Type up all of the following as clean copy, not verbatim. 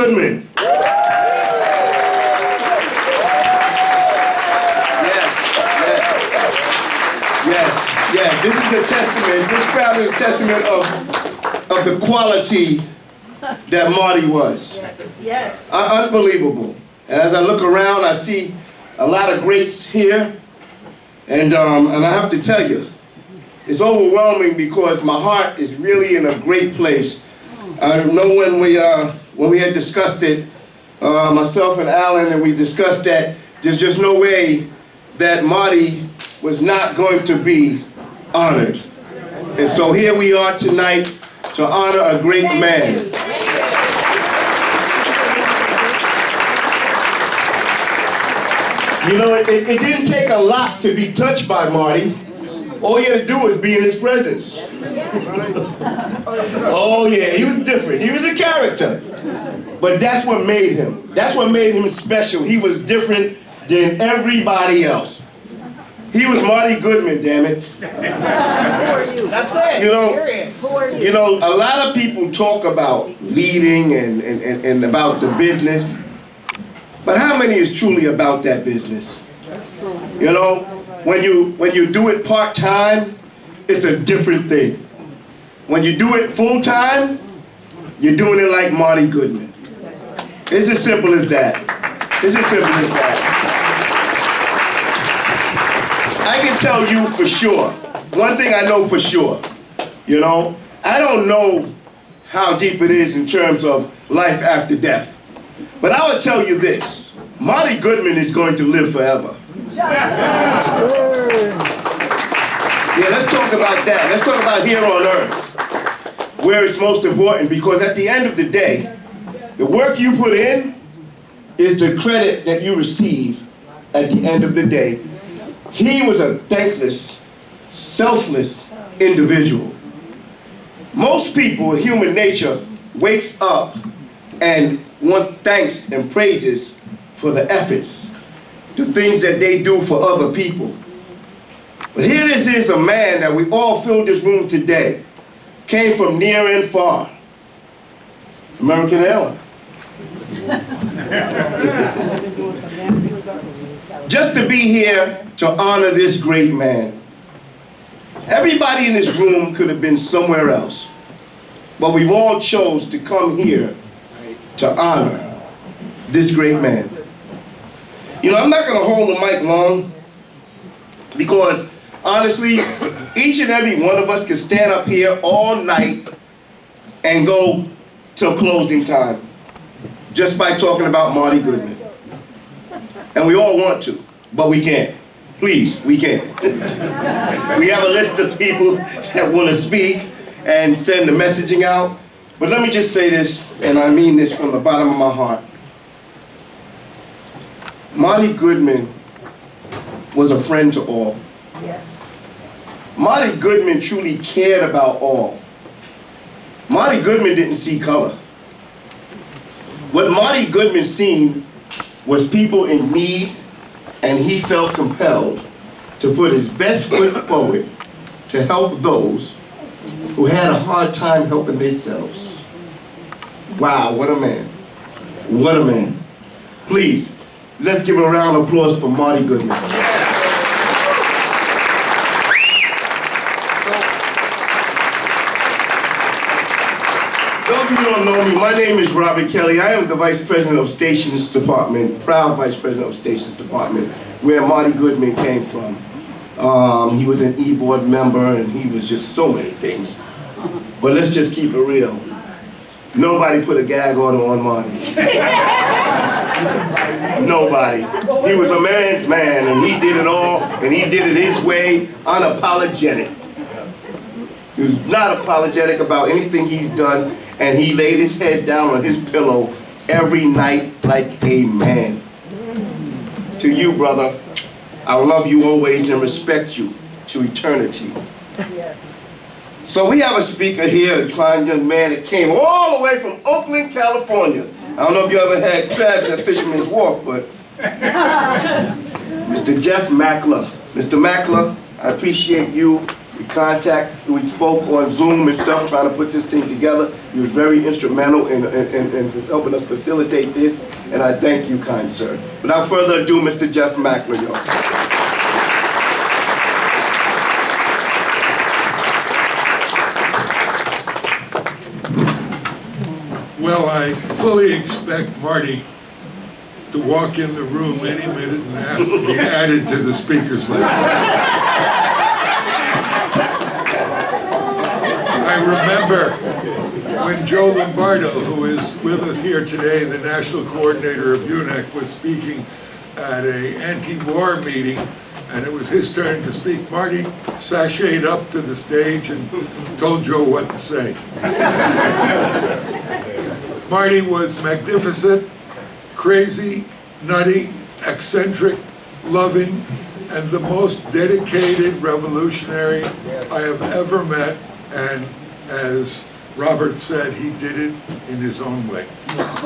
Goodman. Yes, this is a testament, this crowd is a testament of the quality that Marty was. Yes. Unbelievable. As I look around, I see a lot of greats here, and I have to tell you, it's overwhelming because my heart is really in a great place. I know when we had discussed it, myself and Alan, and we discussed that there's just no way that Marty was not going to be honored. And so here we are tonight to honor a great man. You know, it didn't take a lot to be touched by Marty. All you had to do was be in his presence. Oh yeah, he was different. He was a character. But that's what made him. That's what made him special. He was different than everybody else. He was Marty Goodman, damn it. Who are you? That's it. Who are you? You know, a lot of people talk about leading and about the business. But how many is truly about that business? You know, when you do it part-time, it's a different thing. When you do it full-time, you're doing it like Marty Goodman. It's as simple as that. It's as simple as that. I can tell you for sure, one thing I know for sure, you know, I don't know how deep it is in terms of life after death. But I would tell you this, Marty Goodman is going to live forever. Yeah, let's talk about that. Let's talk about here on earth, where it's most important, because at the end of the day, the work you put in is the credit that you receive at the end of the day. He was a thankless, selfless individual. Most people, human nature, wakes up and wants thanks and praises for the efforts, the things that they do for other people. But here this is a man that we all filled this room today, came from near and far. American Airlines. Just to be here to honor this great man. Everybody in this room could have been somewhere else, but we've all chose to come here to honor this great man. You know, I'm not going to hold the mic long because, honestly, each and every one of us can stand up here all night and go till closing time just by talking about Marty Goodman. And we all want to, but we can't. Please, we can't. We have a list of people that want to speak and send the messaging out. But let me just say this, and I mean this from the bottom of my heart. Marty Goodman was a friend to all. Yes. Marty Goodman truly cared about all. Marty Goodman didn't see color. What Marty Goodman seen was people in need, and he felt compelled to put his best foot forward to help those who had a hard time helping themselves. Wow, what a man. What a man. Please, let's give a round of applause for Marty Goodman. Those of you who don't know me, my name is Robert Kelly. I am the Vice President of Stations Department, proud Vice President of Stations Department, where Marty Goodman came from. He was an E-board member, and he was just so many things. But let's just keep it real. Nobody put a gag order on Marty. Nobody. He was a man's man, and he did it all, and he did it his way, unapologetic. He was not apologetic about anything he's done, and he laid his head down on his pillow every night like a man. To you, brother, I love you always and respect you to eternity. Yes. So we have a speaker here, a fine young man that came all the way from Oakland, California. I don't know if you ever had crabs at Fisherman's Wharf, but Mr. Jeff Mackler. Mr. Mackler, I appreciate you. We we spoke on Zoom and stuff, trying to put this thing together. He was very instrumental in helping us facilitate this, and I thank you, kind sir. Without further ado, Mr. Jeff Mackler, y'all. Well, I fully expect Marty to walk in the room any minute and ask to be added to the speakers list. I remember when Joe Lombardo, who is with us here today, the national coordinator of UNAC, was speaking at an anti-war meeting, and it was his turn to speak. Marty sashayed up to the stage and told Joe what to say. Marty was magnificent, crazy, nutty, eccentric, loving, and the most dedicated revolutionary I have ever met, and as Robert said, he did it in his own way.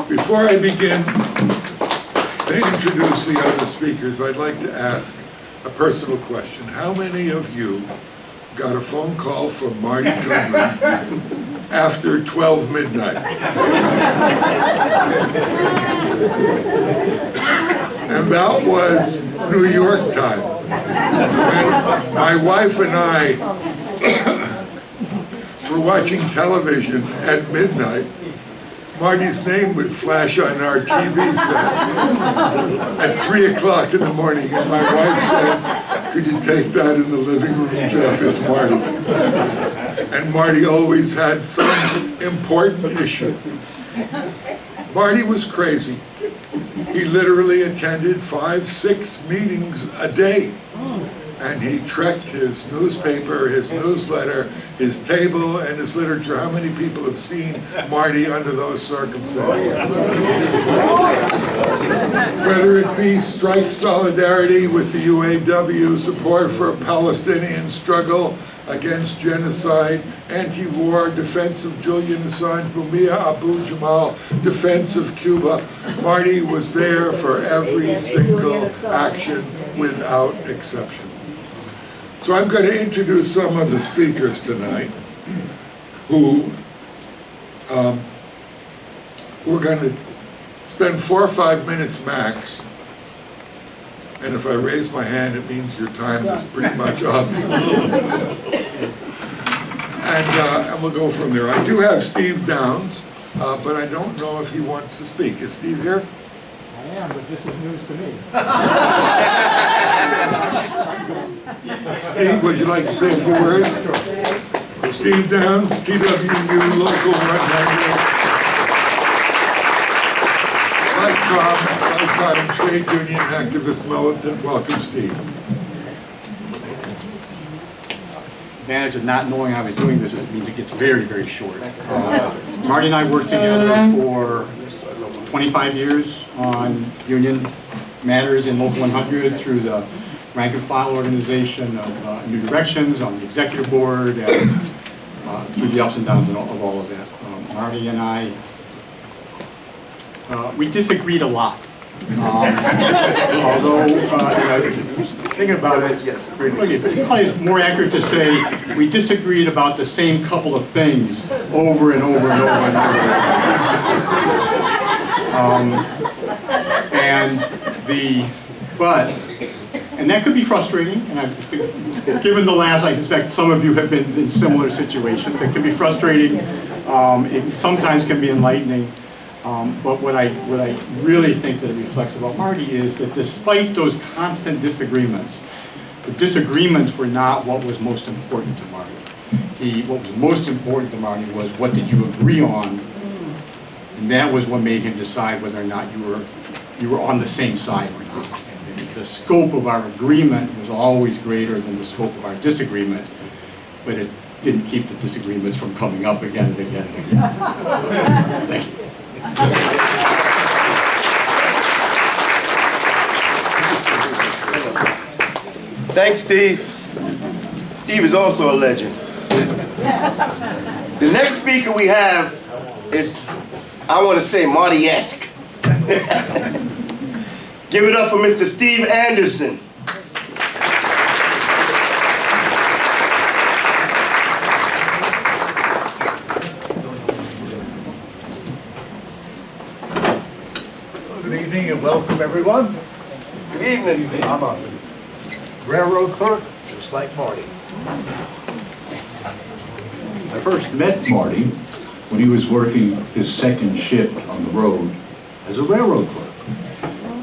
Before I begin to introduce the other speakers, I'd like to ask a personal question. How many of you got a phone call from Marty Goodman after 12 midnight? And that was New York time. When my wife and I were watching television at midnight, Marty's name would flash on our TV set at 3 o'clock in the morning, and my wife said, "Could you take that in the living room, Jeff? It's Marty." And Marty always had some important issue. Marty was crazy. He literally attended 5, 6 meetings a day. And he trekked his newspaper, his newsletter, his table, and his literature. How many people have seen Marty under those circumstances? Whether it be strike solidarity with the UAW, support for a Palestinian struggle against genocide, anti-war, defense of Julian Assange, Mumia, Abu Jamal, defense of Cuba, Marty was there for every single action without exception. So I'm going to introduce some of the speakers tonight who we're going to spend 4 or 5 minutes max. And if I raise my hand, it means your time is pretty much up. And we'll go from there. I do have Steve Downs, but I don't know if he wants to speak. Is Steve here? I am, but this is news to me. Steve, would you like to say a few words? Steve Downs, TWU local representative. Lifetime trade union activist militant. Welcome, Steve. Advantage of not knowing I was doing this is it means it gets very, very short. Marty and I worked together for 25 years on union matters in Local 100 through the rank and file organization of New Directions on the executive board and through the ups and downs of all of that. Marty and I, we disagreed a lot. Although, thinking about it, it probably is more accurate to say we disagreed about the same couple of things over and over and over and over. And that could be frustrating, and given the laughs, I suspect some of you have been in similar situations. It can be frustrating, it sometimes can be enlightening. But what I really think that it reflects about Marty is that despite those constant disagreements, the disagreements were not what was most important to Marty. What was most important to Marty was what did you agree on, and that was what made him decide whether or not you were on the same side or not. And the scope of our agreement was always greater than the scope of our disagreement, but it didn't keep the disagreements from coming up again and again and again. Thank you. Thanks, Steve. Steve is also a legend. The next speaker we have is, I want to say, Marty-esque. Give it up for Mr. Steve Anderson. Good evening and welcome, everyone. Good evening. I'm a railroad clerk, just like Marty. I first met Marty when he was working his second shift on the road as a railroad clerk.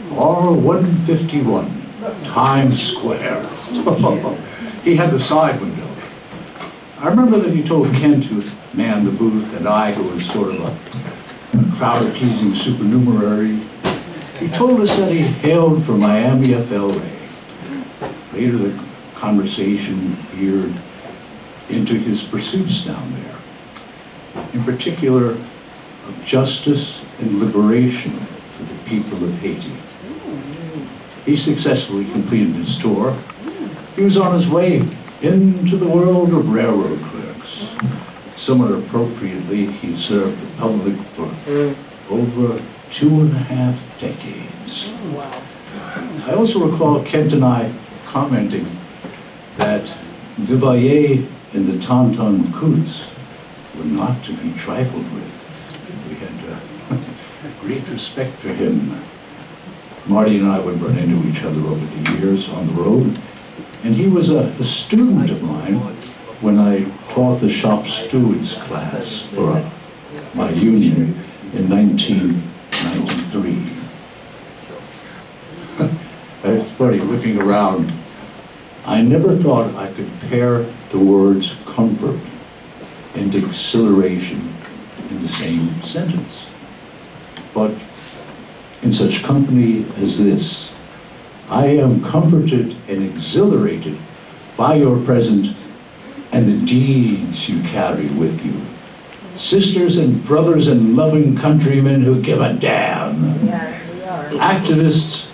R151, Times Square. He had the side window. I remember that he told Kent, who manned the booth, and I, who was sort of a crowd-appeasing supernumerary, he told us that he hailed from Miami FLA. Later the conversation veered into his pursuits down there, in particular of justice and liberation for the people of Haiti. He successfully completed his tour. He was on his way into the world of railroad clerks. Somewhat appropriately, he served the public for over 2.5 decades. I also recall Kent and I commenting that Duvalier and the Tonton Coots were not to be trifled with. We had great respect for him. Marty and I would run into each other over the years on the road, and he was a student of mine when I taught the shop stewards class for my union in 1993. It's funny, looking around, I never thought I could pair the words comfort and exhilaration in the same sentence. But in such company as this, I am comforted and exhilarated by your presence and the deeds you carry with you. Sisters and brothers and loving countrymen who give a damn. Yeah, we are. Activists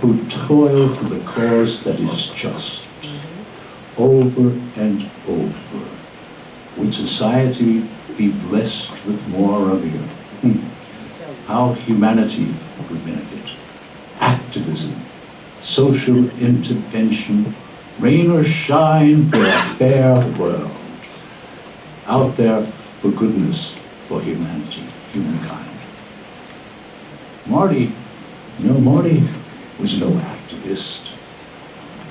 who toil for the cause that is just, over and over. Would society be blessed with more of you? How humanity would benefit. Activism, social intervention, rain or shine for a fair world. Out there for goodness, for humanity, humankind. Marty was no activist.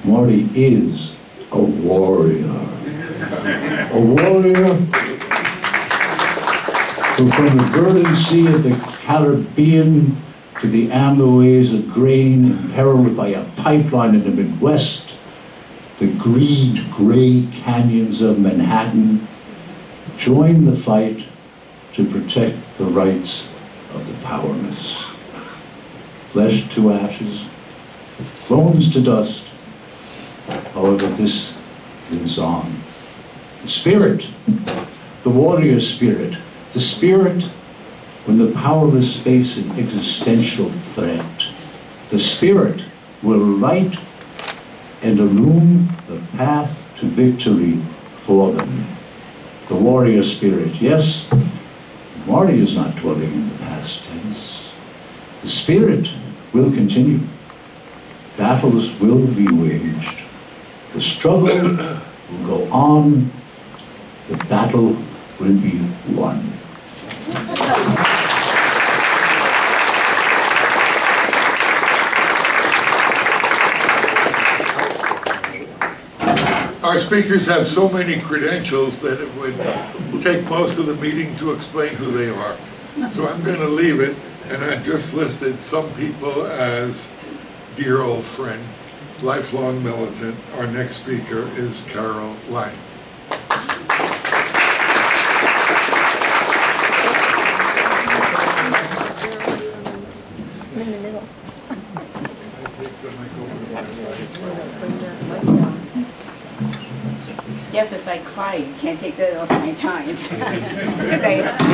Marty is a warrior. A warrior who, from the verdant sea of the Caribbean to the amber waves of grain imperiled by a pipeline in the Midwest, the green gray canyons of Manhattan, joined the fight to protect the rights of the powerless. Flesh to ashes, bones to dust. However, this lives on. The spirit, the warrior spirit, the spirit when the powerless face an existential threat. The spirit will light and illume the path to victory for them. The warrior spirit, yes, Marty is not dwelling in the past tense. The spirit will continue. Battles will be waged. The struggle will go on. The battle will be won. Our speakers have so many credentials that it would take most of the meeting to explain who they are. So I'm going to leave it, and I've just listed some people as dear old friend, lifelong militant. Our next speaker is Carol Lang. In the middle. Jeff, if I cry, you can't take that off my time. Because I expect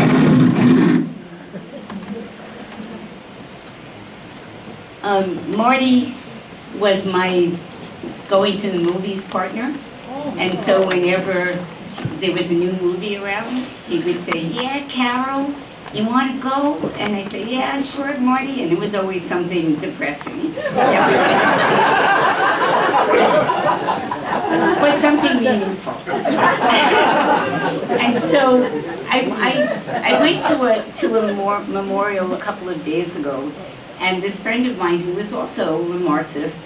Marty was my going to the movies partner. And so whenever there was a new movie around, he would say, yeah, Carol, you want to go? And I say, yeah, sure, Marty. And it was always something depressing. Yeah, we went to see it. But something meaningful. And so I went to a memorial a couple of days ago, and this friend of mine who was also a Marxist,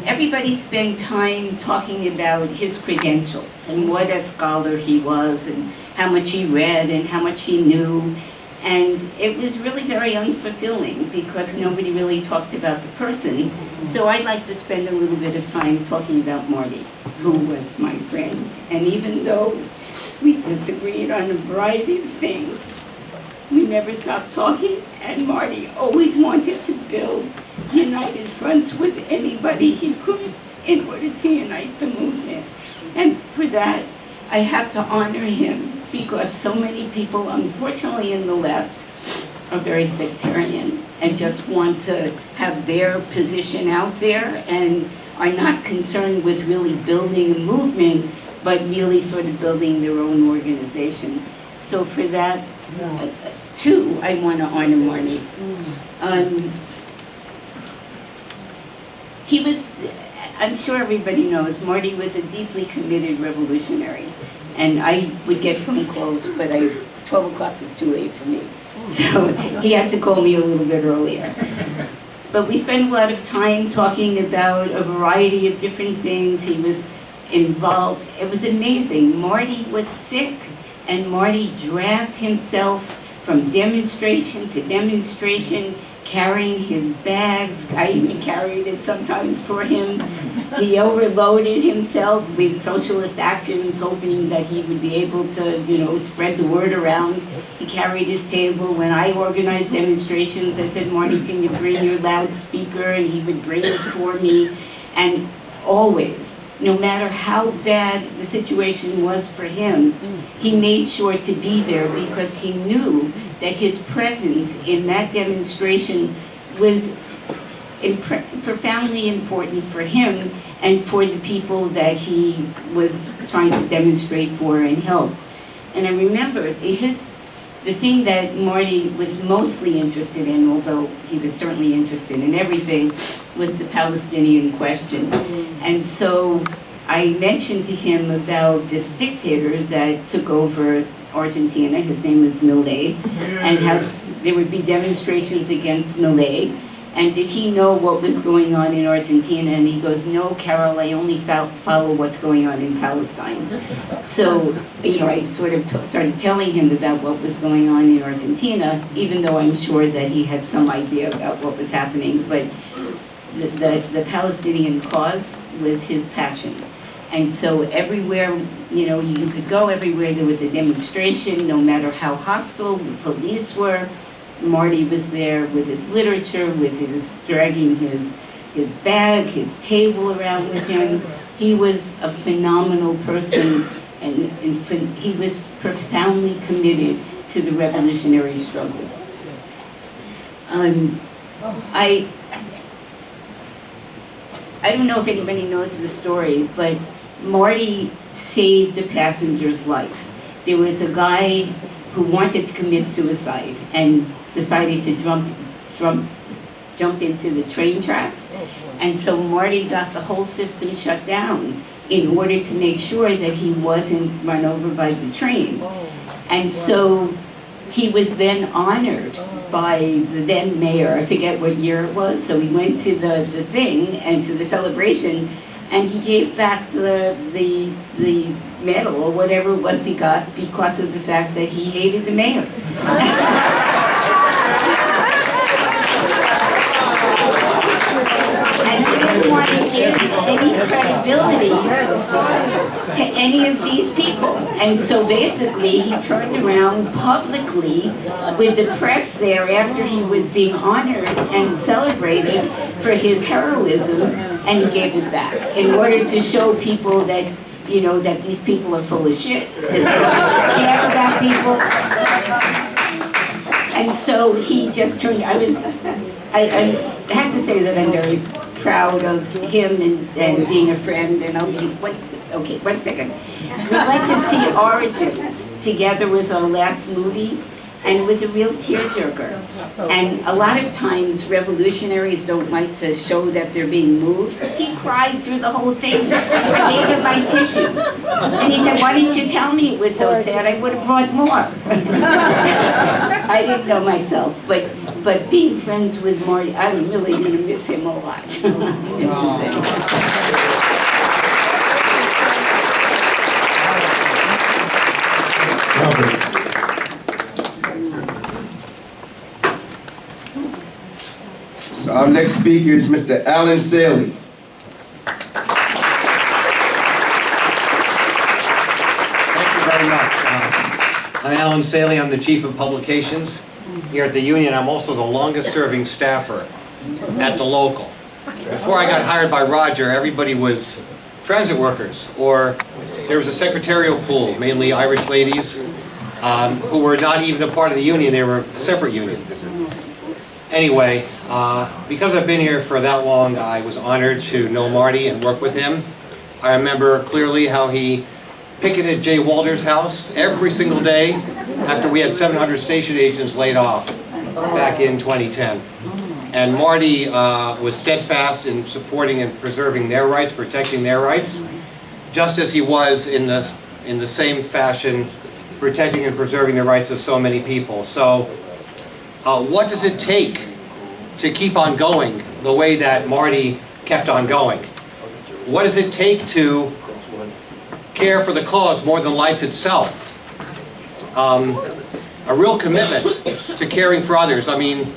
everybody spent time talking about his credentials and what a scholar he was and how much he read and how much he knew. And it was really very unfulfilling because nobody really talked about the person. So I'd like to spend a little bit of time talking about Marty, who was my friend. And even though we disagreed on a variety of things, we never stopped talking, and Marty always wanted to build united fronts with anybody he could in order to unite the movement. And for that, I have to honor him because so many people, unfortunately in the left, are very sectarian and just want to have their position out there and are not concerned with really building a movement, but really sort of building their own organization. So for that, too, I want to honor Marty. He was, I'm sure everybody knows, Marty was a deeply committed revolutionary. And I would get phone calls, but 12 o'clock was too late for me. So he had to call me a little bit earlier. But we spent a lot of time talking about a variety of different things. He was involved. It was amazing. Marty was sick, and Marty dragged himself from demonstration to demonstration, carrying his bags. I even carried it sometimes for him. He overloaded himself with socialist actions, hoping that he would be able to, spread the word around. He carried his table. When I organized demonstrations, I said, Marty, can you bring your loudspeaker? And he would bring it for me. And always, no matter how bad the situation was for him, he made sure to be there because he knew that his presence in that demonstration was profoundly important for him and for the people that he was trying to demonstrate for and help. And I remember the thing that Marty was mostly interested in, although he was certainly interested in everything, was the Palestinian question. And so I mentioned to him about this dictator that took over Argentina. His name is Milei, and how there would be demonstrations against Milei. And did he know what was going on in Argentina? And he goes, no, Carol, I only follow what's going on in Palestine. So, I sort of started telling him about what was going on in Argentina, even though I'm sure that he had some idea about what was happening. But the Palestinian cause was his passion. And so everywhere, you could go everywhere there was a demonstration, no matter how hostile the police were. Marty was there with his literature, dragging his bag, his table around with him. He was a phenomenal person, and he was profoundly committed to the revolutionary struggle. I don't know if anybody knows the story, but Marty saved a passenger's life. There was a guy who wanted to commit suicide and decided to jump into the train tracks. And so Marty got the whole system shut down in order to make sure that he wasn't run over by the train. And so he was then honored by the then mayor. I forget what year it was. So he went to the thing and to the celebration, and he gave back the medal or whatever it was he got because of the fact that he hated the mayor. And he didn't want to give any credibility to any of these people. And so basically he turned around publicly with the press there after he was being honored and celebrated for his heroism, and he gave it back in order to show people that that these people are full of shit, that they don't care about people. And so he just turned, I have to say that I'm very proud of him and being a friend, and I'll be, one second. We went to see Origins together, was our last movie, and it was a real tearjerker. And a lot of times revolutionaries don't like to show that they're being moved. He cried through the whole thing. I gave him my tissues. And he said, why didn't you tell me it was so sad? I would have brought more. I didn't know myself, but being friends with Marty, I'm really going to miss him a lot. I have to So our next speaker is Mr. Alan Saley. Thank you very much. I'm Alan Saley. I'm the Chief of Publications here at the Union. I'm also the longest serving staffer at the local. Before I got hired by Roger, everybody was transit workers, or there was a secretarial pool, mainly Irish ladies, who were not even a part of the union. They were a separate union. Anyway, because I've been here for that long, I was honored to know Marty and work with him. I remember clearly how he picketed Jay Walter's house every single day after we had 700 station agents laid off back in 2010. And Marty was steadfast in supporting and preserving their rights, protecting their rights, just as he was in the same fashion protecting and preserving the rights of so many people. So what does it take to keep on going the way that Marty kept on going? What does it take to care for the cause more than life itself? A real commitment to caring for others. I mean,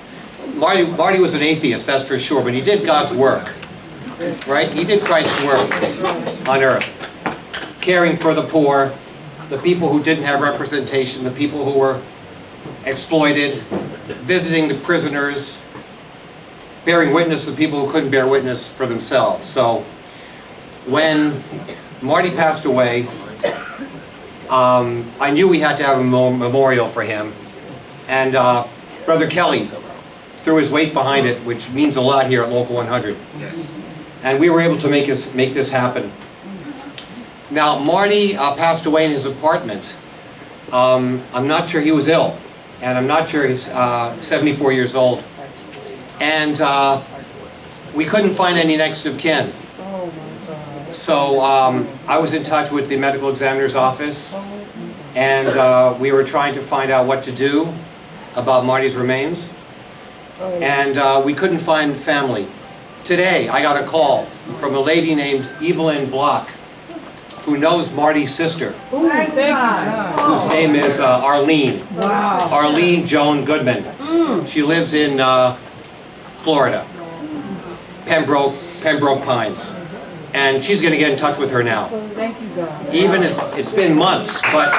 Marty was an atheist, that's for sure, but he did God's work, right? He did Christ's work on earth, caring for the poor, the people who didn't have representation, the people who were exploited, visiting the prisoners, bearing witness to the people who couldn't bear witness for themselves. So when Marty passed away, I knew we had to have a memorial for him, and Brother Kelly threw his weight behind it, which means a lot here at Local 100. Yes. And we were able to make this happen. Now, Marty passed away in his apartment. I'm not sure he was ill, and I'm not sure he's 74 years old. And we couldn't find any next of kin. So I was in touch with the medical examiner's office, and we were trying to find out what to do about Marty's remains. And we couldn't find family. Today, I got a call from a lady named Evelyn Block, who knows Marty's sister, whose name is Arlene. Wow. Arlene Joan Goodman. She lives in Florida, Pembroke Pines. And she's going to get in touch with her now. Thank you, God. Even it's been months, but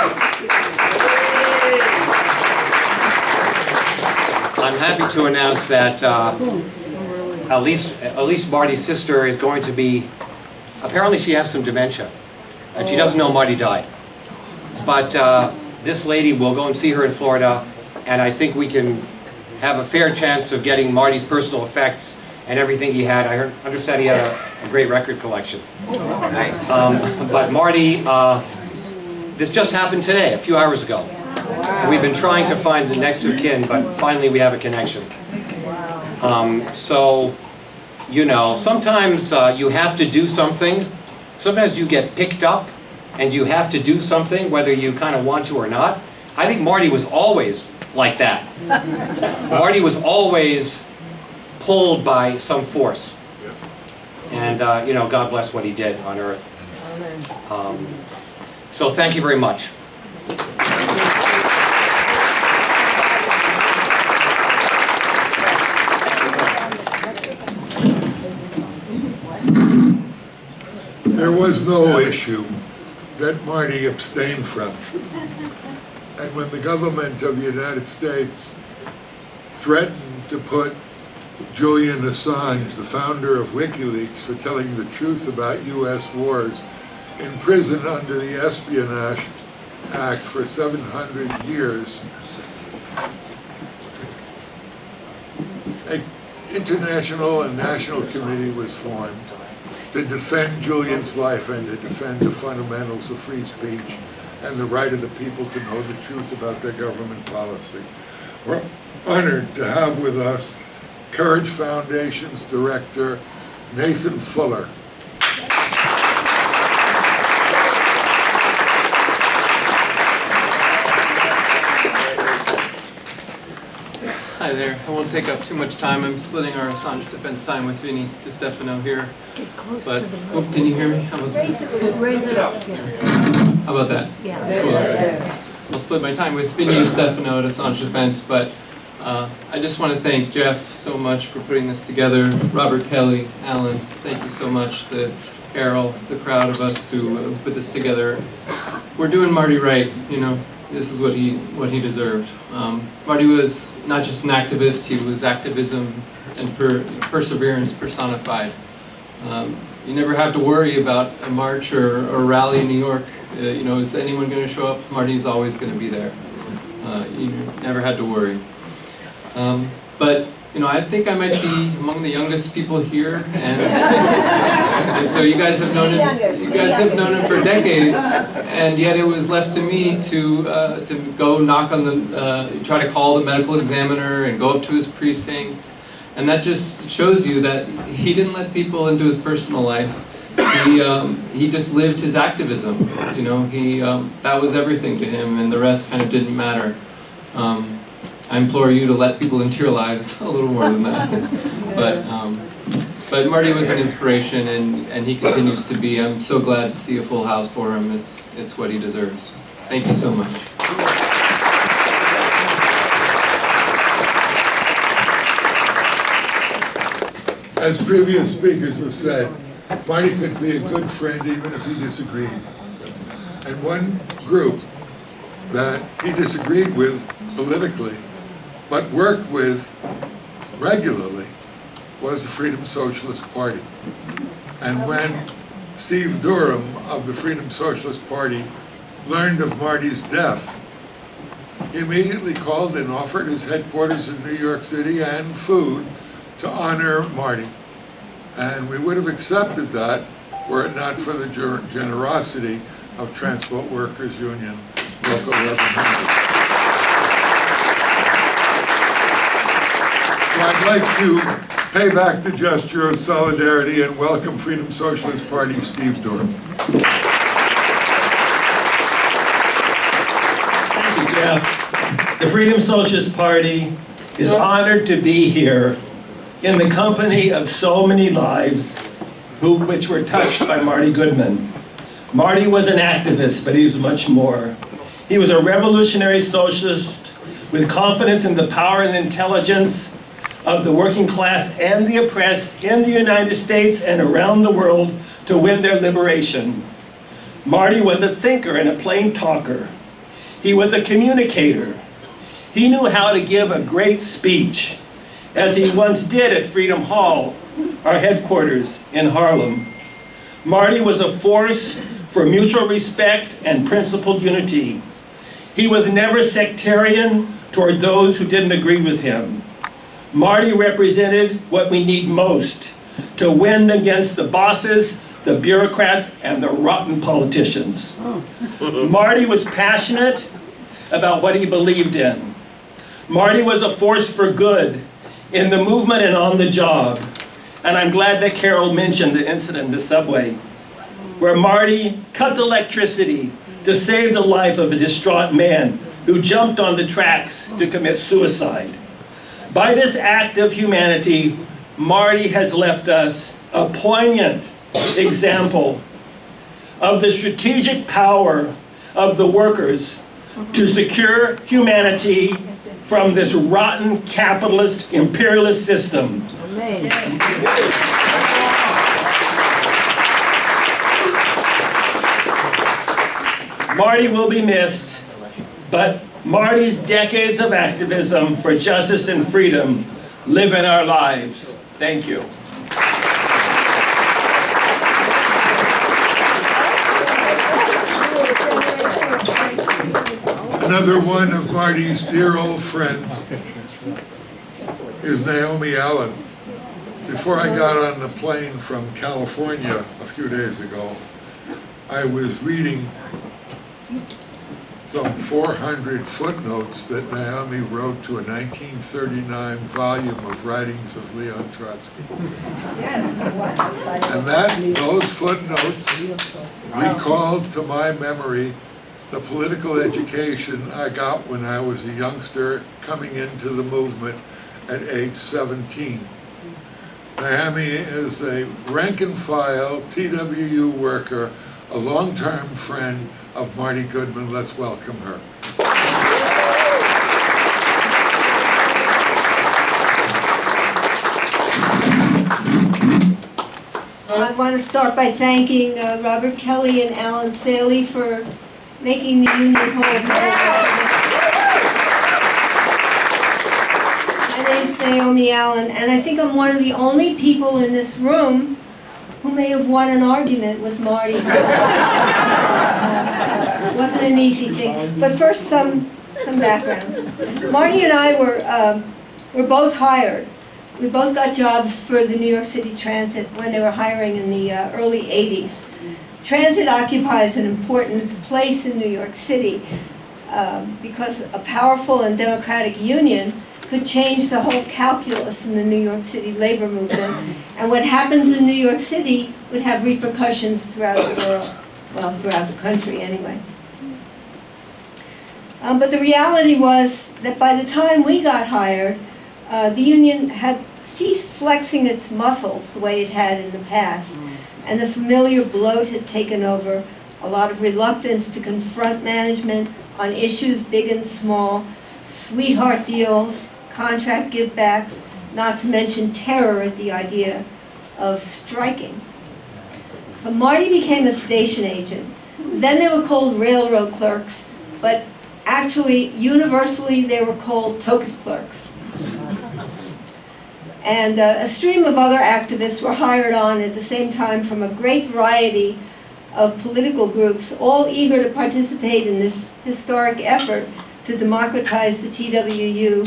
I'm happy to announce that at least Marty's sister is going to be, apparently she has some dementia, and she doesn't know Marty died. But this lady will go and see her in Florida, and I think we can have a fair chance of getting Marty's personal effects and everything he had. I understand he had a great record collection. Nice. But Marty, this just happened today, a few hours ago. And we've been trying to find the next of kin, but finally we have a connection. So, you know, sometimes you have to do something. Sometimes you get picked up and you have to do something, whether you kind of want to or not. I think Marty was always like that. Marty was always pulled by some force. And, you know, God bless what he did on earth. So thank you very much. There was no issue that Marty abstained from. And when the government of the United States threatened to put Julian Assange, the founder of WikiLeaks, for telling the truth about U.S. wars, in prison under the Espionage Act for 700 years, an international and national committee was formed to defend Julian's life and to defend the fundamentals of free speech and the right of the people to know the truth about their government policy. We're honored to have with us Courage Foundation's director, Nathan Fuller. Hi there. I won't take up too much time. I'm splitting our Assange Defense time with Vinny DiStefano here. Get close But, to the oh, can you hear me? How about that? Raise it up. How about that? Yeah. I'll split my time with Vinny DiStefano at Assange Defense, but I just want to thank Jeff so much for putting this together. Robert Kelly, Alan, thank you so much. Carol, the crowd of us who put this together. We're doing Marty right, you know. This is what he deserved. Marty was not just an activist, he was activism and perseverance personified. You never have to worry about a march or a rally in New York. You know, is anyone going to show up? Marty's always going to be there. You never had to worry. But you know, I think I might be among the youngest people here, and so you guys have known him. You guys have known him for decades, and yet it was left to me to go knock on the, try to call the medical examiner and go up to his precinct, and that just shows you that he didn't let people into his personal life. He just lived his activism. You know, that was everything to him, and the rest kind of didn't matter. I implore you to let people into your lives a little more than that. But Marty was an inspiration, and he continues to be. I'm so glad to see a full house for him. It's what he deserves. Thank you so much. As previous speakers have said, Marty could be a good friend even if he disagreed. And one group that he disagreed with politically, but worked with regularly, was the Freedom Socialist Party. And when Steve Durham of the Freedom Socialist Party learned of Marty's death, he immediately called and offered his headquarters in New York City and food to honor Marty. And we would have accepted that were it not for the generosity of Transport Workers Union Local 1100. So I'd like to pay back the gesture of solidarity and welcome Freedom Socialist Party Steve Durham. Thank you, Jeff. The Freedom Socialist Party is honored to be here in the company of so many lives which were touched by Marty Goodman. Marty was an activist, but he was much more. He was a revolutionary socialist with confidence in the power and intelligence of the working class and the oppressed in the United States and around the world to win their liberation. Marty was a thinker and a plain talker. He was a communicator. He knew how to give a great speech, as he once did at Freedom Hall, our headquarters in Harlem. Marty was a force for mutual respect and principled unity. He was never sectarian toward those who didn't agree with him. Marty represented what we need most to win against the bosses, the bureaucrats, and the rotten politicians. Marty was passionate about what he believed in. Marty was a force for good in the movement and on the job. And I'm glad that Carol mentioned the incident in the subway, where Marty cut the electricity to save the life of a distraught man who jumped on the tracks to commit suicide. By this act of humanity, Marty has left us a poignant example of the strategic power of the workers to secure humanity from this rotten capitalist imperialist system. Marty will be missed, but Marty's decades of activism for justice and freedom live in our lives. Thank you. Another one of Marty's dear old friends is Naomi Allen. Before I got on the plane from California a few days ago, I was reading some 400 footnotes that Naomi wrote to a 1939 volume of writings of Leon Trotsky. And those footnotes recalled to my memory the political education I got when I was a youngster coming into the movement at age 17. Naomi is a rank-and-file TWU worker, a long-term friend of Marty Goodman. Let's welcome her. I want to start by thanking Robert Kelly and Alan Saley for making the union hold. My name's Naomi Allen, and I think I'm one of the only people in this room who may have won an argument with Marty. It wasn't an easy thing. But first, some background. Marty and I were both hired. We both got jobs for the New York City Transit when they were hiring in the early 80s. Transit occupies an important place in New York City because a powerful and democratic union could change the whole calculus in the New York City labor movement. And what happens in New York City would have repercussions throughout the world, well, throughout the country anyway. But the reality was that by the time we got hired, the union had ceased flexing its muscles the way it had in the past. And the familiar bloat had taken over, a lot of reluctance to confront management on issues big and small, sweetheart deals, contract givebacks, not to mention terror at the idea of striking. So Marty became a station agent. Then they were called railroad clerks, but actually, universally, they were called token clerks. And a stream of other activists were hired on at the same time from a great variety of political groups, all eager to participate in this historic effort to democratize the TWU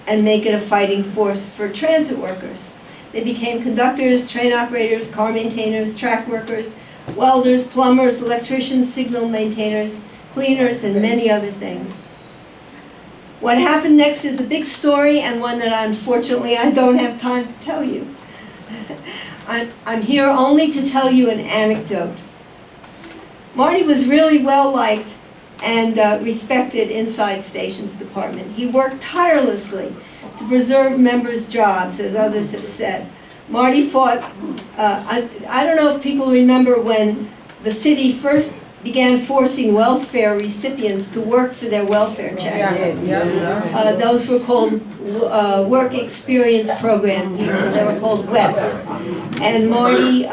and make it a fighting force for transit workers. They became conductors, train operators, car maintainers, track workers, welders, plumbers, electricians, signal maintainers, cleaners, and many other things. What happened next is a big story and one that unfortunately I don't have time to tell you. I'm here only to tell you an anecdote. Marty was really well liked and respected inside Stations Department. He worked tirelessly to preserve members' jobs, as others have said. Marty fought, I don't know if people remember when the city first began forcing welfare recipients to work for their welfare checks. Those were called work experience program people. They were called WEPs. And Marty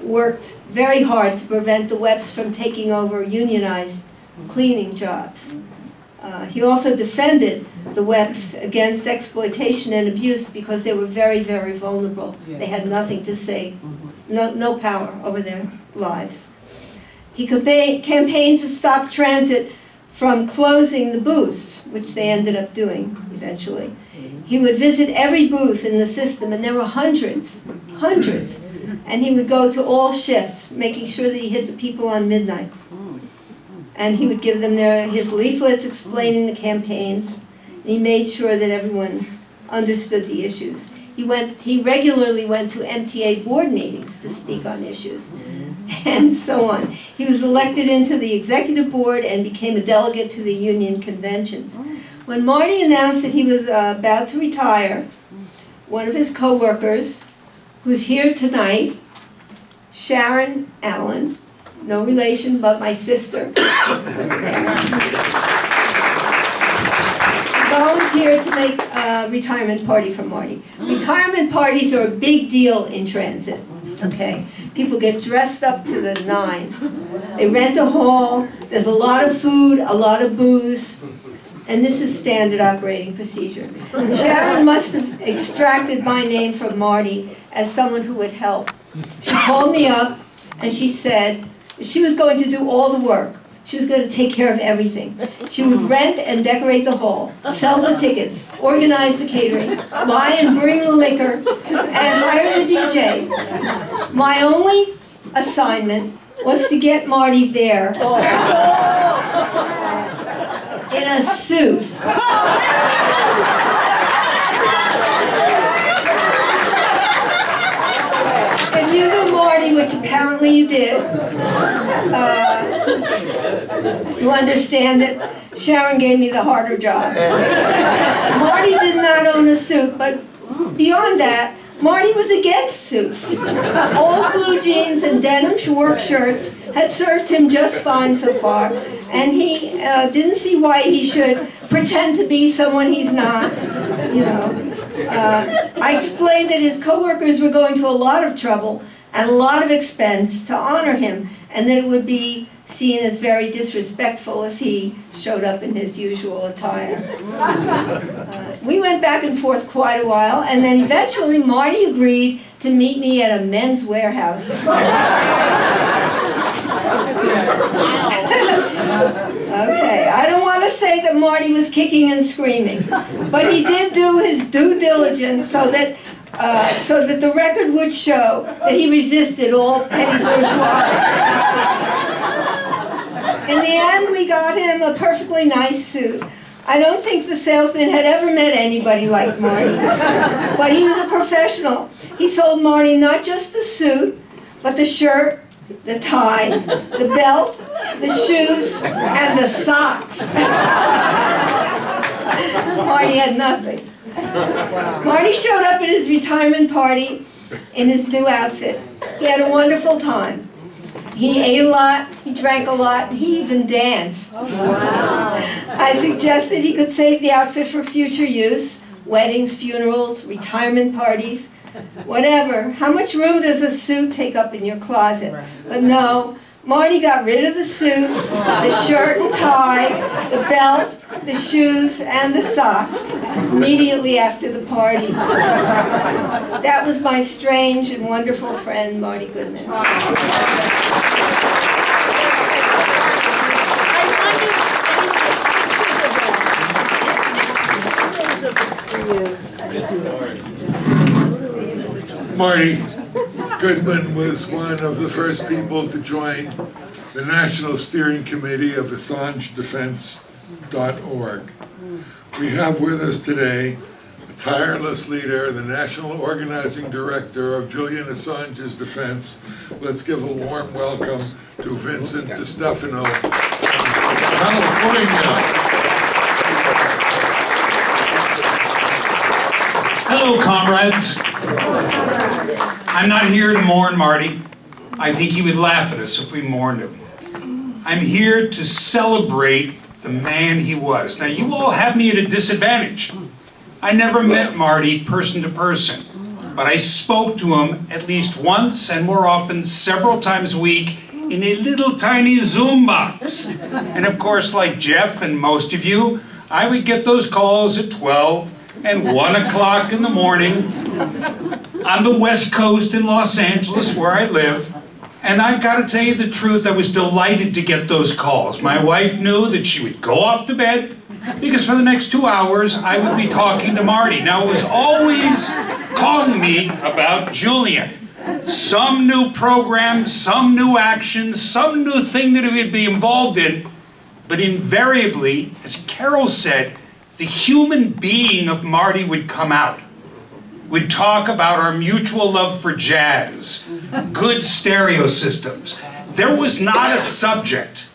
worked very hard to prevent the WEPs from taking over unionized cleaning jobs. He also defended the WEPs against exploitation and abuse because they were very, very vulnerable. They had nothing to say, no power over their lives. He campaigned to stop transit from closing the booths, which they ended up doing eventually. He would visit every booth in the system, and there were hundreds. And he would go to all shifts, making sure that he hit the people on midnights. And he would give them his leaflets explaining the campaigns. And he made sure that everyone understood the issues. He regularly went to MTA board meetings to speak on issues, and so on. He was elected into the executive board and became a delegate to the union conventions. When Marty announced that he was about to retire, one of his co-workers, who's here tonight, Sharon Allen, no relation but my sister, volunteered to make a retirement party for Marty. Retirement parties are a big deal in transit, okay? People get dressed up to the nines. They rent a hall, there's a lot of food, a lot of booze, and this is standard operating procedure. Sharon must have extracted my name from Marty as someone who would help. She called me up and she said she was going to do all the work. She was going to take care of everything. She would rent and decorate the hall, sell the tickets, organize the catering, buy and bring the liquor, and hire the DJ. My only assignment was to get Marty there in a suit. If you knew Marty, which apparently you did, you understand that Sharon gave me the harder job. Marty did not own a suit, but beyond that, Marty was against suits. Old blue jeans and denim work shirts had served him just fine so far, and he didn't see why he should pretend to be someone he's not, you know. I explained that his coworkers were going to a lot of trouble and a lot of expense to honor him, and that it would be seen as very disrespectful if he showed up in his usual attire. We went back and forth quite a while, and then eventually Marty agreed to meet me at a men's warehouse. Okay, I don't want to say that Marty was kicking and screaming, but he did do his due diligence so that the record would show that he resisted all petty bourgeoisie. In the end, we got him a perfectly nice suit. I don't think the salesman had ever met anybody like Marty, but he was a professional. He sold Marty not just the suit, but the shirt, the tie, the belt, the shoes, and the socks. Marty had nothing. Marty showed up at his retirement party in his new outfit. He had a wonderful time. He ate a lot, he drank a lot, and he even danced. I suggested he could save the outfit for future use, weddings, funerals, retirement parties, whatever. How much room does a suit take up in your closet? But no, Marty got rid of the suit, the shirt and tie, the belt, the shoes, and the socks immediately after the party. That was my strange and wonderful friend, Marty Goodman. Marty Goodman was one of the first people to join the National Steering Committee of Assange Defense.org. We have with us today a tireless leader, the National Organizing Director of Julian Assange's Defense. Let's give a warm welcome to Vincent DeStefano from California. Hello, comrades. I'm not here to mourn Marty. I think he would laugh at us if we mourned him. I'm here to celebrate the man he was. Now, you all have me at a disadvantage. I never met Marty person to person, but I spoke to him at least once, and more often several times a week, in a little tiny Zoom box. And of course, like Jeff and most of you, I would get those calls at 12 and 1 o'clock in the morning on the West Coast in Los Angeles, where I live. And I've got to tell you the truth, I was delighted to get those calls. My wife knew that she would go off to bed, because for the next 2 hours, I would be talking to Marty. Now, it was always calling me about Julian. Some new program, some new action, some new thing that he would be involved in. But invariably, as Carol said, the human being of Marty would come out. We'd talk about our mutual love for jazz, good stereo systems. There was not a subject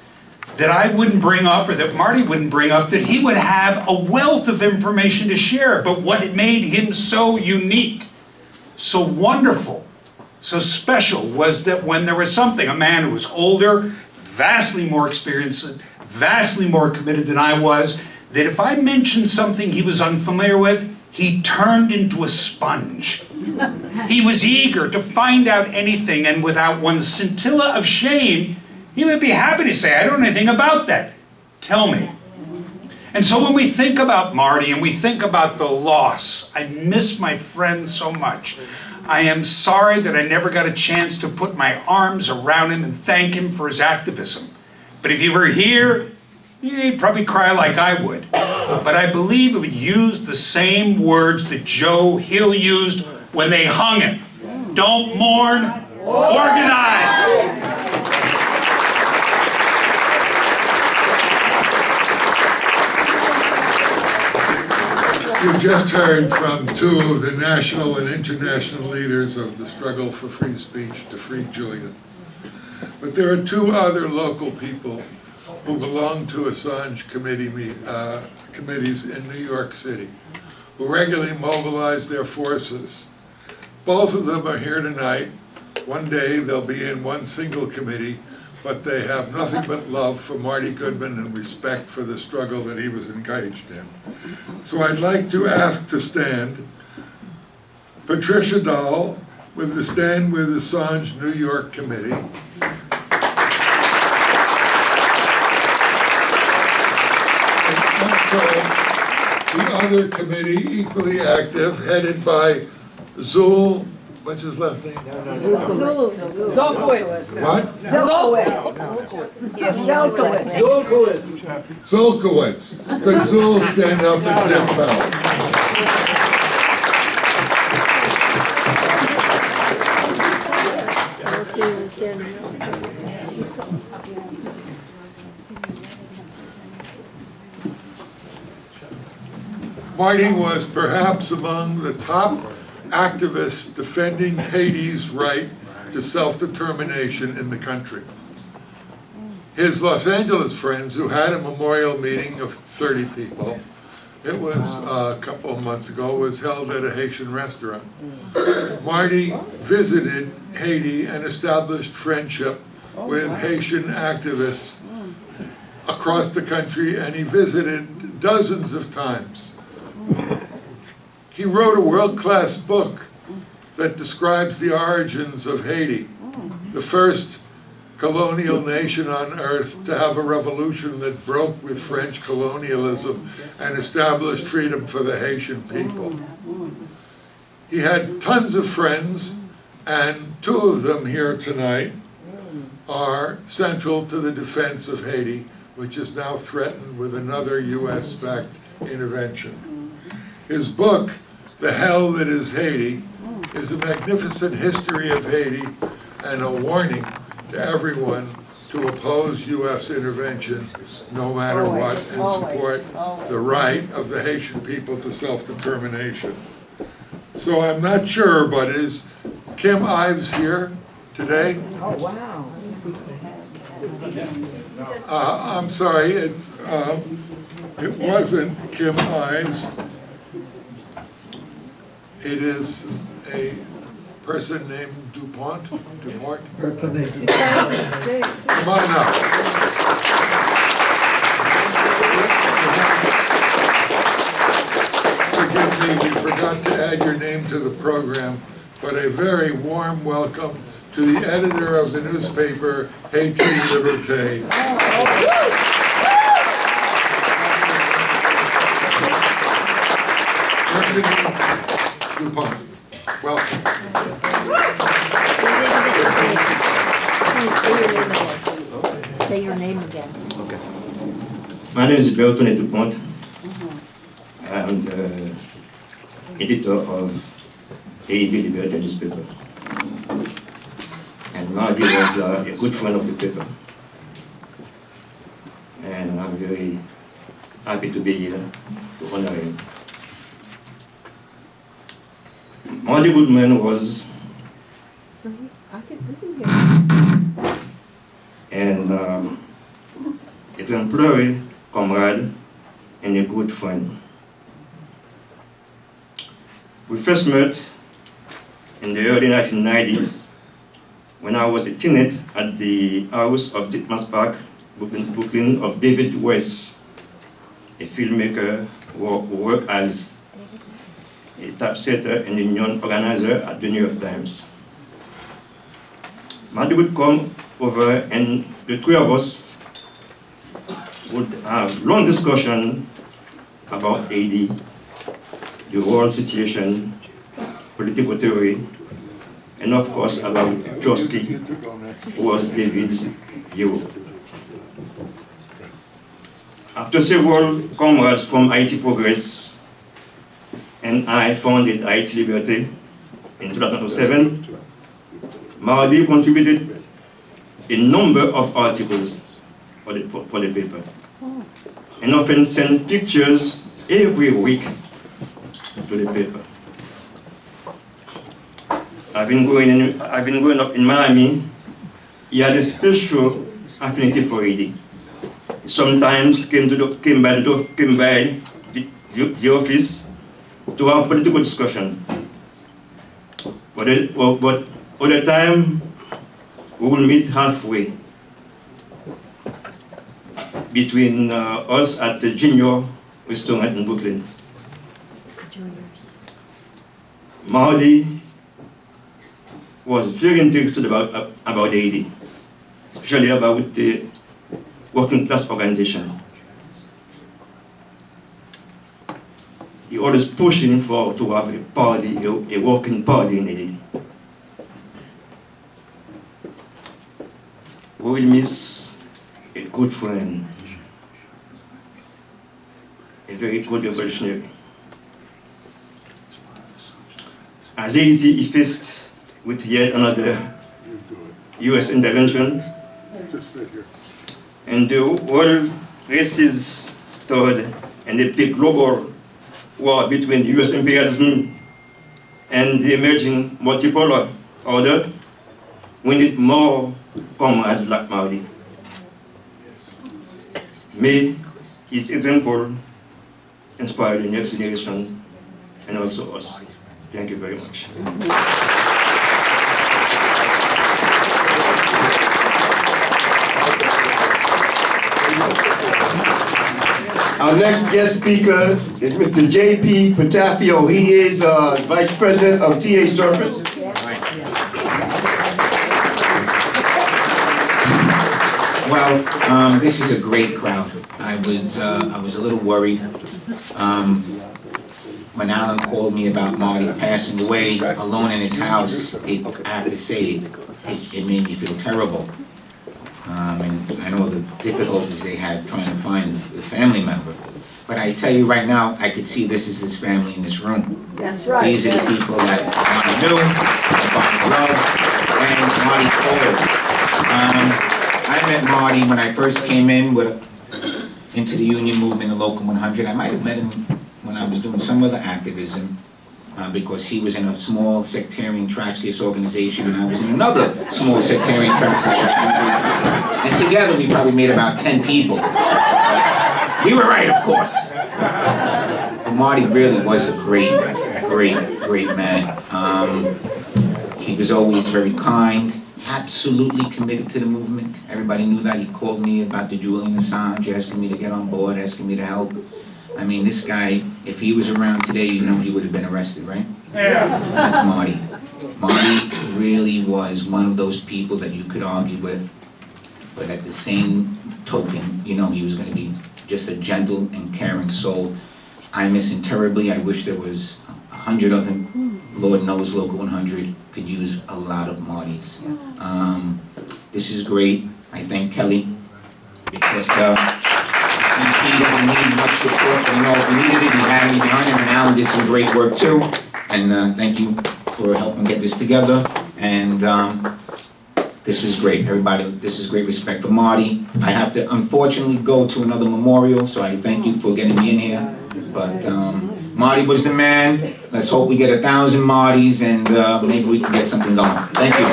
that I wouldn't bring up, or that Marty wouldn't bring up, that he would have a wealth of information to share. But what made him so unique, so wonderful, so special, was that when there was something, a man who was older, vastly more experienced, vastly more committed than I was, that if I mentioned something he was unfamiliar with, he turned into a sponge. He was eager to find out anything, and without one scintilla of shame, he would be happy to say, I don't know anything about that. Tell me. And so when we think about Marty and we think about the loss, I miss my friend so much. I am sorry that I never got a chance to put my arms around him and thank him for his activism. But if he were here, he'd probably cry like I would. But I believe he would use the same words that Joe Hill used when they hung him. Don't mourn, organize. You just heard from two of the national and international leaders of the struggle for free speech to free Julian. But there are two other local people who belong to Assange committees in New York City, who regularly mobilize their forces. Both of them are here tonight. One day they'll be in one single committee, but they have nothing but love for Marty Goodman and respect for the struggle that he was engaged in. So I'd like to ask to stand Patricia Dahl with the Stand With Assange New York Committee. The other committee, equally active, headed by Zul, what's his last name? Zolkowitz. What? Zolkowitz. Could Zul stand up and give bow? Marty was perhaps among the top activists defending Haiti's right to self-determination in the country. His Los Angeles friends, who had a memorial meeting of 30 people, it was a couple of months ago, was held at a Haitian restaurant. Marty visited Haiti and established friendship with Haitian activists across the country, and he visited dozens of times. He wrote a world-class book that describes the origins of Haiti, the first colonial nation on earth to have a revolution that broke with French colonialism and established freedom for the Haitian people. He had tons of friends, and two of them here tonight are central to the defense of Haiti, which is now threatened with another US-backed intervention. His book, The Hell That Is Haiti, is a magnificent history of Haiti and a warning to everyone to oppose US intervention no matter what and support the right of the Haitian people to self-determination. So I'm not sure, but is Kim Ives here today? Oh, wow. I'm sorry, it wasn't Kim Ives. It is a person named DuPont. Come on up. Forgive me, we forgot to add your name to the program, but a very warm welcome to the editor of the newspaper, Haiti Liberté. DuPont. Welcome. Say your name again. Okay. My name is Bertone DuPont. I'm the editor of Haiti Liberté newspaper. And Marty was a good friend of the paper. And I'm very happy to be here to honor him. Marty Goodman was an exemplary comrade and a good friend. We first met in the early 1990s when I was a teenager at the house of Ditmas Park, Brooklyn, of David West, a filmmaker who worked as a typesetter and union organizer at the New York Times. Marty would come over and the three of us would have long discussion about Haiti, the world situation, political theory, and of course about Trotsky, who was David's hero. After several comrades from Haiti Progress and I founded Haiti Liberté in 2007, Marty contributed a number of articles for the paper, and often sent pictures every week to the paper. I've been growing up in Miami. He had a special affinity for Haiti. Sometimes came by the office to have political discussion. But other time, we will meet halfway between us at the Junior restaurant in Brooklyn. Marty was very interested about Haiti, especially about the working class organization. He always pushing to have a party, a working party in Haiti. We will miss a good friend, a very good revolutionary. As Haiti is faced with yet another US intervention, and the world races toward an epic global war between US imperialism and the emerging multipolar order, we need more comrades like Marty. May his example inspire the next generation and also us. Thank you very much. Our next guest speaker is Mr. J.P. Patafio. He is Vice President of TA Surface. Well, this is a great crowd. I was a little worried when Alan called me about Marty passing away alone in his house. I have to say, it made me feel terrible. And I know the difficulties they had trying to find the family member. But I tell you right now, I could see this is his family in this room. That's right. These are the people that Marty knew, that Marty loved, and Marty called. I met Marty when I first came into the union movement in Local 100. I might have met him when I was doing some other activism, because he was in a small sectarian trash case organization and I was in another small sectarian trash case organization. And together we probably made about 10 people. We were right, of course. But Marty really was a great man. He was always very kind, absolutely committed to the movement. Everybody knew that. He called me about the Julian Assange, asking me to get on board, asking me to help. I mean, this guy, if he was around today, you know he would have been arrested, right? Yeah. That's Marty. Marty really was one of those people that you could argue with, but at the same token, you know he was going to be just a gentle and caring soul. I miss him terribly. I wish there was 100 of him. Lord knows Local 100 could use a lot of Martys. This is great. I thank Kelly, because he doesn't need much support, but you know, if he needed it, he had me behind him, and Alan did some great work too. And thank you for helping get this together. And this was great, everybody. This is great respect for Marty. I have to unfortunately go to another memorial, so I thank you for getting me in here. But Marty was the man. Let's hope we get 1,000 Martys, and maybe we can get something going. Thank you.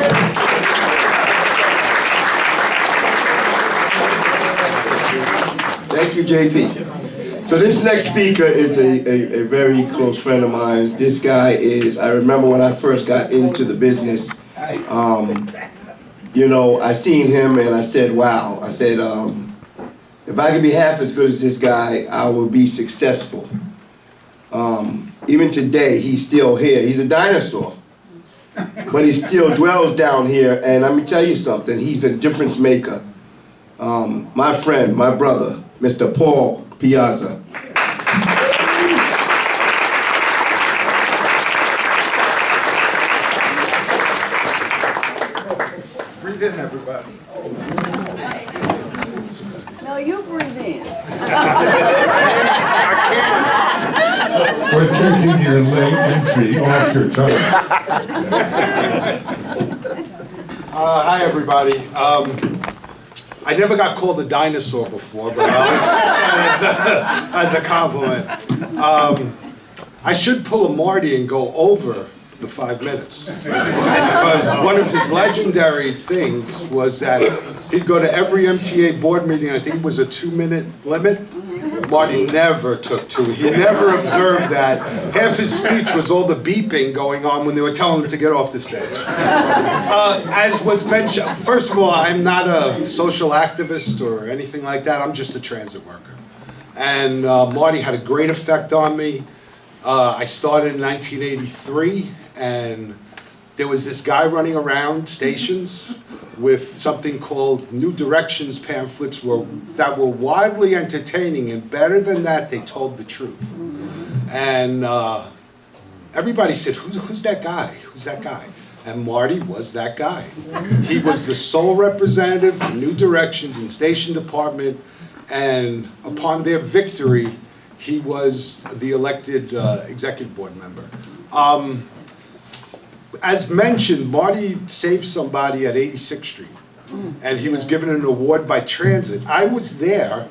Thank you, JP. So this next speaker is a very close friend of mine. This guy is, I remember when I first got into the business, you know, I seen him and I said, wow. I said, if I could be half as good as this guy, I will be successful. Even today, he's still here. He's a dinosaur, but he still dwells down here. And let me tell you something, he's a difference maker. My friend, my brother, Mr. Paul Piazza. Breathe in, everybody. No, you breathe in. We're taking your late entry off your tongue. Hi, everybody. I never got called a dinosaur before, but as a compliment. I should pull a Marty and go over the 5 minutes. Because one of his legendary things was that he'd go to every MTA board meeting, and I think it was a 2-minute limit. Marty never took 2. He never observed that. Half his speech was all the beeping going on when they were telling him to get off the stage. As was mentioned, first of all, I'm not a social activist or anything like that. I'm just a transit worker. And Marty had a great effect on me. I started in 1983, and there was this guy running around stations with something called New Directions pamphlets that were widely entertaining, and better than that, they told the truth. And everybody said, who's that guy? Who's that guy? And Marty was that guy. He was the sole representative for New Directions in Station Department, and upon their victory, he was the elected executive board member. As mentioned, Marty saved somebody at 86th Street, and he was given an award by Transit. I was there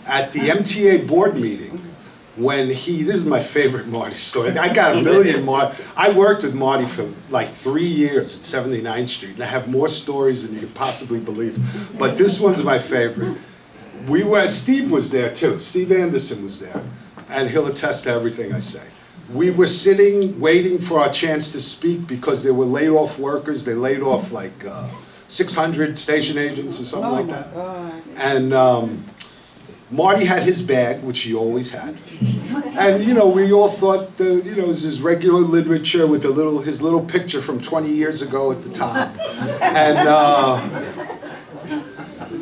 at the MTA board meeting when this is my favorite Marty story. I got a million Marty. I worked with Marty for like 3 years at 79th Street, and I have more stories than you could possibly believe. But this one's my favorite. Steve was there too. Steve Anderson was there, and he'll attest to everything I say. We were sitting, waiting for our chance to speak because there were laid off workers. They laid off like 600 station agents or something like that. And Marty had his bag, which he always had. And, you know, we all thought, it was his regular literature with his little picture from 20 years ago at the top. And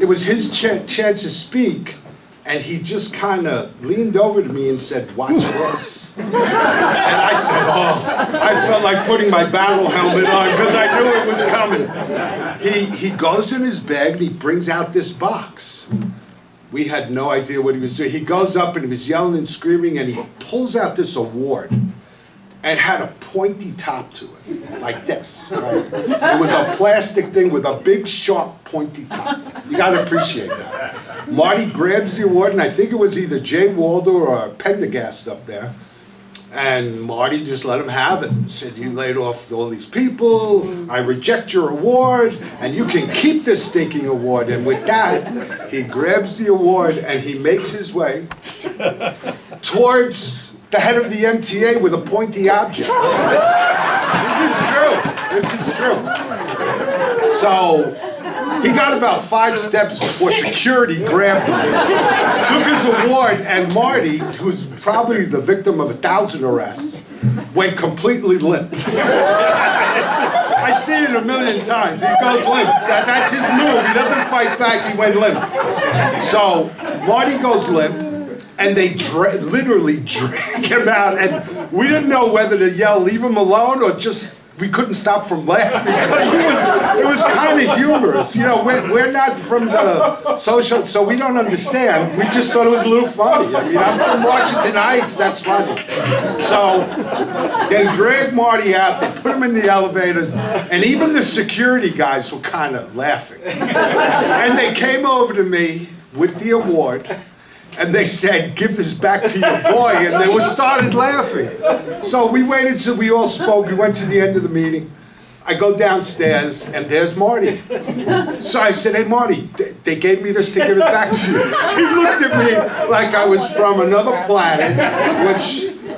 it was his chance to speak, and he just kind of leaned over to me and said, "Watch this." And I said, oh, I felt like putting my battle helmet on because I knew it was coming. He goes in his bag and he brings out this box. We had no idea what he was doing. He goes up and he was yelling and screaming, and he pulls out this award, and it had a pointy top to it, like this. Right? It was a plastic thing with a big, sharp, pointy top. You got to appreciate that. Marty grabs the award, and I think it was either Jay Waldo or Pendergast up there. And Marty just let him have it. Said, "You laid off all these people. I reject your award, and you can keep this stinking award." And with that, he grabs the award and he makes his way towards the head of the MTA with a pointy object. This is true. So he got about 5 steps before security grabbed him, took his award, and Marty, who's probably the victim of 1,000 arrests, went completely limp. I see it a million times. He goes limp. That's his move. He doesn't fight back. He went limp. So Marty goes limp, and they literally drag him out, and we didn't know whether to yell, "Leave him alone," or just we couldn't stop from laughing because it was kind of humorous. You know, we're not from the social, so we don't understand. We just thought it was a little funny. I mean, I'm from Washington Heights, that's funny. So they dragged Marty out, they put him in the elevators, and even the security guys were kind of laughing. And they came over to me with the award, and they said, "Give this back to your boy," and they started laughing. So we waited till we all spoke. We went to the end of the meeting. I go downstairs, and there's Marty. So I said, "Hey, Marty, they gave me this to give it back to you." He looked at me like I was from another planet,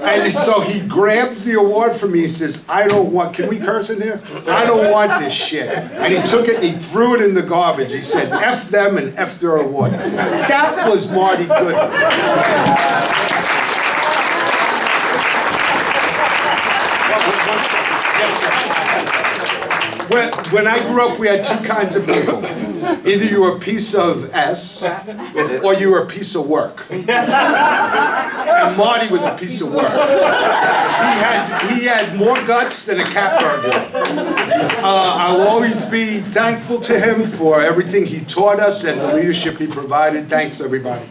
and so he grabs the award from me. He says, "I don't want," can we curse in here? "I don't want this shit." And he took it and he threw it in the garbage. He said, "F them and F their award." That was Marty Goodman. When I grew up, we had 2 kinds of people. Either you were a piece of S, or you were a piece of work. And Marty was a piece of work. He had more guts than a cat burglar. I'll always be thankful to him for everything he taught us and the leadership he provided. Thanks, everybody.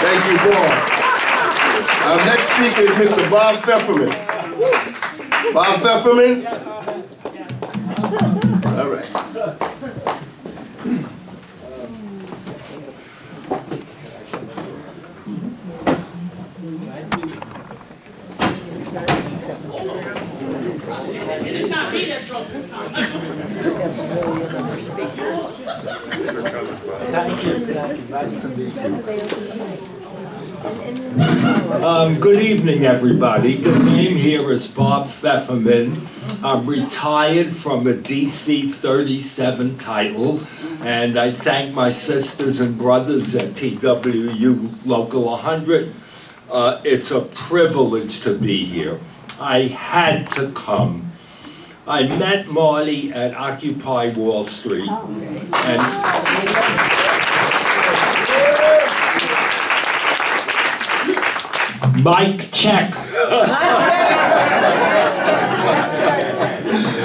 Thank you, Paul. Our next speaker is Mr. Bob Pfefferman. Bob Pfefferman. All right. Good evening, everybody. The name here is Bob Pfefferman. I'm retired from a DC 37 title, and I thank my sisters and brothers at TWU Local 100. It's a privilege to be here. I had to come. I met Marty at Occupy Wall Street, and mic check.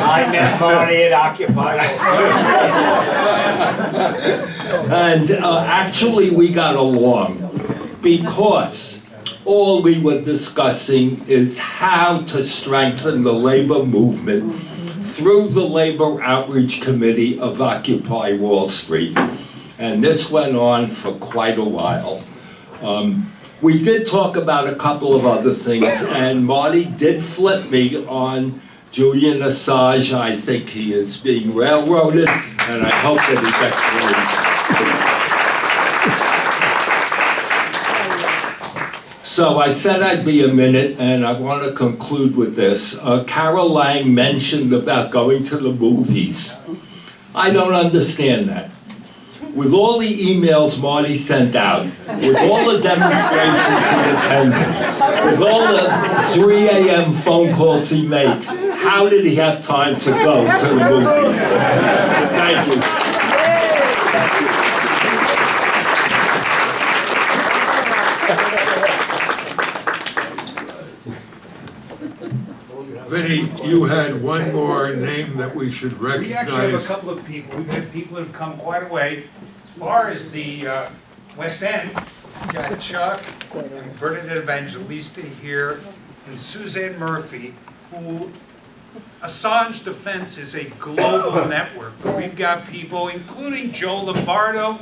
I met Marty at Occupy. And actually we got along because all we were discussing is how to strengthen the labor movement through the Labor Outreach Committee of Occupy Wall Street. And this went on for quite a while. We did talk about a couple of other things, and Marty did flip me on Julian Assange. I think he is being railroaded, and I hope that he's extradited. So I said I'd be a minute, and I want to conclude with this. Carol Lang mentioned about going to the movies. I don't understand that. With all the emails Marty sent out, with all the demonstrations he attended, with all the 3 a.m. phone calls he made, how did he have time to go to the movies? Thank you. Vinny, you had one more name that we should recognize. We actually have a couple of people. We've had people that have come quite a way. As far as the West End, we've got Chuck and Bernadette Evangelista here, and Suzanne Murphy, who Assange Defense is a global network. But we've got people, including Joe Lombardo,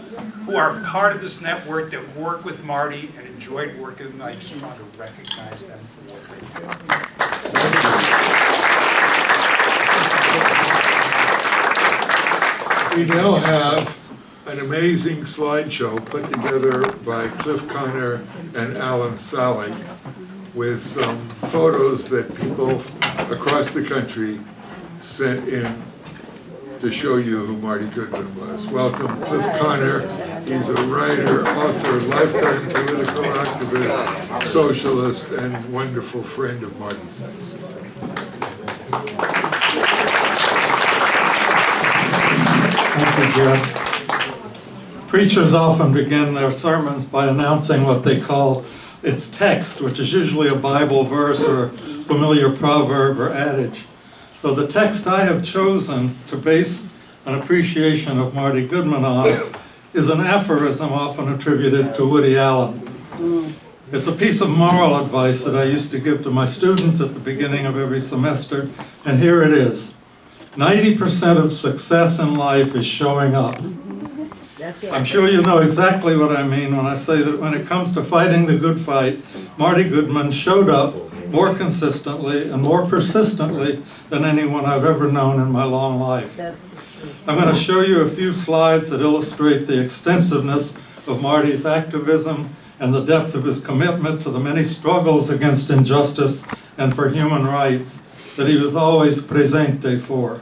who are part of this network that work with Marty and enjoyed working with him. I just want to recognize them for what they do. We now have an amazing slideshow put together by Cliff Connor and Alan Sally with some photos that people across the country sent in to show you who Marty Goodman was. Welcome, Cliff Connor. He's a writer, author, lifetime political activist, socialist, and wonderful friend of Marty's. Thank you, Jeff. Preachers often begin their sermons by announcing what they call its text, which is usually a Bible verse or familiar proverb or adage. So the text I have chosen to base an appreciation of Marty Goodman on is an aphorism often attributed to Woody Allen. It's a piece of moral advice that I used to give to my students at the beginning of every semester, and here it is. 90% of success in life is showing up. I'm sure you know exactly what I mean when I say that when it comes to fighting the good fight, Marty Goodman showed up more consistently and more persistently than anyone I've ever known in my long life. I'm going to show you a few slides that illustrate the extensiveness of Marty's activism and the depth of his commitment to the many struggles against injustice and for human rights that he was always presente for.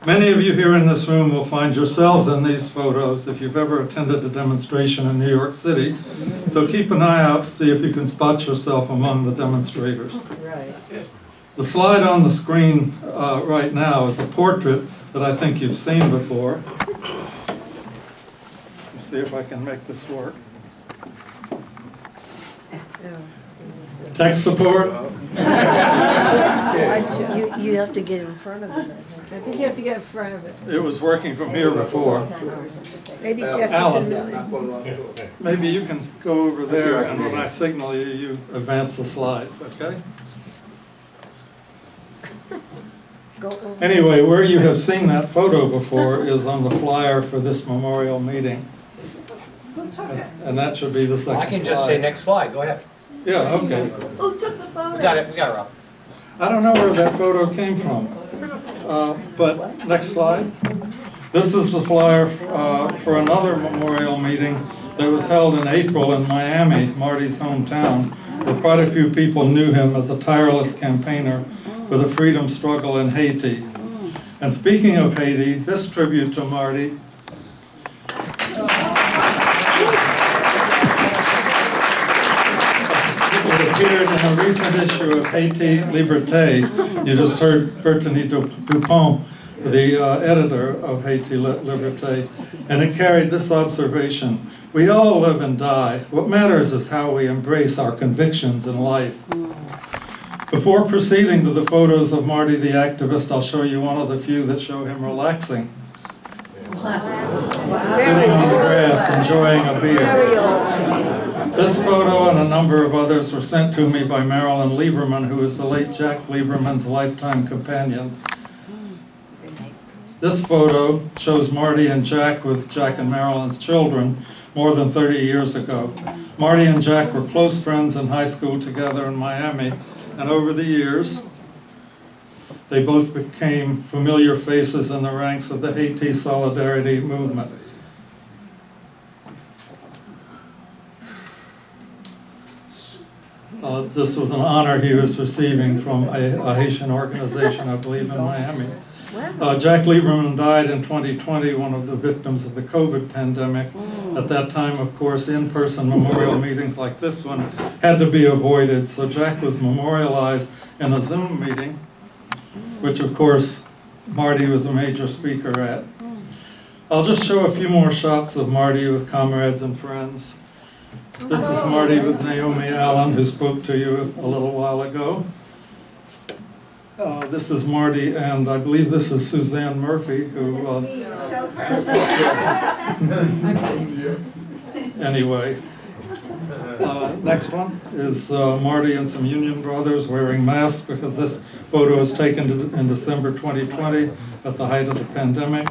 Many of you here in this room will find yourselves in these photos if you've ever attended a demonstration in New York City. So keep an eye out to see if you can spot yourself among the demonstrators. The slide on the screen right now is a portrait that I think you've seen before. Let's see if I can make this work. Tech support? You have to get in front of it. I think you have to get in front of it. It was working from here before. Maybe Jeff Alan, maybe you can go over there, and when I signal you, you advance the slides, okay? Anyway, where you have seen that photo before is on the flyer for this memorial meeting. And that should be the second slide. I can just say next slide, go ahead. Yeah, okay. Who took the photo? We got it, Rob. I don't know where that photo came from, but next slide. This is the flyer for another memorial meeting that was held in April in Miami, Marty's hometown, where quite a few people knew him as a tireless campaigner for the freedom struggle in Haiti. And speaking of Haiti, this tribute to Marty. It appeared in a recent issue of Haiti Liberté. You just heard Bertini Dupont, the editor of Haiti Liberté, and it carried this observation: we all live and die. What matters is how we embrace our convictions in life. Before proceeding to the photos of Marty the activist, I'll show you one of the few that show him relaxing. Sitting on the grass, enjoying a beer. This photo and a number of others were sent to me by Marilyn Lieberman, who is the late Jack Lieberman's lifetime companion. This photo shows Marty and Jack with Jack and Marilyn's children more than 30 years ago. Marty and Jack were close friends in high school together in Miami, and over the years, they both became familiar faces in the ranks of the Haiti Solidarity movement. This was an honor he was receiving from a Haitian organization, I believe, in Miami. Jack Lieberman died in 2020, one of the victims of the COVID pandemic. At that time, of course, in-person memorial meetings like this one had to be avoided, so Jack was memorialized in a Zoom meeting, which of course Marty was a major speaker at. I'll just show a few more shots of Marty with comrades and friends. This is Marty with Naomi Allen, who spoke to you a little while ago. This is Marty, and I believe this is Suzanne Murphy, who, anyway. Next one is Marty and some Union brothers wearing masks, because this photo was taken in December 2020 at the height of the pandemic.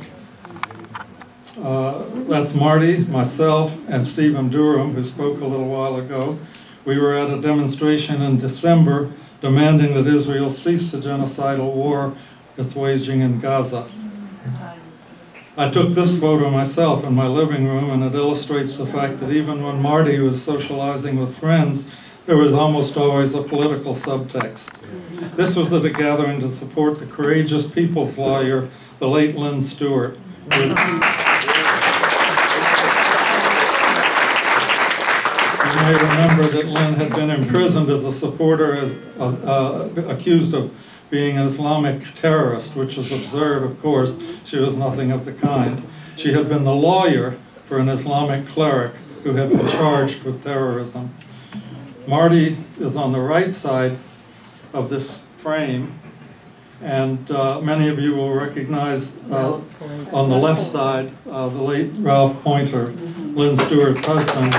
That's Marty, myself, and Stephen Durham, who spoke a little while ago. We were at a demonstration in December demanding that Israel cease the genocidal war it's waging in Gaza. I took this photo myself in my living room, and it illustrates the fact that even when Marty was socializing with friends, there was almost always a political subtext. This was at a gathering to support the courageous people's lawyer, the late Lynn Stewart. You may remember that Lynn had been imprisoned as a supporter, accused of being an Islamic terrorist, which was absurd, of course. She was nothing of the kind. She had been the lawyer for an Islamic cleric who had been charged with terrorism. Marty is on the right side of this frame, and many of you will recognize on the left side the late Ralph Pointer, Lynn Stewart's husband.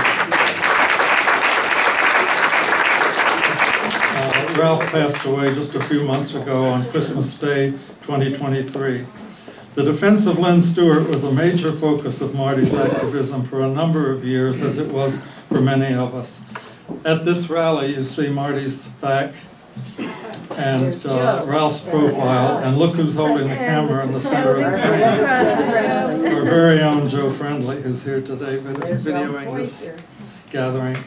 Ralph passed away just a few months ago on Christmas Day 2023. The defense of Lynn Stewart was a major focus of Marty's activism for a number of years, as it was for many of us. At this rally, you see Marty's back and Ralph's profile, and look who's holding the camera in the center of the frame. Our very own Joe Friendly, who's here today videoing this gathering.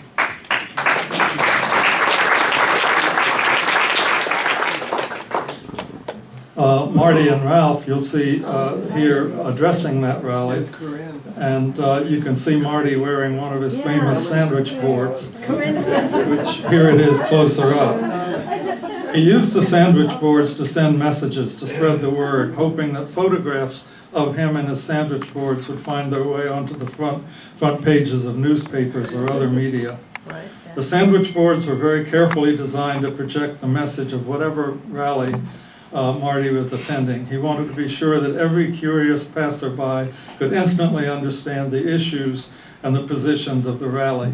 Marty and Ralph, you'll see here addressing that rally, and you can see Marty wearing one of his famous sandwich boards, which here it is closer up. He used the sandwich boards to send messages, to spread the word, hoping that photographs of him and his sandwich boards would find their way onto the front pages of newspapers or other media. The sandwich boards were very carefully designed to project the message of whatever rally Marty was attending. He wanted to be sure that every curious passerby could instantly understand the issues and the positions of the rally.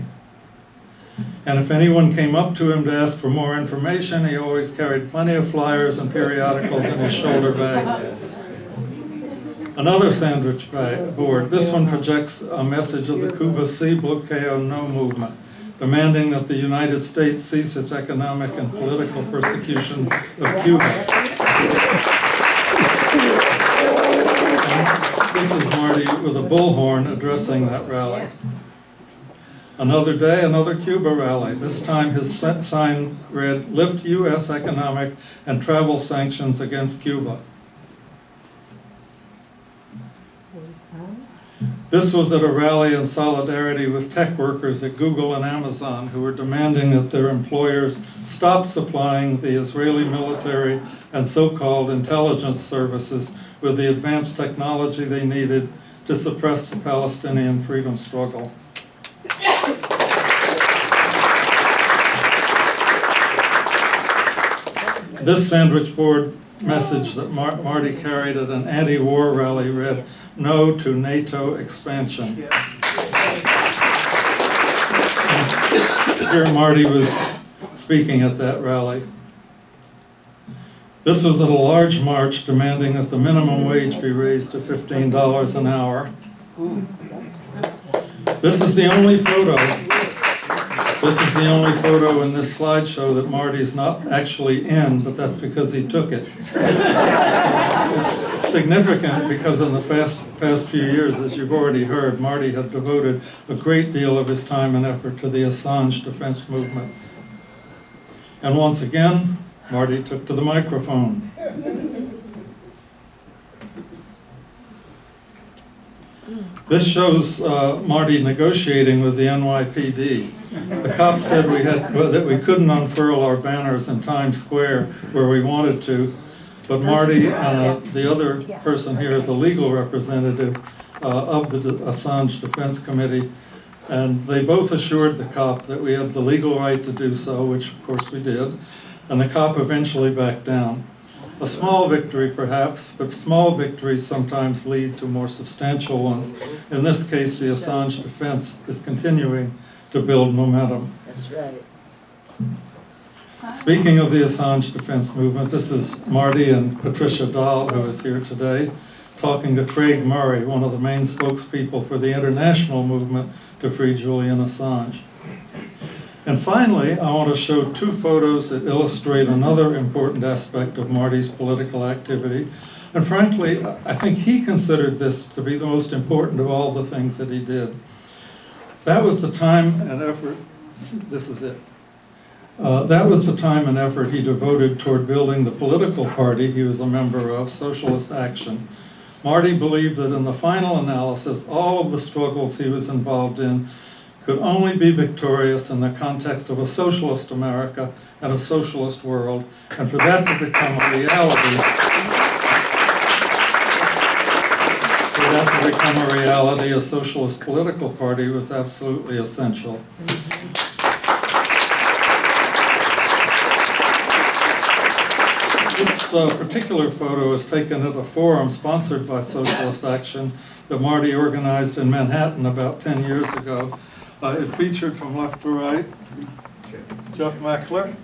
And if anyone came up to him to ask for more information, he always carried plenty of flyers and periodicals in his shoulder bags. Another sandwich board. This one projects a message of the Cuba Si Bloqueo No movement. demanding that the United States cease its economic and political persecution of Cuba. And this is Marty with a bullhorn addressing that rally. Another day, another Cuba rally. This time his sign read, "Lift U.S. economic and travel sanctions against Cuba." This was at a rally in solidarity with tech workers at Google and Amazon who were demanding that their employers stop supplying the Israeli military and so-called intelligence services with the advanced technology they needed to suppress the Palestinian freedom struggle. This sandwich board message that Marty carried at an anti-war rally read, "No to NATO expansion." Here Marty was speaking at that rally. This was at a large march demanding that the minimum wage be raised to $15 an hour. This is the only photo. This is the only photo in this slideshow that Marty's not actually in, but that's because he took it. It's significant because in the past few years, as you've already heard, Marty had devoted a great deal of his time and effort to the Assange Defense movement. And once again, Marty took to the microphone. This shows Marty negotiating with the NYPD. The cops said that we couldn't unfurl our banners in Times Square where we wanted to, but Marty and the other person here is a legal representative of the Assange Defense Committee, and they both assured the cop that we had the legal right to do so, which of course we did, and the cop eventually backed down. A small victory perhaps, but small victories sometimes lead to more substantial ones. In this case, the Assange Defense is continuing to build momentum. That's right. Speaking of the Assange Defense movement, this is Marty and Patricia Dahl, who is here today, talking to Craig Murray, one of the main spokespeople for the international movement to free Julian Assange. And finally, I want to show two photos that illustrate another important aspect of Marty's political activity. And frankly, I think he considered this to be the most important of all the things that he did. That was the time and effort, this is it. That was the time and effort he devoted toward building the political party he was a member of, Socialist Action. Marty believed that in the final analysis, all of the struggles he was involved in could only be victorious in the context of a socialist America and a socialist world, and for that to become a reality, a socialist political party was absolutely essential. This particular photo was taken at a forum sponsored by Socialist Action that Marty organized in Manhattan about 10 years ago. It featured from left to right Jeff Meckler,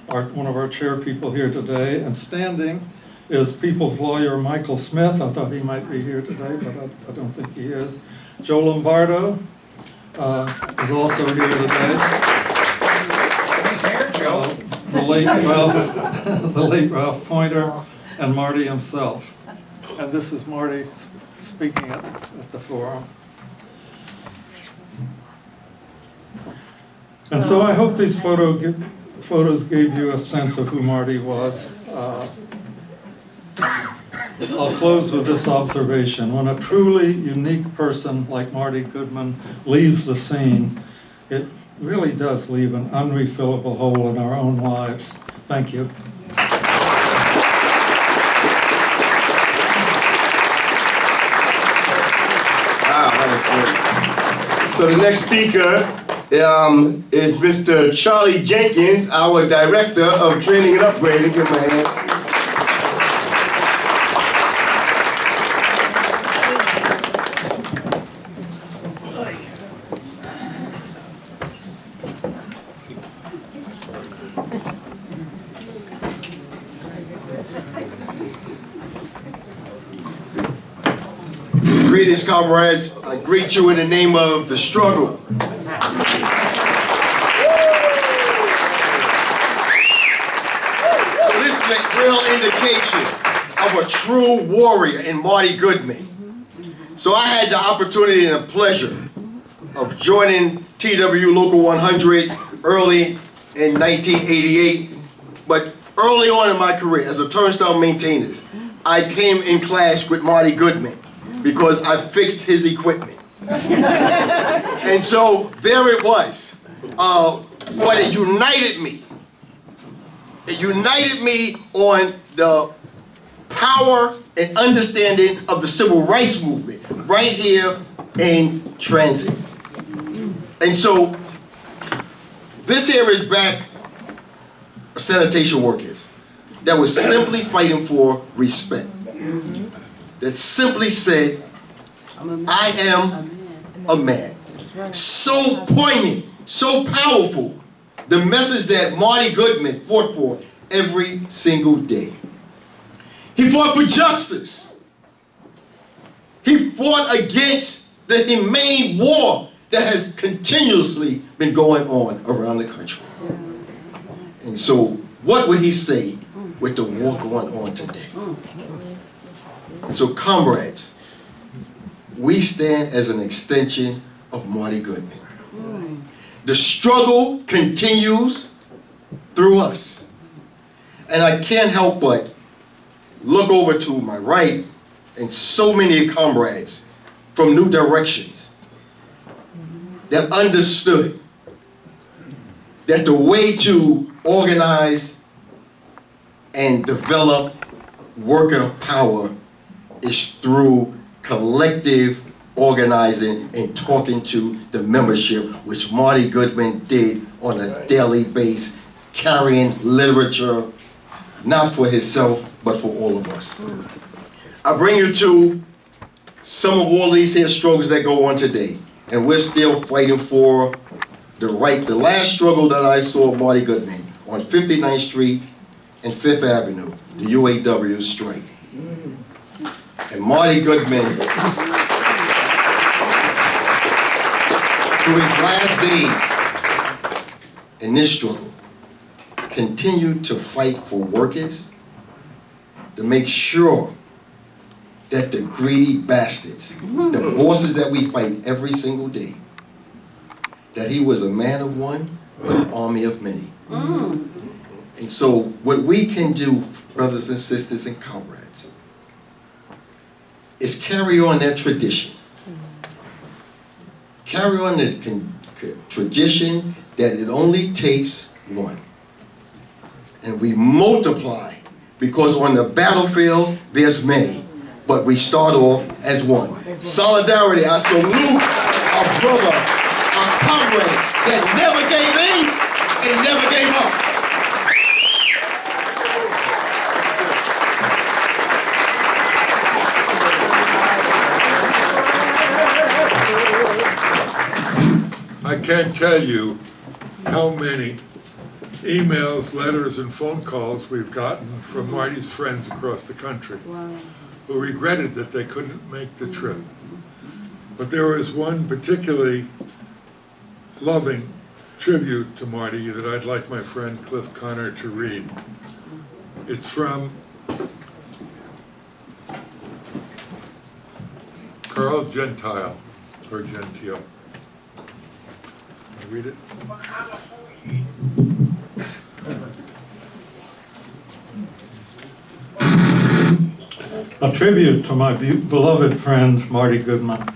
one of our chair people here today, and standing is People's Lawyer Michael Smith. I thought he might be here today, but I don't think he is. Joe Lombardo is also here today. He's here, Joe. The late Ralph Pointer, and Marty himself. And this is Marty speaking at the forum. And so I hope these photos gave you a sense of who Marty was. I'll close with this observation. When a truly unique person like Marty Goodman leaves the scene, it really does leave an unrefillable hole in our own lives. Thank you. So the next speaker is Mr. Charlie Jenkins, our Director of Training and Upgrading. Give him a hand. Greetings, comrades. greet you in the name of the struggle. So this is a real indication of a true warrior in Marty Goodman. So I had the opportunity and the pleasure of joining TW Local 100 early in 1988, but early on in my career as a turnstile maintainer, I came in clash with Marty Goodman because I fixed his equipment. And so there it was. But it united me. It united me on the power and understanding of the civil rights movement right here in transit. And so this here is back sanitation workers that was simply fighting for respect. That simply said, I am a man. So poignant, so powerful, the message that Marty Goodman fought for every single day. He fought for justice. He fought against the inhumane war that has continuously been going on around the country. And so, what would he say with the war going on today? And so, comrades, we stand as an extension of Marty Goodman. The struggle continues through us. And I can't help but look over to my right and so many comrades from New Directions that understood that the way to organize and develop worker power is through collective organizing and talking to the membership, which Marty Goodman did on a daily basis, carrying literature, not for himself, but for all of us. I bring you to some of all these here struggles that go on today, and we're still fighting for the right. The last struggle that I saw Marty Goodman on 59th Street and 5th Avenue, the UAW strike. And Marty Goodman, through his last days in this struggle, continued to fight for workers, to make sure that the greedy bastards, the bosses that we fight every single day, that he was a man of one, but an army of many. And so what we can do, brothers and sisters and comrades, is carry on that tradition. Carry on the tradition that it only takes one. And we multiply, because on the battlefield, there's many, but we start off as one. Solidarity, I salute our brother, our comrade that never gave in and never gave up. I can't tell you how many emails, letters, and phone calls we've gotten from Marty's friends across the country who regretted that they couldn't make the trip. But there was one particularly loving tribute to Marty that I'd like my friend Cliff Connor to read. It's from Carl Gentile, or Gentile. Read it. A tribute to my beloved friend, Marty Goodman.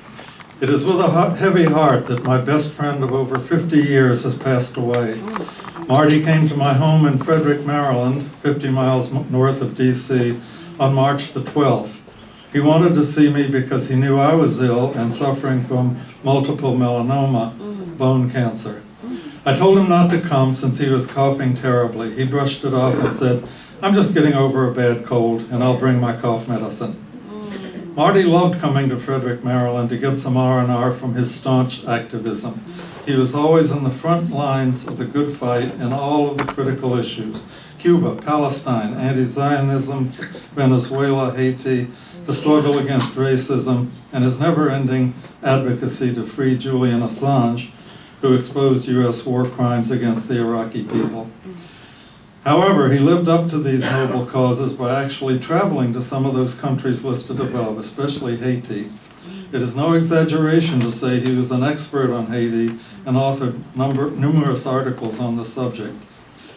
It is with a heavy heart that my best friend of over 50 years has passed away. Marty came to my home in Frederick, Maryland, 50 miles north of D.C., on March the 12th. He wanted to see me because he knew I was ill and suffering from multiple melanoma, bone cancer. I told him not to come since he was coughing terribly. He brushed it off and said, "I'm just getting over a bad cold and I'll bring my cough medicine." Marty loved coming to Frederick, Maryland to get some R&R from his staunch activism. He was always in the front lines of the good fight in all of the critical issues: Cuba, Palestine, anti-Zionism, Venezuela, Haiti, the struggle against racism, and his never-ending advocacy to free Julian Assange, who exposed U.S. war crimes against the Iraqi people. However, he lived up to these noble causes by actually traveling to some of those countries listed above, especially Haiti. It is no exaggeration to say he was an expert on Haiti and authored numerous articles on the subject.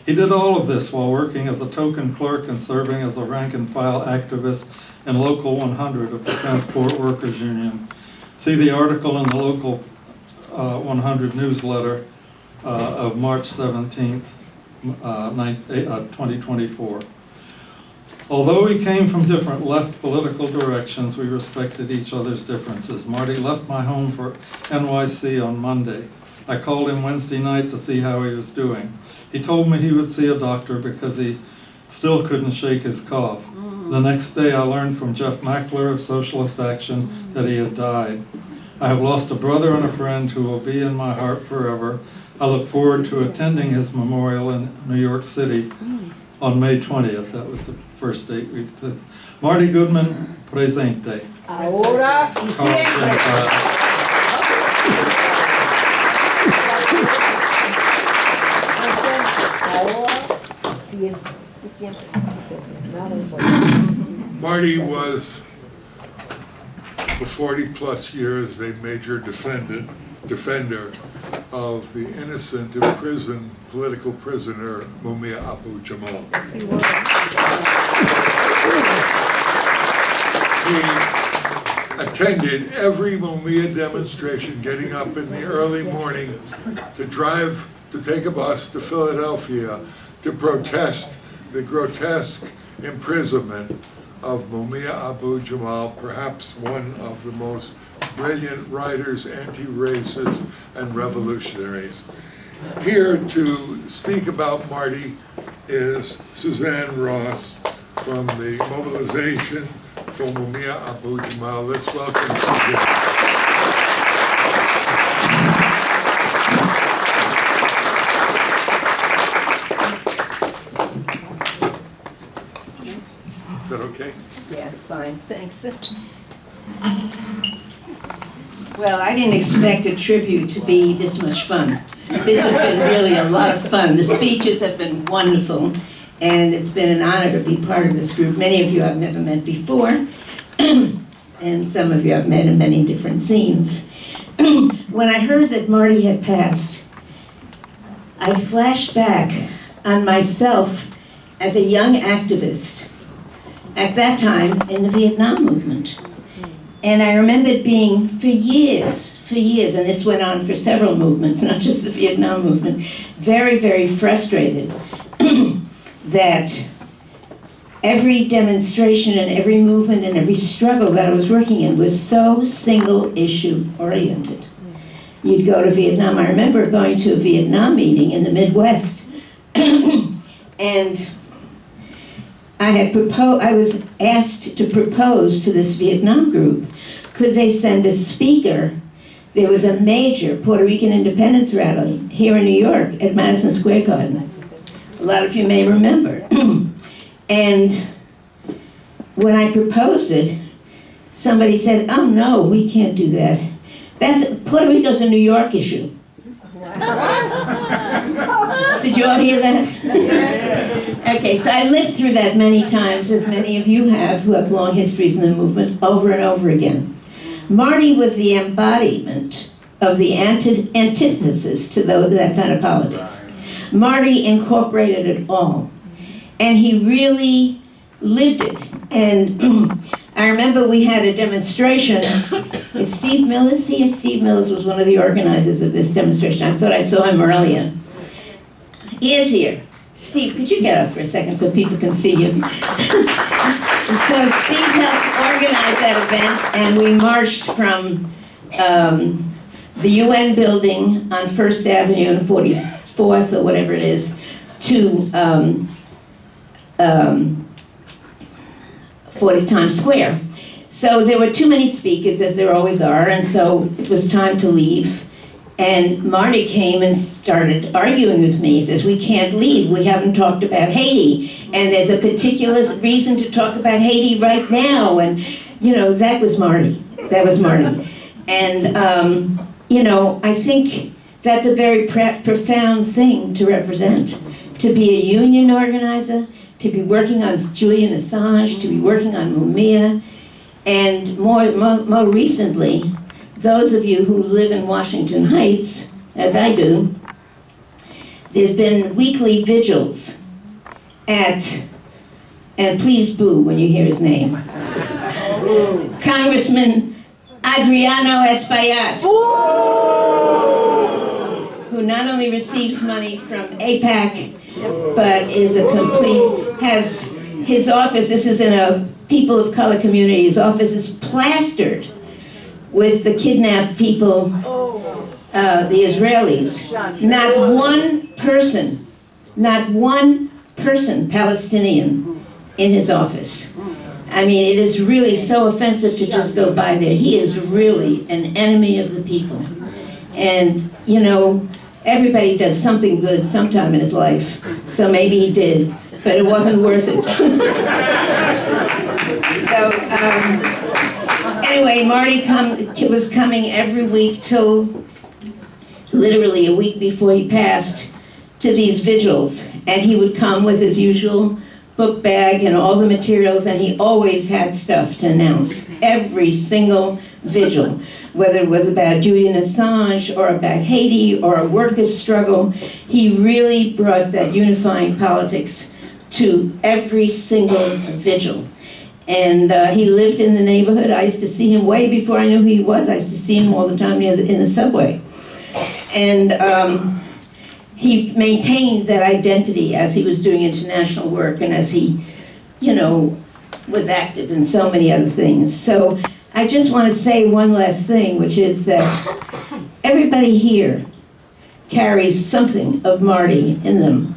He did all of this while working as a token clerk and serving as a rank-and-file activist in Local 100 of the Transport Workers Union. See the article in the Local 100 newsletter of March 17th, 2024. Although we came from different left political directions, we respected each other's differences. Marty left my home for NYC on Monday. I called him Wednesday night to see how he was doing. He told me he would see a doctor because he still couldn't shake his cough. The next day I learned from Jeff Mackler of Socialist Action that he had died. I have lost a brother and a friend who will be in my heart forever. I look forward to attending his memorial in New York City on May 20th. That was the first date. Marty Goodman, presente. Ahora y siempre. Marty was, for 40-plus years, a major defender of the innocent imprisoned political prisoner Mumia Abu Jamal. He attended every Mumia demonstration, getting up in the early morning to take a bus to Philadelphia to protest the grotesque imprisonment of Mumia Abu Jamal, perhaps one of the most brilliant writers, anti-racist, and revolutionaries. Here to speak about Marty is Suzanne Ross from the Mobilization for Mumia Abu Jamal. Let's welcome Suzanne. Is that okay? Yeah, it's fine, thanks. Well, I didn't expect a tribute to be this much fun. This has been really a lot of fun. The speeches have been wonderful, and it's been an honor to be part of this group. Many of you I've never met before, and some of you I've met in many different scenes. When I heard that Marty had passed, I flashed back on myself as a young activist at that time in the Vietnam movement. And I remembered being, for years, and this went on for several movements, not just the Vietnam movement, very, very frustrated that every demonstration and every movement and every struggle that I was working in was so single issue oriented. You'd go to Vietnam. I remember going to a Vietnam meeting in the Midwest, and I was asked to propose to this Vietnam group, could they send a speaker? There was a major Puerto Rican independence rally here in New York at Madison Square Garden. A lot of you may remember. And when I proposed it, somebody said, oh no, we can't do that. Puerto Rico's a New York issue. Did you all hear that? Okay, so I lived through that many times, as many of you have who have long histories in the movement, over and over again. Marty was the embodiment of the antithesis to that kind of politics. Marty incorporated it all, and he really lived it. And I remember we had a demonstration. Is Steve Mills here? Steve Mills was one of the organizers of this demonstration. I thought I saw him earlier. He is here. Steve, could you get up for a second so people can see you? So Steve helped organize that event, and we marched from the UN building on First Avenue and 44th, or whatever it is, to 40 Times Square. So there were too many speakers, as there always are, and so it was time to leave. And Marty came and started arguing with me. He says, we can't leave, we haven't talked about Haiti. And there's a particular reason to talk about Haiti right now. And you know, that was Marty. That was Marty. And, you know, I think that's a very profound thing to represent. To be a union organizer, to be working on Julian Assange, to be working on Mumia, and more recently, those of you who live in Washington Heights, as I do, there's been weekly vigils at, and please boo when you hear his name, Congressman Adriano Espaillat, who not only receives money from AIPAC, but is a complete, has his office, this is in a people of color community, his office is plastered with the kidnapped people, the Israelis. Not one person Palestinian in his office. I mean, it is really so offensive to just go by there. He is really an enemy of the people. And, you know, everybody does something good sometime in his life, so maybe he did, but it wasn't worth it. So, anyway, Marty was coming every week till literally a week before he passed to these vigils, and he would come with his usual book bag and all the materials, and he always had stuff to announce every single vigil, whether it was about Julian Assange or about Haiti or a workers' struggle. He really brought that unifying politics to every single vigil. And he lived in the neighborhood. I used to see him way before I knew who he was. I used to see him all the time in the subway. And he maintained that identity as he was doing international work and as he, you know, was active in so many other things. So I just want to say one last thing, which is that everybody here carries something of Marty in them.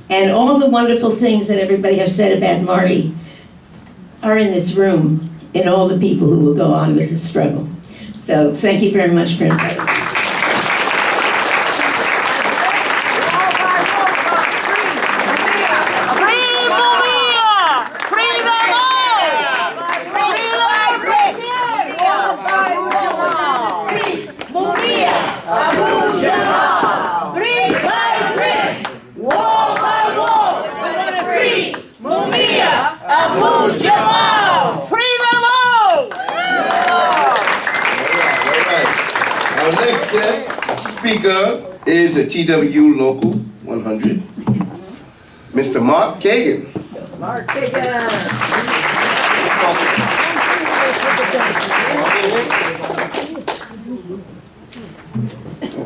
And all the wonderful things that everybody has said about Marty are in this room, in all the people who will go on with the struggle. So thank you very much for inviting me. Our next guest speaker is a TW Local 100, Mr. Mark Kagan. Mark Goodman.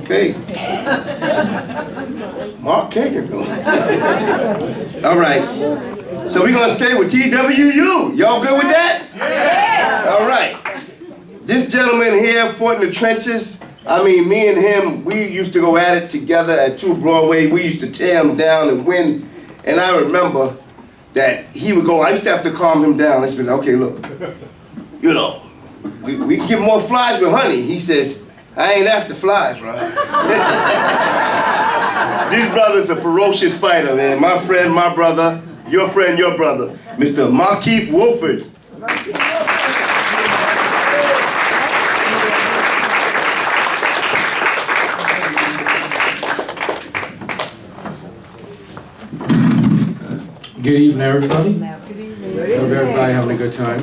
Okay. Mark Kagan. All right. So we're going to stay with TWU. Y'all good with that? Yeah. All right. This gentleman here fought in the trenches. I mean, me and him, we used to go at it together at 2 Broadway. We used to tear him down and win. And I remember that he would go, I used to have to calm him down. I used to be like, okay, look, you know, we can get more flies with honey. He says, I ain't after flies, right? This brother's a ferocious fighter, man. My friend, my brother, your friend, your brother, Mr. Markeith Wolford. Good evening, everybody. Hope everybody having a good time.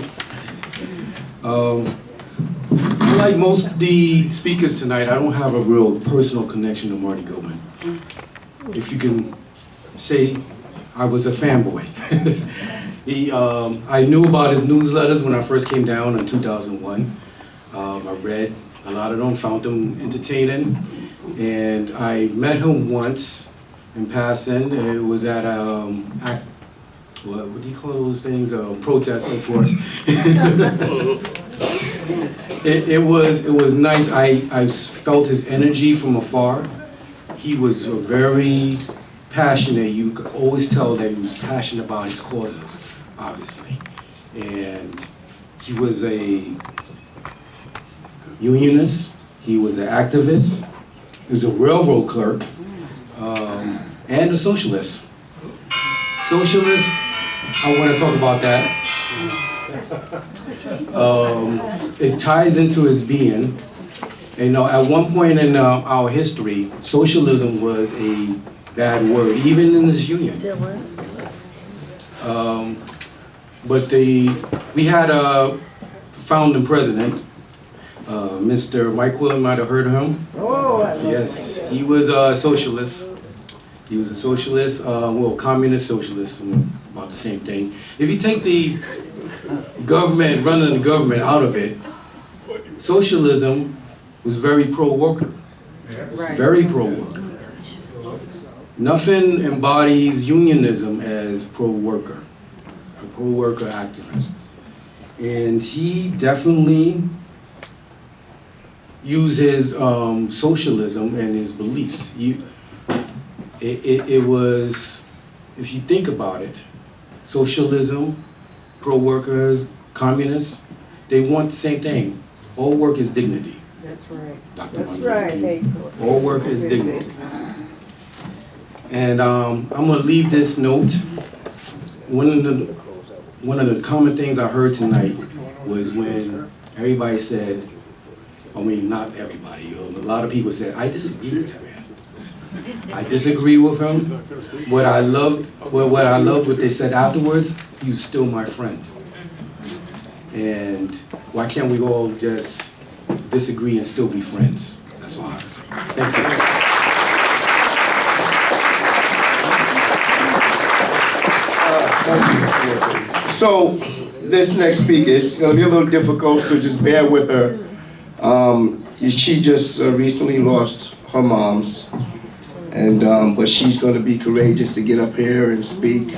Like most of the speakers tonight, I don't have a real personal connection to Marty Goodman. If you can say I was a fanboy. I knew about his newsletters when I first came down in 2001. I read a lot of them, found them entertaining, and I met him once in passing. It was at what do you call those things? Protests, of course. It was nice. I felt his energy from afar. He was very passionate. You could always tell that he was passionate about his causes, obviously. And he was a unionist. He was an activist. He was a railroad clerk, and a socialist. Socialist, I want to talk about that. It ties into his being. You know, at one point in our history, socialism was a bad word, even in this union. But we had a founding president, Mr. Mike Will, might have heard of him. Oh, I love Yes, he was a socialist. He was a socialist, well, communist socialist, about the same thing. If you take the government, running the government out of it, socialism was very pro-worker, very pro-worker. Nothing embodies unionism as pro-worker, a pro-worker activist. And he definitely used his socialism and his beliefs. It was, if you think about it, socialism, pro-workers, communists, they want the same thing. All work is dignity. That's right. Dr. That's Martin right. Luther King. Hey, All work is dignity. And I'm gonna leave this note. One of the common things I heard tonight was when everybody said, I mean, not everybody, a lot of people said, I disagree with that man. I disagree with him. What I loved what they said afterwards, you still my friend. And why can't we all just disagree and still be friends? That's all I have to say. Thank you. So, this next speaker is going to be a little difficult, so just bear with her. She just recently lost her mom's, and but she's going to be courageous to get up here and speak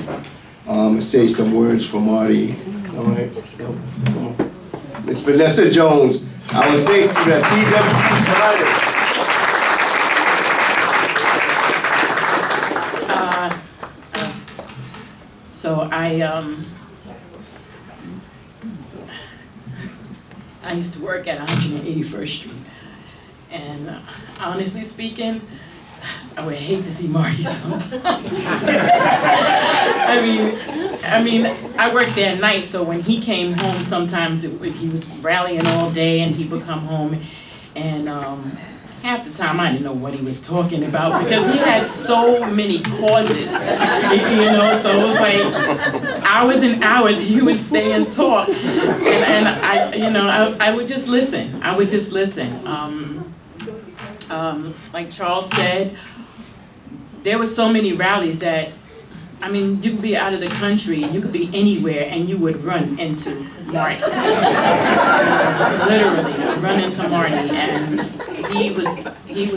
and say some words for Marty. All right. Come on. Miss Vanessa Jones, our safety rep, TWP So I used to work at 181st Street, and honestly speaking, I would hate to see Marty sometimes. I mean, I worked there at night, so when he came home, sometimes he was rallying all day, and he would come home, and half the time I didn't know what he was talking about because he had so many causes, you know. So it was like hours and hours he would stay and talk, and I would just listen. I would just listen. Like Charles said, there were so many rallies that, I mean, you could be out of the country, you could be anywhere, and you would run into Marty. Literally, run into Marty, and he was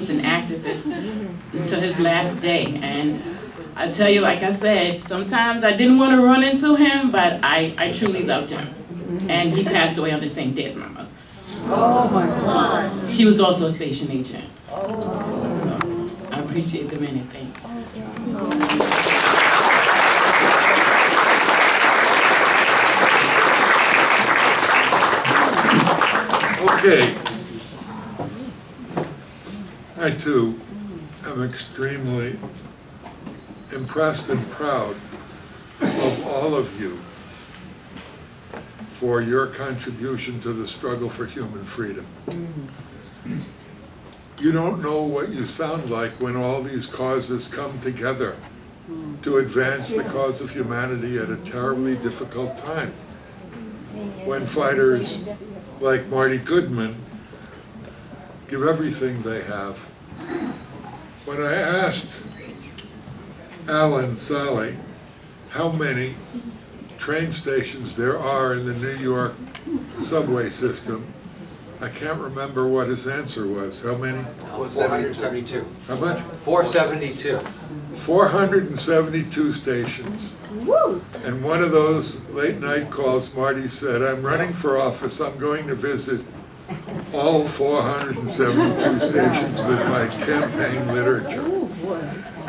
an activist to his last day. And I tell you, like I said, sometimes I didn't want to run into him, but I truly loved him. And he passed away on the same day as my mother. Oh my God. She was also a station agent. So I appreciate the many thanks. Okay. I too am extremely impressed and proud of all of you for your contribution to the struggle for human freedom. You don't know what you sound like when all these causes come together to advance the cause of humanity at a terribly difficult time. When fighters like Marty Goodman give everything they have. When I asked Alan Sally how many train stations there are in the New York subway system, I can't remember what his answer was. How many? 472. How much? 472. 472 stations. Woo! And one of those late night calls, Marty said, I'm running for office, I'm going to visit all 472 stations with my campaign literature.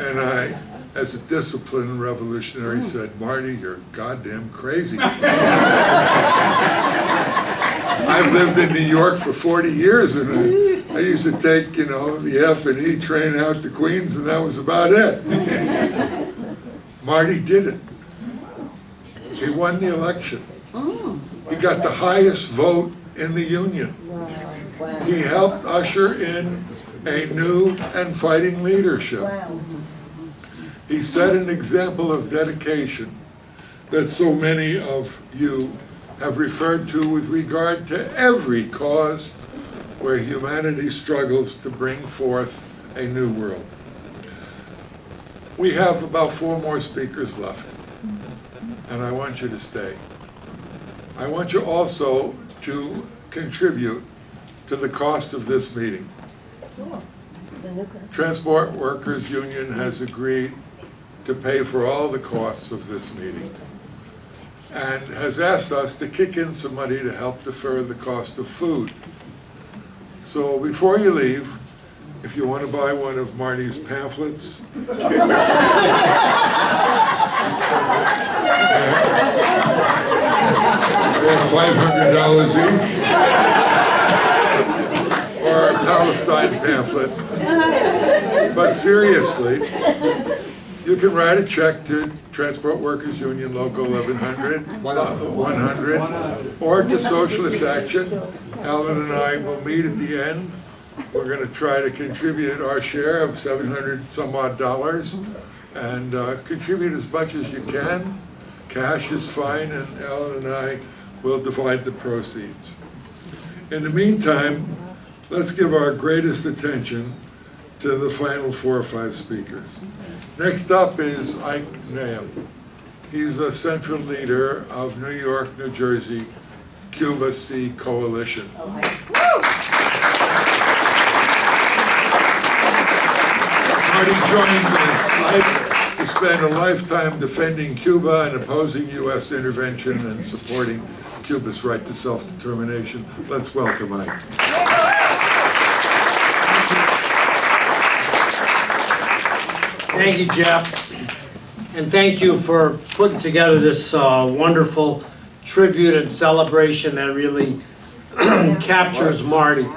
And I, as a disciplined revolutionary, said, Marty, you're goddamn crazy. I've lived in New York for 40 years, and I used to take, the F and E train out to Queens, and that was about it. Marty did it. He won the election. He got the highest vote in the Union. He helped usher in a new and fighting leadership. He set an example of dedication that so many of you have referred to with regard to every cause where humanity struggles to bring forth a new world. We have about 4 more speakers left, and I want you to stay. I want you also to contribute to the cost of this meeting. Transport Workers Union has agreed to pay for all the costs of this meeting and has asked us to kick in some money to help defer the cost of food. So before you leave, if you want to buy one of Marty's pamphlets, they're $500 each, or a Palestine pamphlet. But seriously, you can write a check to Transport Workers Union Local 100, or to Socialist Action. Alan and I will meet at the end. We're going to try to contribute our share of $700 some odd, and contribute as much as you can. Cash is fine, and Alan and I will divide the proceeds. In the meantime, let's give our greatest attention to the final 4 or 5 speakers. Next up is Ike Nahum. He's a central leader of New York, New Jersey, Cuba Sea Coalition. Marty joined to spend a lifetime defending Cuba and opposing U.S. intervention and supporting Cuba's right to self-determination. Let's welcome Ike. Thank you, Jeff, and thank you for putting together this wonderful tribute and celebration that really captures Marty.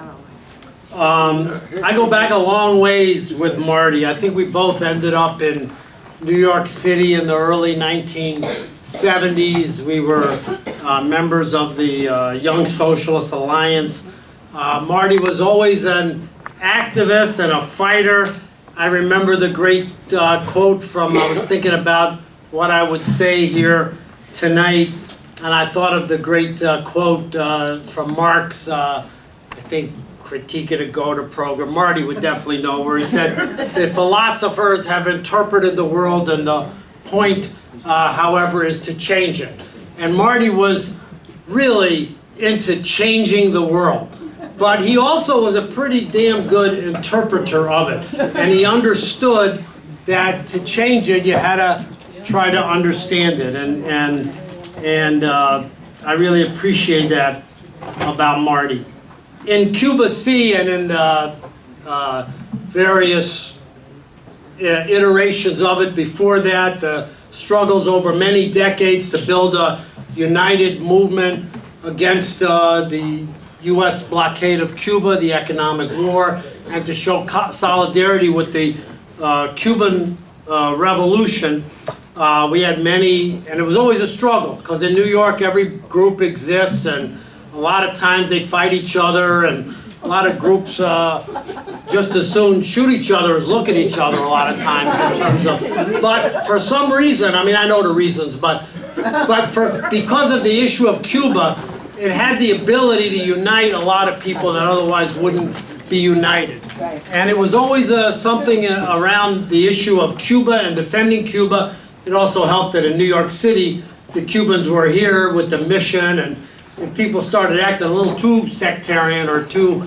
I go back a long ways with Marty. I think we both ended up in New York City in the early 1970s. We were members of the Young Socialist Alliance. Marty was always an activist and a fighter. I remember the great quote from, I was thinking about what I would say here tonight, and I thought of the great quote from Marx, I think, Critique of the Gotha program. Marty would definitely know, where he said, the philosophers have interpreted the world, and the point, however, is to change it. And Marty was really into changing the world. But he also was a pretty damn good interpreter of it. And he understood that to change it, you had to try to understand it. And I really appreciate that about Marty. In Cuba Sea and in various iterations of it before that, the struggles over many decades to build a united movement against the U.S. blockade of Cuba, the economic war, and to show solidarity with the Cuban Revolution. We had many, and it was always a struggle, because in New York every group exists, and a lot of times they fight each other, and a lot of groups just as soon shoot each other as look at each other a lot of times in terms of, but for some reason, I mean, I know the reasons, but because of the issue of Cuba, it had the ability to unite a lot of people that otherwise wouldn't be united. And it was always something around the issue of Cuba and defending Cuba. It also helped that in New York City, the Cubans were here with the mission, and if people started acting a little too sectarian or too,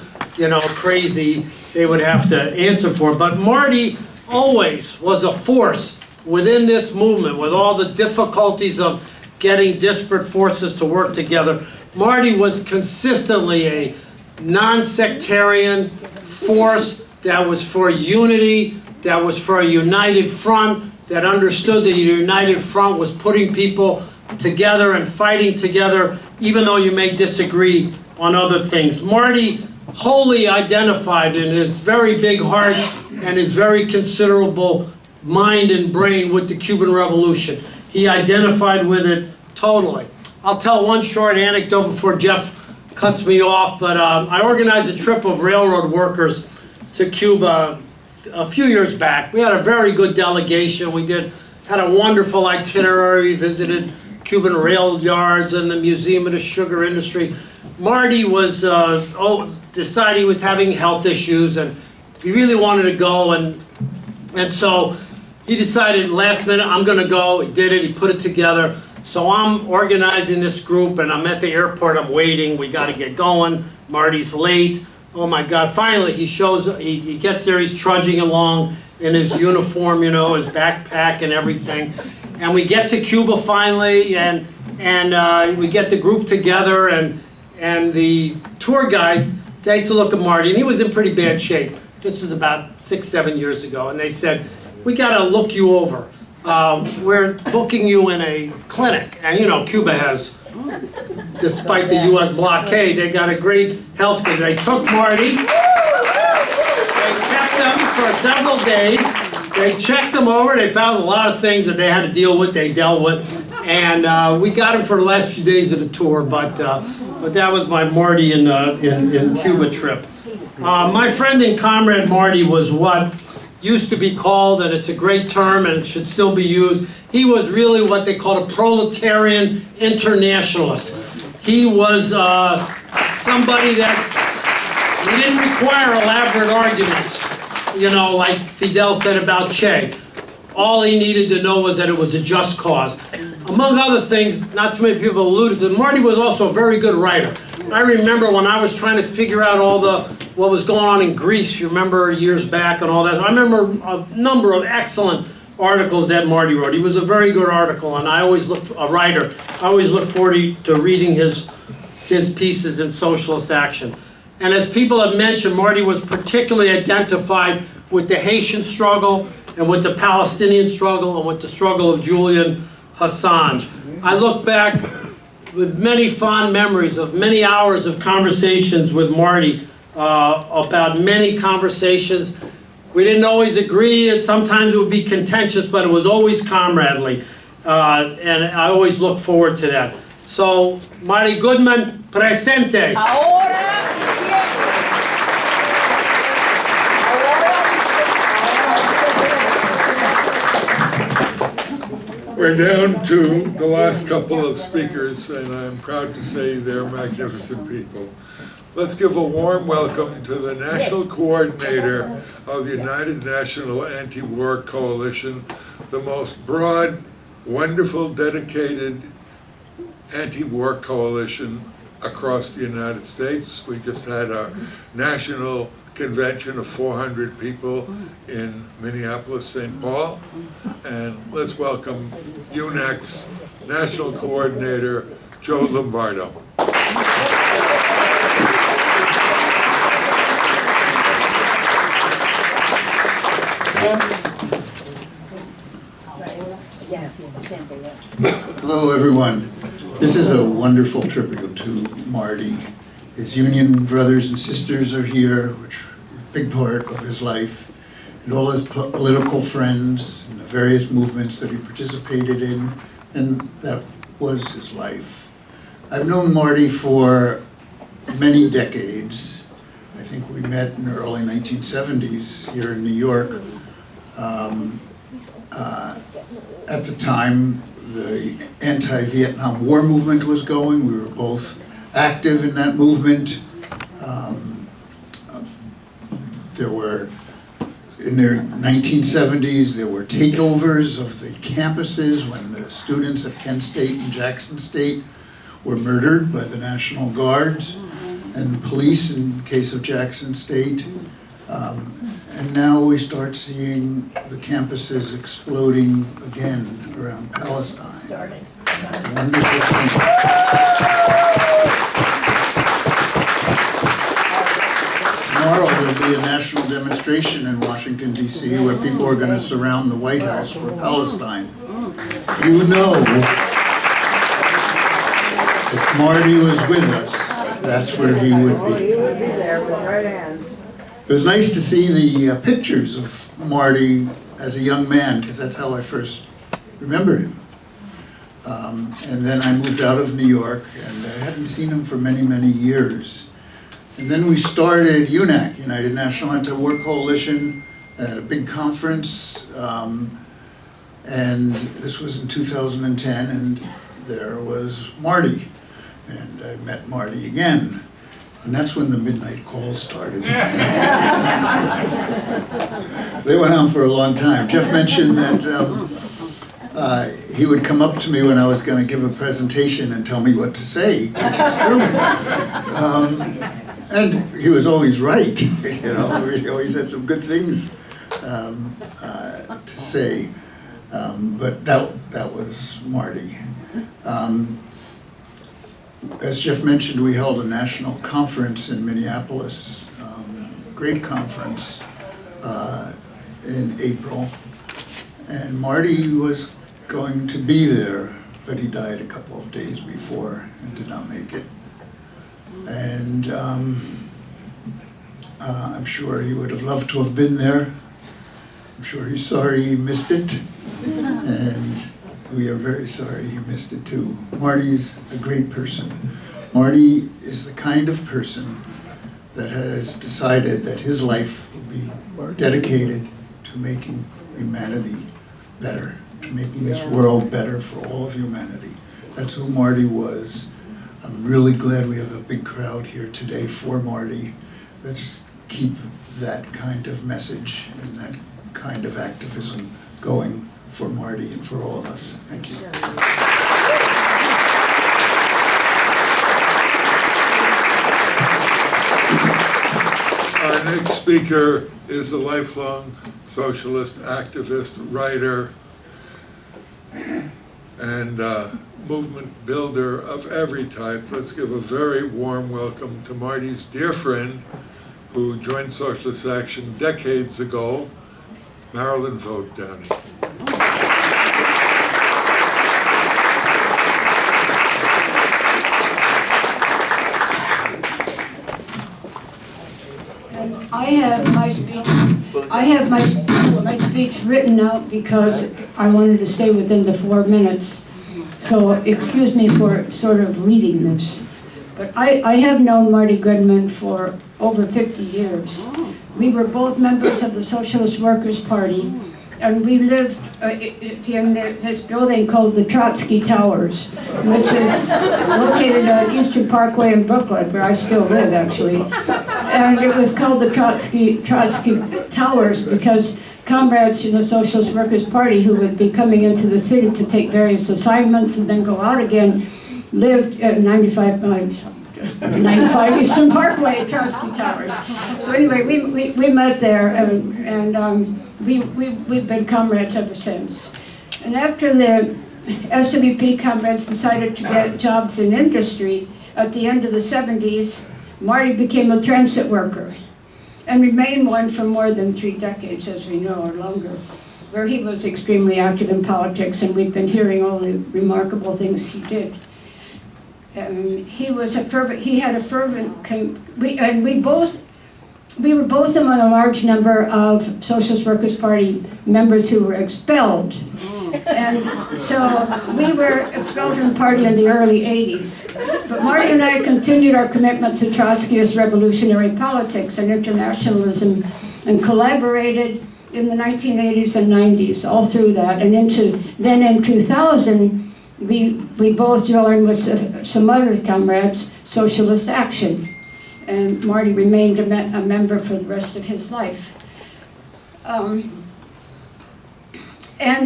crazy, they would have to answer for it. But Marty always was a force within this movement, with all the difficulties of getting disparate forces to work together. Marty was consistently a non-sectarian force that was for unity, that was for a united front, that understood that the united front was putting people together and fighting together, even though you may disagree on other things. Marty wholly identified in his very big heart and his very considerable mind and brain with the Cuban Revolution. He identified with it totally. I'll tell one short anecdote before Jeff cuts me off, but I organized a trip of railroad workers to Cuba a few years back. We had a very good delegation. We had a wonderful itinerary, visited Cuban rail yards and the Museum of the Sugar Industry. Marty was decided he was having health issues and he really wanted to go, and so he decided last minute, I'm gonna go. He did it, he put it together. So I'm organizing this group and I'm at the airport, I'm waiting, we gotta get going. Marty's late. Oh my God, finally he shows, he gets there, he's trudging along in his uniform, you know, his backpack and everything. And we get to Cuba finally, and we get the group together, and the tour guide takes a look at Marty, and he was in pretty bad shape. This was about 6-7 years ago, and they said, we gotta look you over. We're booking you in a clinic, and you know, Cuba has, despite the US blockade, they got a great health care. They took Marty, they kept him for several days, they checked him over, they found a lot of things that they had to deal with, they dealt with, and we got him for the last few days of the tour, but that was my Marty in Cuba trip. My friend and comrade Marty was what used to be called, and it's a great term and it should still be used, he was really what they called a proletarian internationalist. He was somebody that he didn't require elaborate arguments, you know, like Fidel said about Che. All he needed to know was that it was a just cause. Among other things, not too many people alluded to, Marty was also a very good writer. I remember when I was trying to figure out what was going on in Greece, you remember years back and all that. I remember a number of excellent articles that Marty wrote. He was a very good article, and I always look forward to reading his pieces in Socialist Action. And as people have mentioned, Marty was particularly identified with the Haitian struggle and with the Palestinian struggle and with the struggle of Julian Assange. I look back with many fond memories of many hours of conversations with Marty about many conversations. We didn't always agree, and sometimes it would be contentious, but it was always comradely. And I always look forward to that. So, Marty Goodman, presente. We're down to the last couple of speakers, and I'm proud to say they're magnificent people. Let's give a warm welcome to the National Coordinator of the United National Anti-War Coalition, the most broad, wonderful, dedicated anti-war coalition across the United States. We just had our national convention of 400 people in Minneapolis, St. Paul. And let's welcome UNAC's National Coordinator, Joe Lombardo. Hello, everyone. This is a wonderful tribute to Marty. His union brothers and sisters are here, which is a big part of his life, and all his political friends and the various movements that he participated in, and that was his life. I've known Marty for many decades. I think we met in the early 1970s here in New York. At the time, the anti-Vietnam War movement was going. We were both active in that movement. There were, in the 1970s, there were takeovers of the campuses when the students at Kent State and Jackson State were murdered by the National Guards and police in the case of Jackson State. And now we start seeing the campuses exploding again around Palestine. Wonderful thing. Tomorrow there'll be a national demonstration in Washington, D.C. where people are going to surround the White House for Palestine. You know, if Marty was with us, that's where he would be. He would be there with right hands. It was nice to see the pictures of Marty as a young man, because that's how I first remember him. And then I moved out of New York, and I hadn't seen him for many, many years. And then we started UNAC, United National Anti-War Coalition, at a big conference. And this was in 2010, and there was Marty. And I met Marty again. And that's when the midnight calls started. They went on for a long time. Jeff mentioned that he would come up to me when I was going to give a presentation and tell me what to say, which is true. And he was always right. You know, he always had some good things to say. But that was Marty. As Jeff mentioned, we held a national conference in Minneapolis, great conference in April. And Marty was going to be there, but he died a couple of days before and did not make it. And I'm sure he would have loved to have been there. I'm sure he's sorry he missed it. And we are very sorry he missed it too. Marty's a great person. Marty is the kind of person that has decided that his life will be dedicated to making humanity better, to making this world better for all of humanity. That's who Marty was. I'm really glad we have a big crowd here today for Marty. Let's keep that kind of message and that kind of activism going for Marty and for all of us. Thank you. Our next speaker is a lifelong socialist activist, writer, and movement builder of every type. Let's give a very warm welcome to Marty's dear friend who joined Socialist Action decades ago, Marilyn Vogt Downey. I have my speech written out because I wanted to stay within the 4 minutes. So excuse me for sort of reading this. But I have known Marty Goodman for over 50 years. We were both members of the Socialist Workers' Party, and we lived in this building called the Trotsky Towers, which is located on Eastern Parkway in Brooklyn, where I still live, actually. And it was called the Trotsky Towers because comrades in the Socialist Workers' Party who would be coming into the city to take various assignments and then go out again lived at 95 Eastern Parkway at Trotsky Towers. So anyway, we met there, and we've been comrades ever since. And after the SWP comrades decided to get jobs in industry at the end of the 70s, Marty became a transit worker and remained one for more than 3 decades, as we know, or longer, where he was extremely active in politics, and we've been hearing all the remarkable things he did. He had a fervent, we were both among a large number of Socialist Workers' Party members who were expelled. And so we were expelled from the party in the early 80s. But Marty and I continued our commitment to Trotskyist revolutionary politics and internationalism and collaborated in the 1980s and 90s, all through that. And then in 2000, we both joined with some other comrades, Socialist Action. And Marty remained a member for the rest of his life. And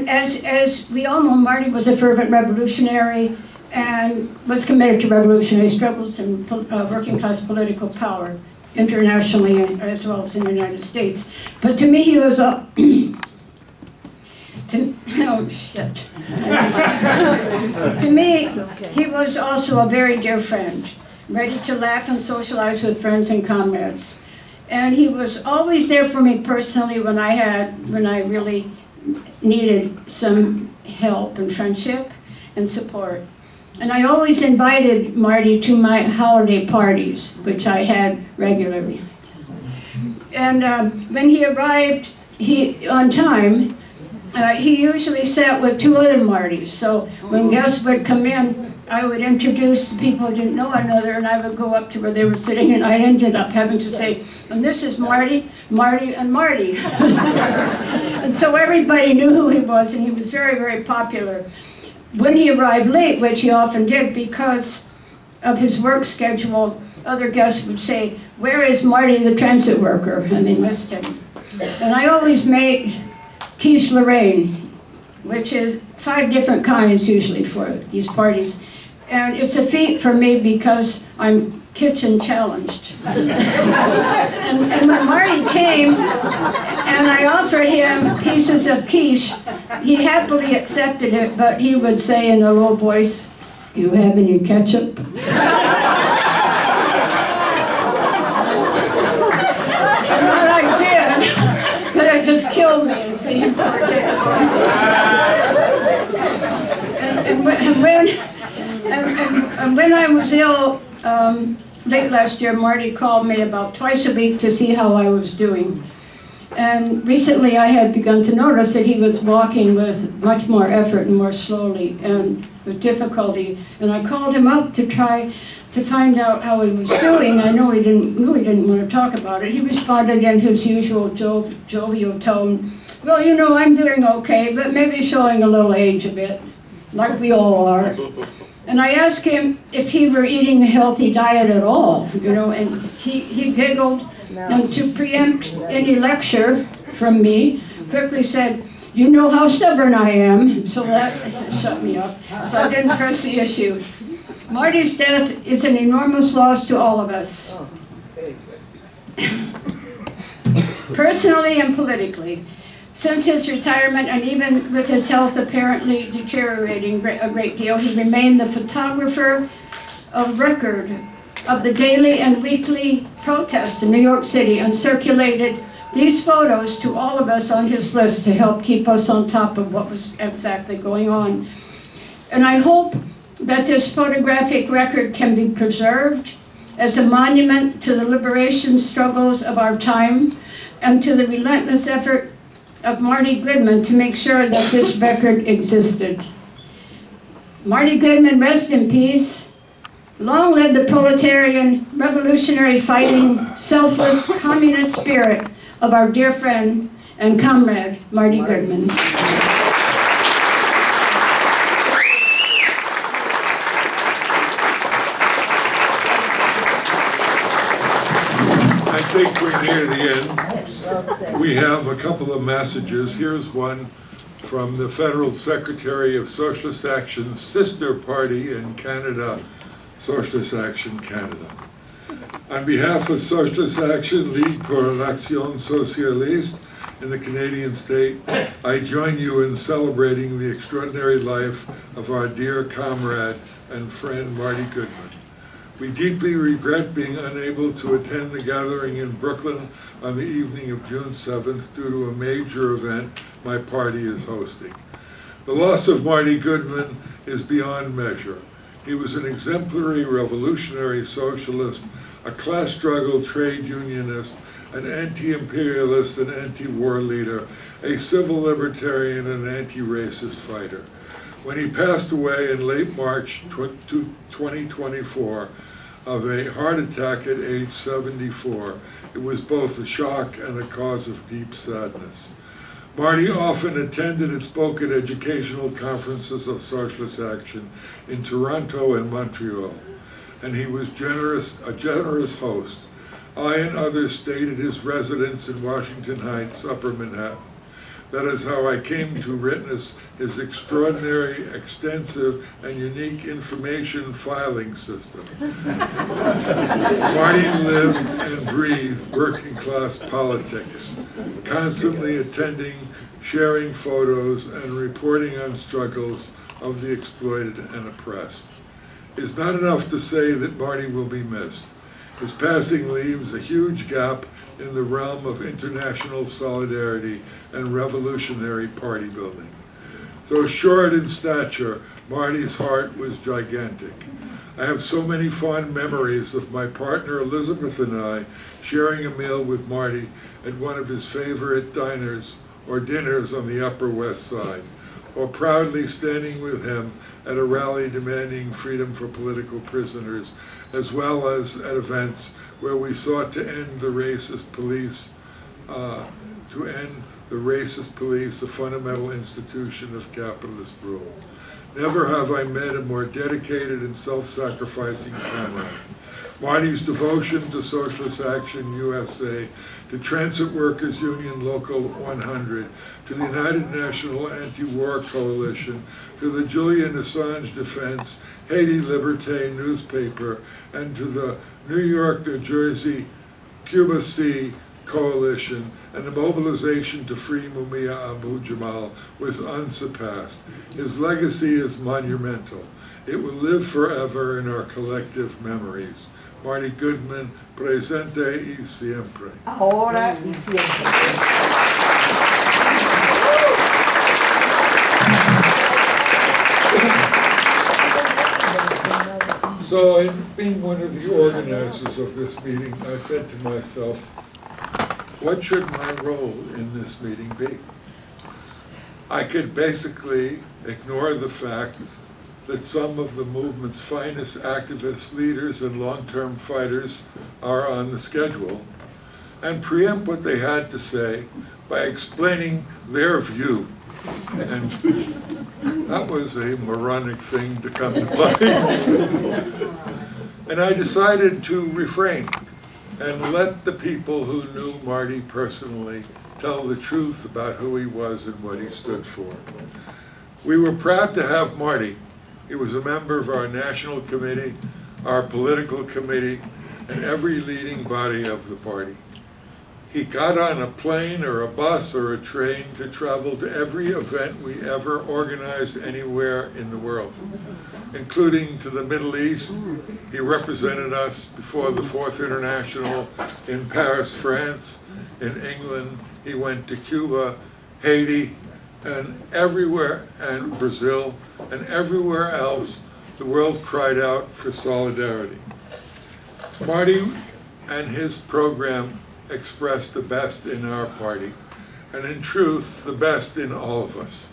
as we all know, Marty was a fervent revolutionary and was committed to revolutionary struggles and working class political power internationally as well as in the United States. But to me, he was a... To me, he was also a very dear friend, ready to laugh and socialize with friends and comrades. And he was always there for me personally when I really needed some help and friendship and support. And I always invited Marty to my holiday parties, which I had regularly. And when he arrived on time, he usually sat with two other Martys. So when guests would come in, I would introduce the people who didn't know one another, and I would go up to where they were sitting, and I ended up having to say, and this is Marty, Marty, and Marty. And so everybody knew who he was, and he was very, very popular. When he arrived late, which he often did because of his work schedule, other guests would say, "Where is Marty the transit worker?" And they missed him. And I always make quiche Lorraine, which is 5 different kinds usually for these parties. And it's a feat for me because I'm kitchen challenged. and when Marty came and I offered him pieces of quiche, he happily accepted it, but he would say in a low voice, "Do you have any ketchup?" But I did, but it just killed me and see him pour ketchup on his and when I was ill late last year, Marty called me about twice a week to see how I was doing. And recently I had begun to notice that he was walking with much more effort and more slowly and with difficulty. And I called him up to try to find out how he was doing. I knew he didn't want to talk about it. He responded in his usual jovial tone, "Well, you know, I'm doing okay, but maybe showing a little age a bit, like we all are." And I asked him if he were eating a healthy diet at all, you know, and he giggled, and to preempt any lecture from me, quickly said, "You know how stubborn I am," so that shut me up. So I didn't press the issue. Marty's death is an enormous loss to all of us, personally and politically. Since his retirement, and even with his health apparently deteriorating a great deal, he remained the photographer of record of the daily and weekly protests in New York City, and circulated these photos to all of us on his list to help keep us on top of what was exactly going on. And I hope that this photographic record can be preserved as a monument to the liberation struggles of our time and to the relentless effort of Marty Goodman to make sure that this record existed. Marty Goodman, rest in peace. Long live the proletarian, revolutionary fighting, selfless communist spirit of our dear friend and comrade, Marty Goodman. I think we're near the end. We have a couple of messages. Here's one from the Federal Secretary of Socialist Action's sister party in Canada, Socialist Action Canada. On behalf of Socialist Action, Ligue pour l'Action Socialiste in the Canadian state, I join you in celebrating the extraordinary life of our dear comrade and friend Marty Goodman. We deeply regret being unable to attend the gathering in Brooklyn on the evening of June 7th due to a major event my party is hosting. The loss of Marty Goodman is beyond measure. He was an exemplary revolutionary socialist, a class struggle trade unionist, an anti-imperialist and anti-war leader, a civil libertarian and anti-racist fighter. When he passed away in late March 2024 of a heart attack at age 74, it was both a shock and a cause of deep sadness. Marty often attended and spoke at educational conferences of Socialist Action in Toronto and Montreal, and he was a generous host. I and others stayed at his residence in Washington Heights, Upper Manhattan. That is how I came to witness his extraordinary, extensive, and unique information filing system. Marty lived and breathed working class politics, constantly attending, sharing photos, and reporting on struggles of the exploited and oppressed. It's not enough to say that Marty will be missed. His passing leaves a huge gap in the realm of international solidarity and revolutionary party building. Though short in stature, Marty's heart was gigantic. I have so many fond memories of my partner Elizabeth and I sharing a meal with Marty at one of his favorite diners or dinners on the Upper West Side, or proudly standing with him at a rally demanding freedom for political prisoners, as well as at events where we sought to end the racist police, the fundamental institution of capitalist rule. Never have I met a more dedicated and self-sacrificing comrade. Marty's devotion to Socialist Action USA, to Transit Workers Union Local 100, to the United National Anti-War Coalition, to the Julian Assange Defense, Haiti Liberté newspaper, and to the New York, New Jersey, Cuba C coalition, and the mobilization to free Mumia Abu Jamal was unsurpassed. His legacy is monumental. It will live forever in our collective memories. Marty Goodman, presente y siempre. Ahora y siempre. So, in being one of the organizers of this meeting, I said to myself, what should my role in this meeting be? I could basically ignore the fact that some of the movement's finest activists, leaders, and long-term fighters are on the schedule, and preempt what they had to say by explaining their view. And that was a moronic thing to come to mind. And I decided to refrain and let the people who knew Marty personally tell the truth about who he was and what he stood for. We were proud to have Marty. He was a member of our national committee, our political committee, and every leading body of the party. He got on a plane or a bus or a train to travel to every event we ever organized anywhere in the world, including to the Middle East. He represented us before the Fourth International in Paris, France, in England. He went to Cuba, Haiti, and everywhere, and Brazil, and everywhere else, the world cried out for solidarity. Marty and his program expressed the best in our party, and in truth, the best in all of us.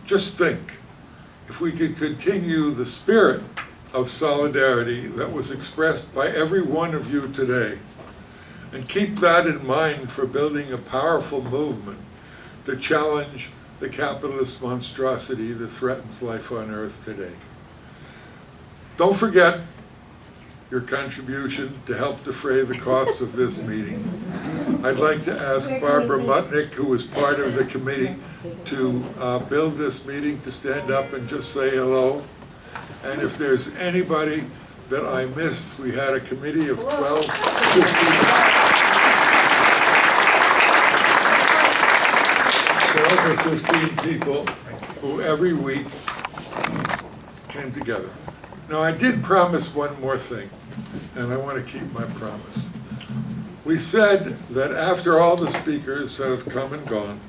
Just think, if we could continue the spirit of solidarity that was expressed by every one of you today, and keep that in mind for building a powerful movement to challenge the capitalist monstrosity that threatens life on Earth today. Don't forget your contribution to help defray the costs of this meeting. I'd like to ask Barbara Mutnick, who was part of the committee, to build this meeting, to stand up and just say hello. And if there's anybody that I missed, we had a committee of 12, 15 people who every week came together. Now, I did promise one more thing, and I want to keep my promise. We said that after all the speakers have come and gone,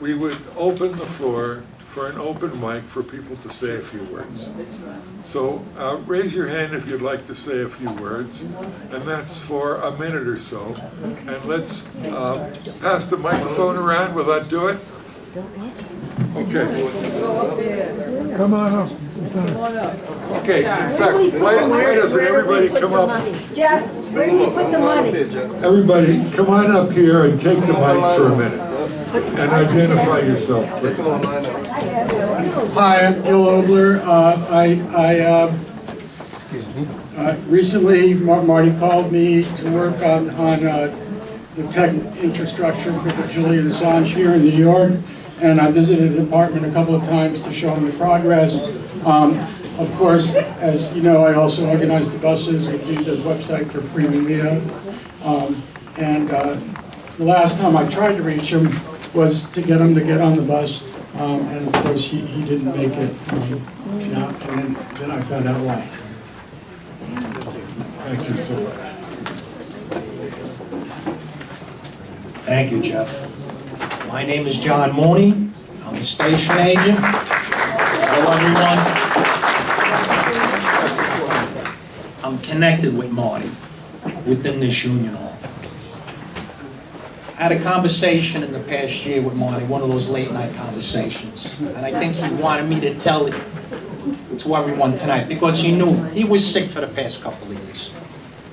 we would open the floor for an open mic for people to say a few words. So raise your hand if you'd like to say a few words, and that's for a minute or so. And let's pass the microphone around. Will that do it? Okay. Come on up. Okay, in fact, why doesn't everybody come up? Jeff, where do you put the money? Everybody, come on up here and take the mic for a minute. And identify yourself, please. Hi, I'm Gil Obler. Recently, Marty called me to work on the tech infrastructure for the Julian Assange here in New York, and I visited the department a couple of times to show him the progress. Of course, as you know, I also organized the buses and used the website for Free Mumia. The last time I tried to reach him was to get him to get on the bus, and of course he didn't make it. And then I found out why. Thank you so much. Thank you, Jeff. My name is John Mooney. I'm the station agent. Hello, everyone. I'm connected with Marty within this union hall. had a conversation in the past year with Marty, one of those late night conversations. And I think he wanted me to tell it to everyone tonight because he knew he was sick for the past couple of years.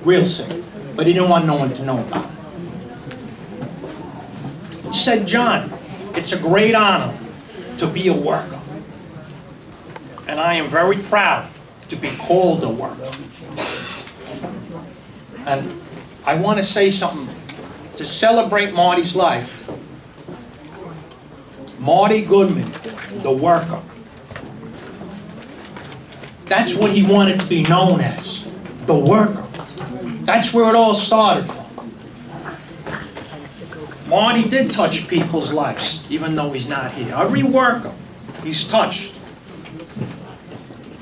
Real sick. But he didn't want no one to know about it. He said, John, it's a great honor to be a worker. And I am very proud to be called a worker. And I want to say something to celebrate Marty's life. Marty Goodman, the worker. That's what he wanted to be known as, the worker. That's where it all started from. Marty did touch people's lives, even though he's not here. Every worker, he's touched.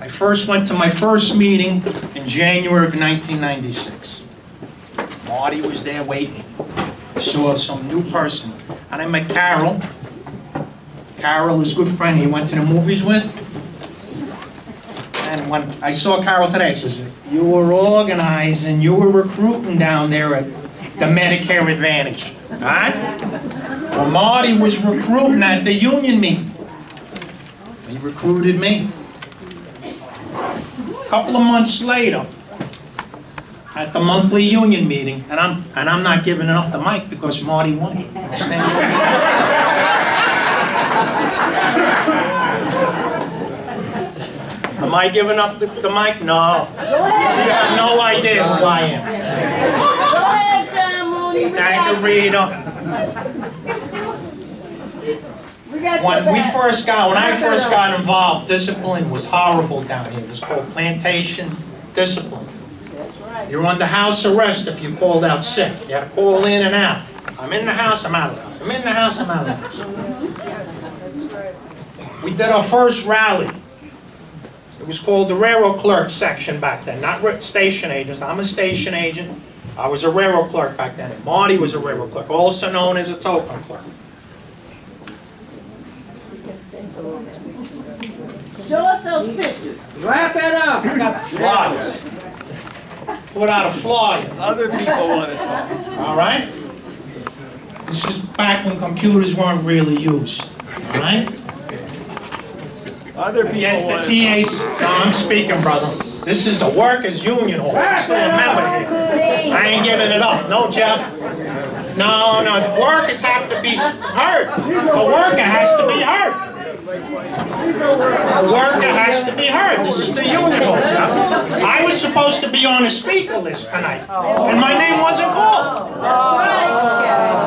I first went to my first meeting in January of 1996. Marty was there waiting. I saw some new person. And I met Carol. Carol is a good friend he went to the movies with. And when I saw Carol today, she said, you were organizing, you were recruiting down there at the Medicare Advantage. Right? Well, Marty was recruiting at the union meeting. He recruited me. A couple of months later, at the monthly union meeting, and I'm not giving up the mic because Marty won. Am I giving up the mic? No. You have no idea who I am. Go ahead, John Mooney. Thank you, Rita. When I first got involved, discipline was horrible down here. It was called plantation discipline. You were under house arrest if you called out sick. You had to call in and out. I'm in the house, I'm out of the house. I'm in the house, I'm out of the house. We did our first rally. It was called the railroad clerk section back then, not station agents. I'm a station agent. I was a railroad clerk back then. And Marty was a railroad clerk, also known as a token clerk. Show us those pictures. Wrap it up. I got flyers. Put out a flyer. Other people want to talk. All right? This is back when computers weren't really used. All right? Other people Against the want to TAs. No, I'm speaking, brother. This is a workers' union hall. I'm still a member here. I ain't giving it up. No, Jeff. No, the workers have to be heard. The worker has to be heard. The worker has to be heard. This is the union hall, Jeff. I was supposed to be on the speaker list tonight, and my name wasn't called.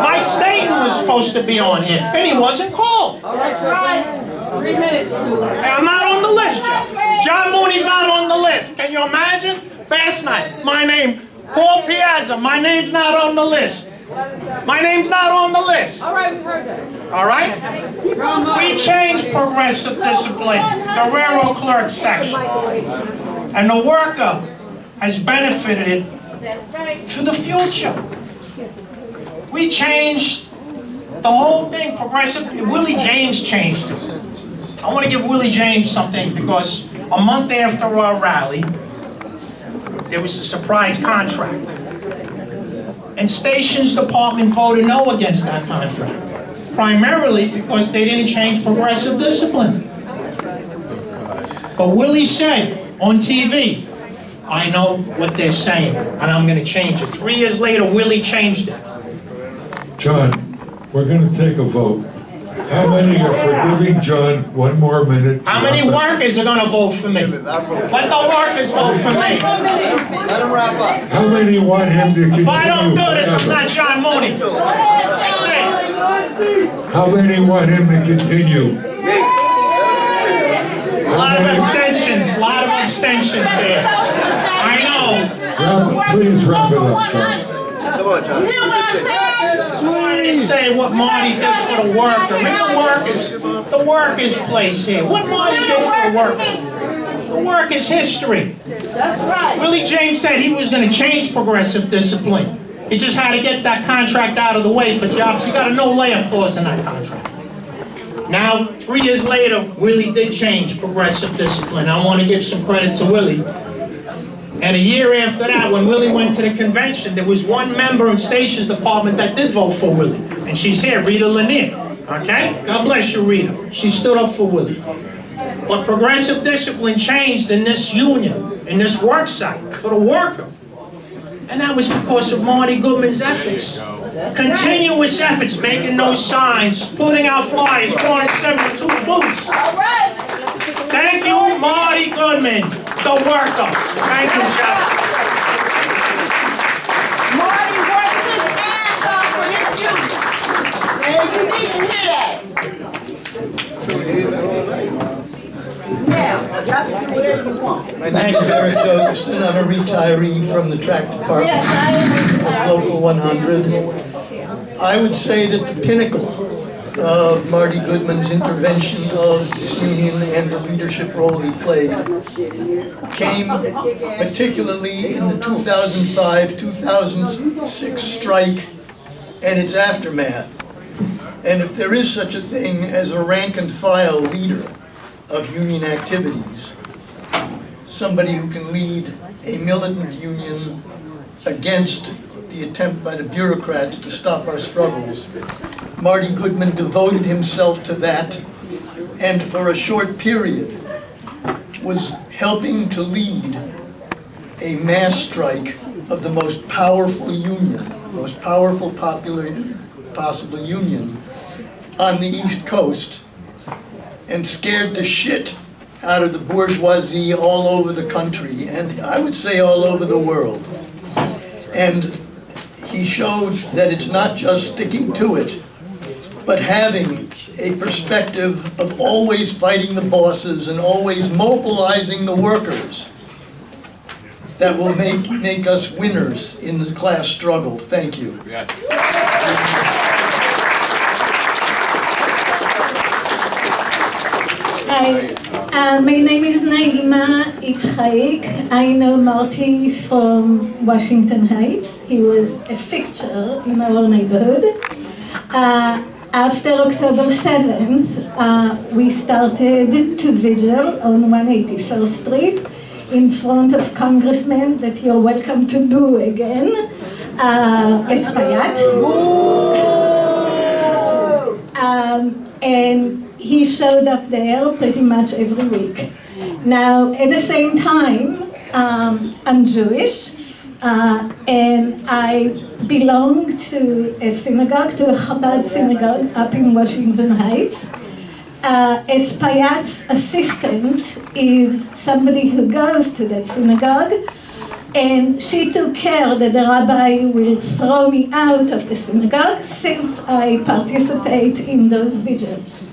Mike Staten was supposed to be on here, and he wasn't called. That's right. 3 minutes. I'm not on the list, Jeff. John Mooney's not on the list. Can you imagine? Last night, my name, Paul Piazza, my name's not on the list. My name's not on the list. All right, we heard that. All right? We changed progressive discipline, the railroad clerk section. And the worker has benefited for the future. We changed the whole thing, progressive. Willie James changed it. I want to give Willie James something because a month after our rally, there was a surprise contract. And Stations Department voted no against that contract, primarily because they didn't change progressive discipline. But Willie said on TV, I know what they're saying, and I'm going to change it. 3 years later, Willie changed it. John, we're going to take a vote. How many are for giving John 1 more minute? How many workers are going to vote for me? Let the workers vote for me. Let him wrap up. How many want him to continue If I don't do this, I'm forever? not John Mooney. That's it. How many want him to continue? A lot of abstentions here. I know. Please wrap it up, John. Come on, John. I wanted to say what Marty did for the worker. The workers' place here. What Marty did for the workers. The workers' history. That's right. Willie James said he was going to change progressive discipline. He just had to get that contract out of the way for jobs. You got a no-layoff clause in that contract. Now, 3 years later, Willie did change progressive discipline. I want to give some credit to Willie. And a year after that, when Willie went to the convention, there was one member of Stations Department that did vote for Willie. And she's here, Rita Lanier, okay? God bless you, Rita. She stood up for Willie. But progressive discipline changed in this union, in this work site, for the worker. And that was because of Marty Goodman's efforts. Continuous efforts, making those signs, putting out flyers, 472 booths. All right. Thank you, Marty Goodman, the worker. Thank you, Jeff. Marty worked his ass off for this union. And you need to hear that. Now, y'all can do whatever you want. My name is Eric Josephson. I'm a retiree from the track department Yes, I am of Local 100. I would say that the pinnacle of Marty Goodman's intervention of this union and the leadership role he played came particularly in the 2005-2006 strike and its aftermath. And if there is such a thing as a rank and file leader of union activities, somebody who can lead a militant union against the attempt by the bureaucrats to stop our struggles, Marty Goodman devoted himself to that, and for a short period was helping to lead a mass strike of the most powerful union, most powerful possible union on the East Coast, and scared the shit out of the bourgeoisie all over the country, and I would say all over the world. And he showed that it's not just sticking to it, but having a perspective of always fighting the bosses and always mobilizing the workers that will make us winners in the class struggle. Thank you. Hi, my name is Naima Itzchaik. I know Marty from Washington Heights. He was a fixture in our neighborhood. After October 7th, we started to vigil on 181st Street in front of congressmen that you're welcome to boo again, Espaillat. And he showed up there pretty much every week. Now, at the same time, I'm Jewish, and I belong to a synagogue, to a Chabad synagogue up in Washington Heights. Espaillat's assistant is somebody who goes to that synagogue, and she took care that the rabbi will throw me out of the synagogue since I participate in those vigils.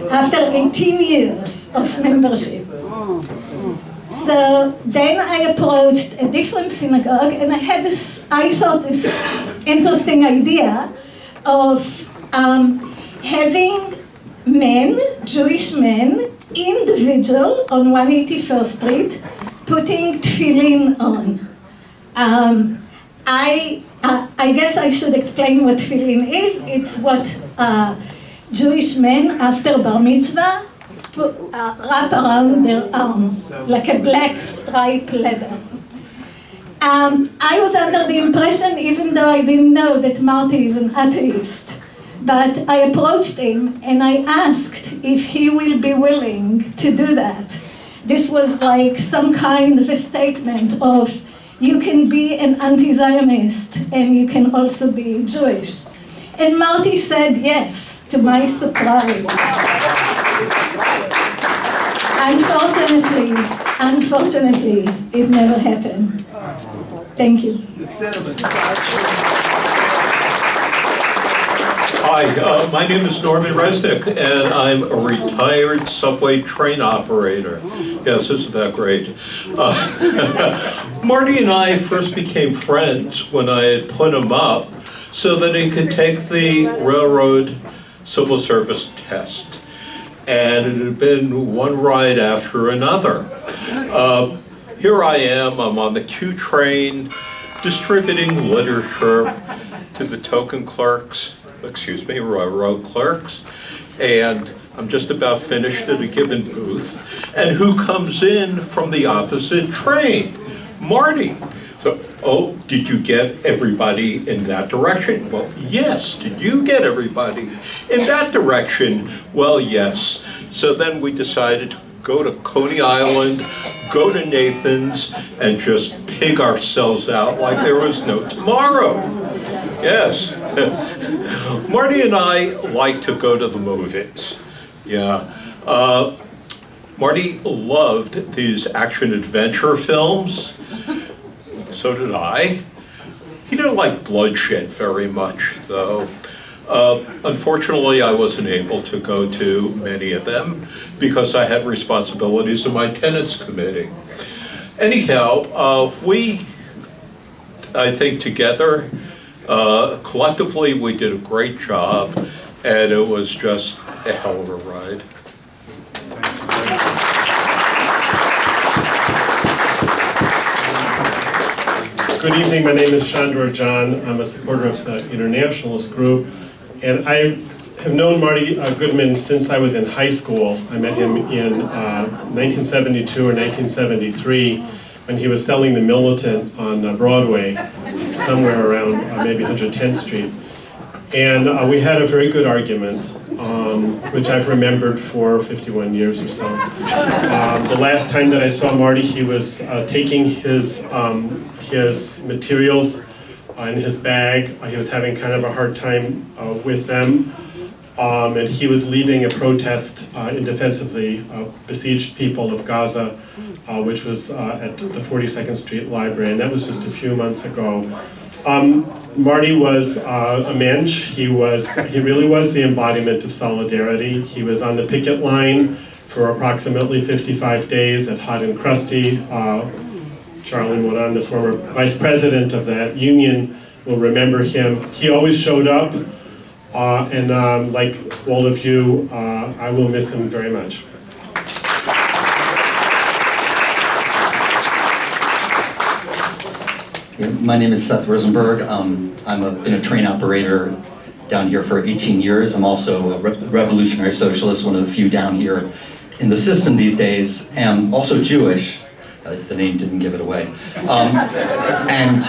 After 18 years of membership. So then I approached a different synagogue, and I had this, I thought, this interesting idea of having men, Jewish men, in the vigil on 181st Street, putting tefillin on. I guess I should explain what tefillin is. It's what Jewish men, after bar mitzvah, wrap around their arm, like a black striped leather. I was under the impression, even though I didn't know that Marty is an atheist, but I approached him and I asked if he will be willing to do that. This was like some kind of a statement of, you can be an anti-Zionist and you can also be Jewish. And Marty said yes, to my surprise. Unfortunately, it never happened. Thank you. Hi, my name is Norman Resnick, and I'm a retired subway train operator. Yes, isn't that great? Marty and I first became friends when I had put him up so that he could take the railroad civil service test. And it had been one ride after another. Here I am, I'm on the Q train, distributing literature to the token clerks, railroad clerks, and I'm just about finished at a given booth, and who comes in from the opposite train? Marty. So, oh, did you get everybody in that direction? Well, yes. Did you get everybody in that direction? Well, yes. So then we decided to go to Coney Island, go to Nathan's, and just pig ourselves out like there was no tomorrow. Yes. Marty and I like to go to the movies. Yeah. Marty loved these action-adventure films. So did I. He didn't like bloodshed very much, though. Unfortunately, I wasn't able to go to many of them because I had responsibilities in my tenants committee. Anyhow, I think together, collectively, we did a great job, and it was just a hell of a ride. Good evening, my name is Chandra John. I'm a supporter of the Internationalist Group, and I have known Marty Goodman since I was in high school. I met him in 1972 or 1973 when he was selling The Militant on Broadway, somewhere around maybe 110th Street. And we had a very good argument, which I've remembered for 51 years or so. The last time that I saw Marty, he was taking his materials in his bag. He was having kind of a hard time with them. And he was leading a protest in defense of the besieged people of Gaza, which was at the 42nd Street Library, and that was just a few months ago. Marty was a mensch. He really was the embodiment of solidarity. He was on the picket line for approximately 55 days at Hot and Crusty. Charlie Moran, the former vice president of that union, will remember him. He always showed up, and like all of you, I will miss him very much. Yeah, my name is Seth Rosenberg. I've been a train operator down here for 18 years. I'm also a revolutionary socialist, one of the few down here in the system these days. I'm also Jewish, if the name didn't give it away. And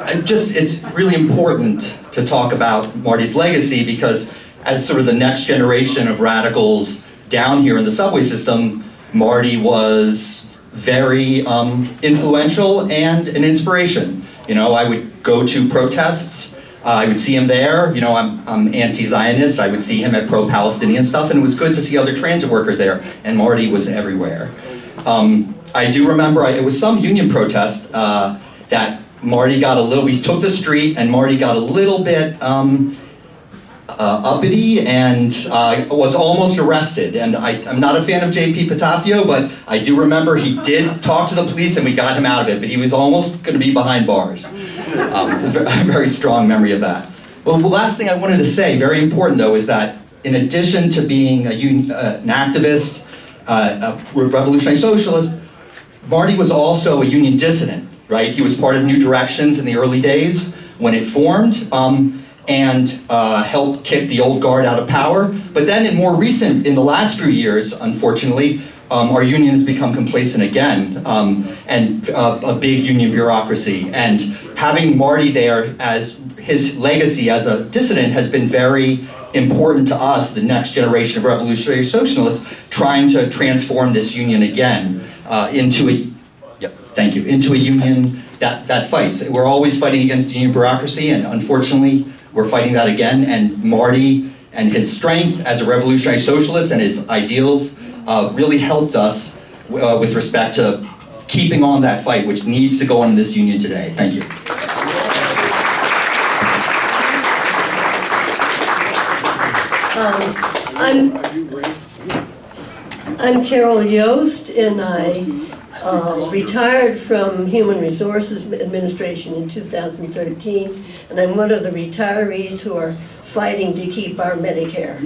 it's really important to talk about Marty's legacy because as sort of the next generation of radicals down here in the subway system, Marty was very influential and an inspiration. You know, I would go to protests, I would see him there. You know, I'm anti-Zionist, I would see him at pro-Palestinian stuff, and it was good to see other transit workers there, and Marty was everywhere. I do remember, it was some union protest that Marty got we took the street, and Marty got a little bit uppity and was almost arrested. And I'm not a fan of J.P. Patafio, but I do remember he did talk to the police and we got him out of it, but he was almost going to be behind bars. A very strong memory of that. Well, the last thing I wanted to say, very important though, is that in addition to being an activist, a revolutionary socialist, Marty was also a union dissident, right? He was part of New Directions in the early days when it formed. And helped kick the old guard out of power. But then in the last few years, unfortunately, our union has become complacent again, and a big union bureaucracy. And having Marty there as his legacy as a dissident has been very important to us, the next generation of revolutionary socialists, trying to transform this union again into a union that fights. We're always fighting against the union bureaucracy, and unfortunately, we're fighting that again, and Marty and his strength as a revolutionary socialist and his ideals really helped us with respect to keeping on that fight, which needs to go on in this union today. Thank you. I'm Carol Yost, and I retired from Human Resources Administration in 2013, and I'm one of the retirees who are fighting to keep our Medicare.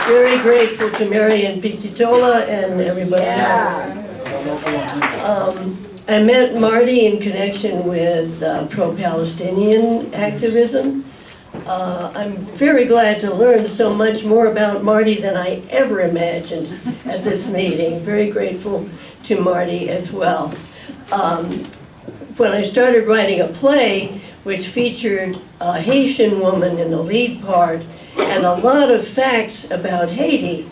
Very grateful to Marian Pizzitola and everybody else. I met Marty in connection with pro-Palestinian activism. I'm very glad to learn so much more about Marty than I ever imagined at this meeting. Very grateful to Marty as well. When I started writing a play which featured a Haitian woman in the lead part and a lot of facts about Haiti,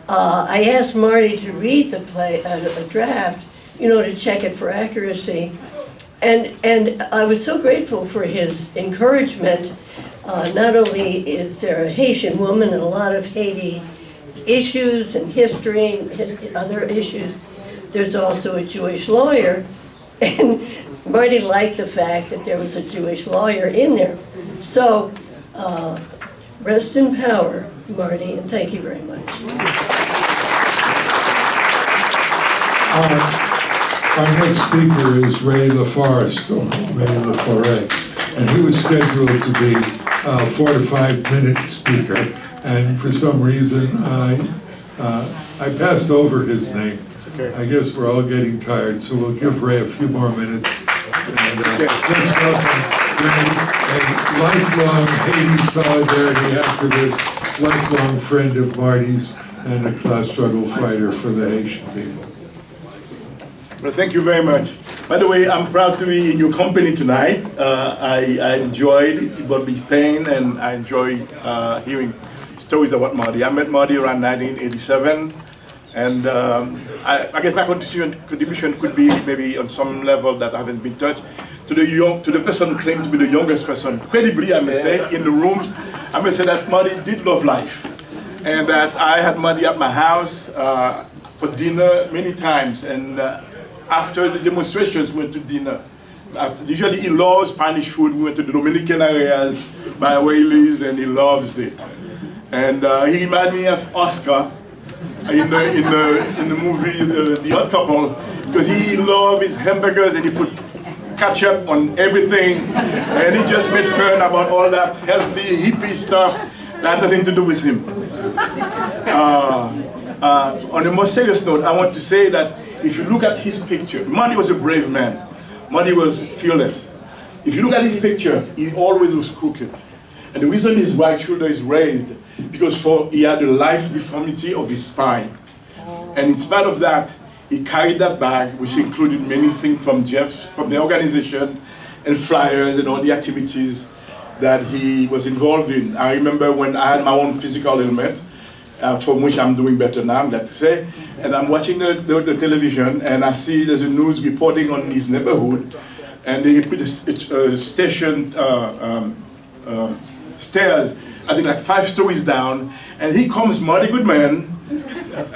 I asked Marty to read the play, a draft, to check it for accuracy. And I was so grateful for his encouragement. Not only is there a Haitian woman and a lot of Haiti issues and history and other issues, there's also a Jewish lawyer. And Marty liked the fact that there was a Jewish lawyer in there. So, rest in power, Marty, and thank you very much. Our next speaker is Ray LaForest, or Ray LaForest, and he was scheduled to be a 4 to 5 minute speaker, and for some reason I passed over his name. I guess we're all getting tired, so we'll give Ray a few more minutes. And let's welcome Ray, a lifelong Haiti solidarity activist, lifelong friend of Marty's, and a class struggle fighter for the Haitian people. Well, thank you very much. By the way, I'm proud to be in your company tonight. I enjoyed it, brought me pain, and I enjoy hearing stories about Marty. I met Marty around 1987, and I guess my contribution could be maybe on some level that I haven't been touched. To the person who claimed to be the youngest person, credibly, I may say, in the room, I may say that Marty did love life, and that I had Marty at my house for dinner many times, and after the demonstrations, we went to dinner. Usually he loves Spanish food. We went to the Dominican areas by where he lives, and he loves it. And he reminded me of Oscar in the movie The Odd Couple, because he loved his hamburgers and he put ketchup on everything, and he just made fun about all that healthy hippie stuff that had nothing to do with him. On a more serious note, I want to say that if you look at his picture, Marty was a brave man. Marty was fearless. If you look at his picture, he always was crooked. And the reason his right shoulder is raised, because he had a life deformity of his spine. And in spite of that, he carried that bag, which included many things from the organization, and flyers and all the activities that he was involved in. I remember when I had my own physical ailment, from which I'm doing better now, I'm glad to say. And I'm watching the television, and I see there's a news reporting on his neighborhood, and they put a station stairs, I think like 5 stories down, and here comes Marty Goodman,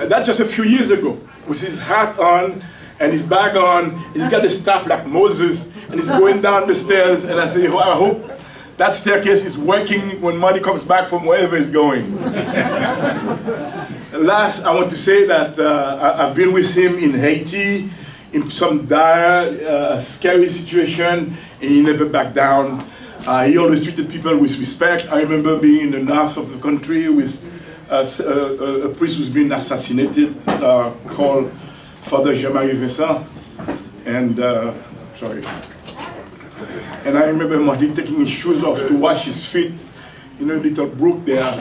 that's just a few years ago, with his hat on and his bag on. He's got the staff like Moses, and he's going down the stairs, and I say, oh, I hope that staircase is working when Marty comes back from wherever he's going. Last, I want to say that I've been with him in Haiti, in some dire, scary situation, and he never backed down. He always treated people with respect. I remember being in the north of the country with a priest who's been assassinated, called Father Jean-Marie Vincent, and sorry. And I remember Marty taking his shoes off to wash his feet in a little brook there,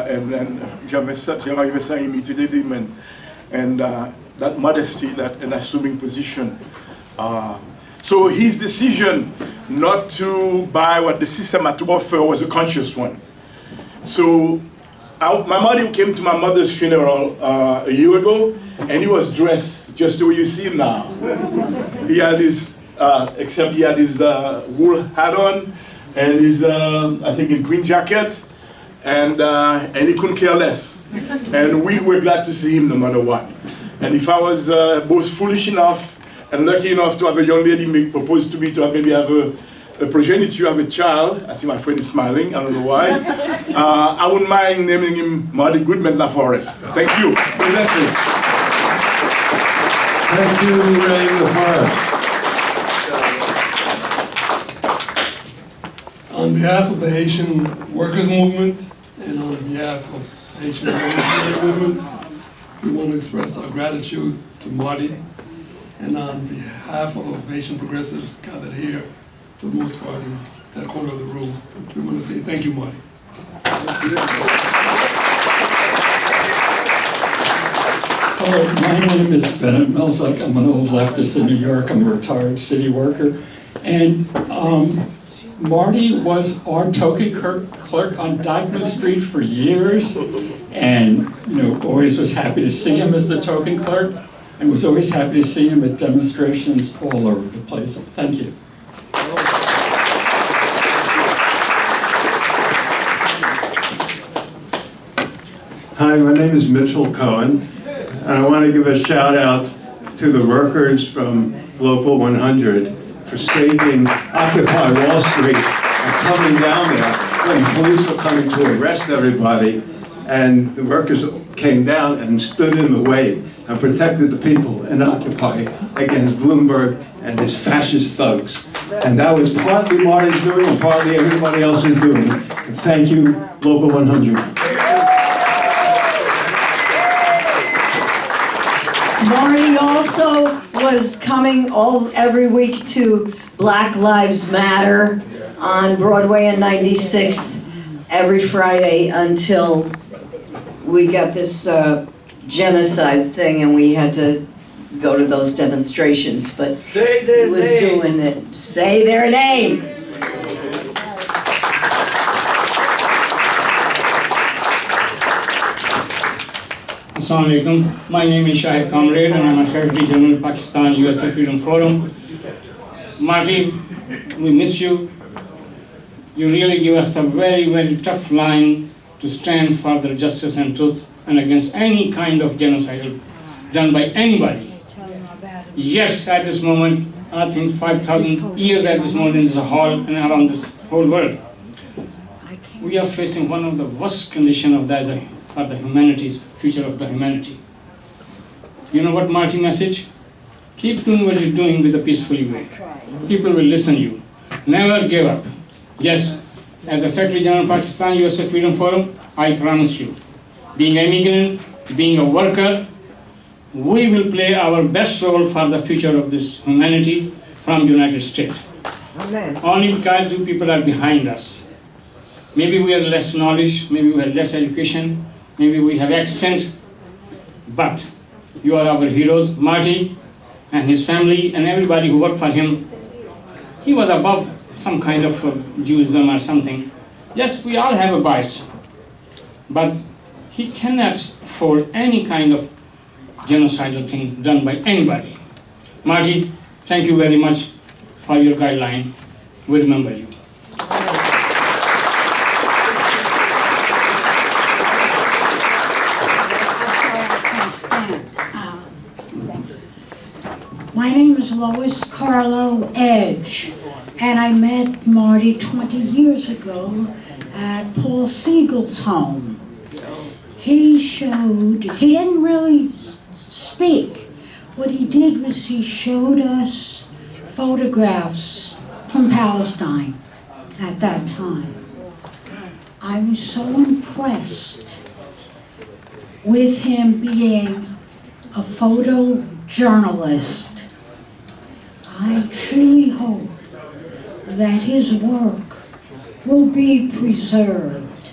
and then Jean-Marie Vincent imitated him, and that modesty, an assuming position. So his decision not to buy what the system had to offer was a conscious one. So my mother came to my mother's funeral a year ago, and he was dressed just the way you see him now. He had his, except he had his wool hat on, and his, I think, a green jacket, and he couldn't care less. And we were glad to see him no matter what. And if I was both foolish enough and lucky enough to have a young lady propose to me to maybe have a progeny, to have a child, I see my friend is smiling, I don't know why, I wouldn't mind naming him Marty Goodman LaForest. Thank you. Thank you, Ray LaForest. On behalf of the Haitian Workers Movement and on behalf of the Haitian Revolutionary Movement, we want to express our gratitude to Marty. And on behalf of Haitian progressives gathered here for the most part in that corner of the room. We want to say thank you, Marty. Hello, my name is Bennett Milzuk. I'm an old leftist in New York. I'm a retired city worker. And Marty was our token clerk on Dyckman Street for years. And always was happy to see him as the token clerk, and was always happy to see him at demonstrations all over the place. So thank you. Hi, my name is Mitchell Cohen, and I want to give a shout out to the workers from Local 100 for saving Occupy Wall Street and coming down there when police were coming to arrest everybody, and the workers came down and stood in the way and protected the people in Occupy against Bloomberg and his fascist thugs. And that was partly Marty's doing and partly everybody else is doing. And thank you, Local 100. Marty also was coming every week to Black Lives Matter on Broadway and 96th every Friday until we got this genocide thing and we had to go to those demonstrations. But he was doing it. Say their names. Assalamu alaikum. My name is Shahid Comrade and I'm a Secretary General of Pakistan USA Freedom Forum. Marty, we miss you. You really give us a very, very tough line to stand for the justice and truth and against any kind of genocide done by anybody. Yes, at this moment, I think 5,000 years at this moment in this hall and around this whole world, we are facing one of the worst conditions of that for the humanity's future of the humanity. You know what, Marty message? Keep doing what you're doing with a peaceful way. People will listen to you. Never give up. Yes, as a Secretary General of Pakistan USA Freedom Forum, I promise you, being an immigrant, being a worker, we will play our best role for the future of this humanity from United States. Amen. Only because you people are behind us. Maybe we have less knowledge, maybe we have less education, maybe we have accent, but you are our heroes. Marty and his family and everybody who worked for him, he was above some kind of Judaism or something. Yes, we all have a bias, but he cannot afford any kind of genocidal things done by anybody. Marty, thank you very much for your guideline. We remember you. My name is Lois Carlo Edge, and I met Marty 20 years ago at Paul Siegel's home. He didn't really speak. What he did was he showed us photographs from Palestine at that time. I was so impressed with him being a photojournalist. I truly hope that his work will be preserved,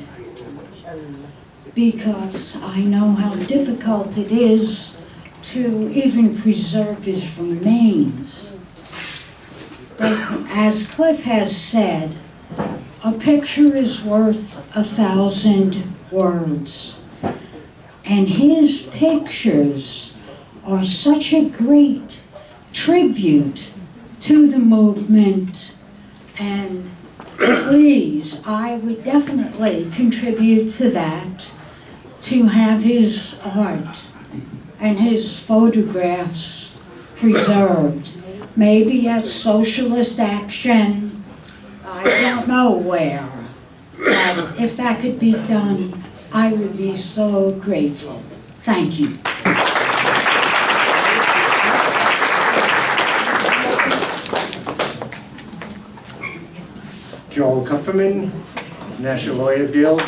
because I know how difficult it is to even preserve his remains. But as Cliff has said, a picture is worth 1,000 words. And his pictures are such a great tribute to the movement, and please, I would definitely contribute to that, to have his art and his photographs preserved. Maybe at Socialist Action, I don't know where, but if that could be done, I would be so grateful. Thank you. Joel Kupferman, National Lawyers Guild.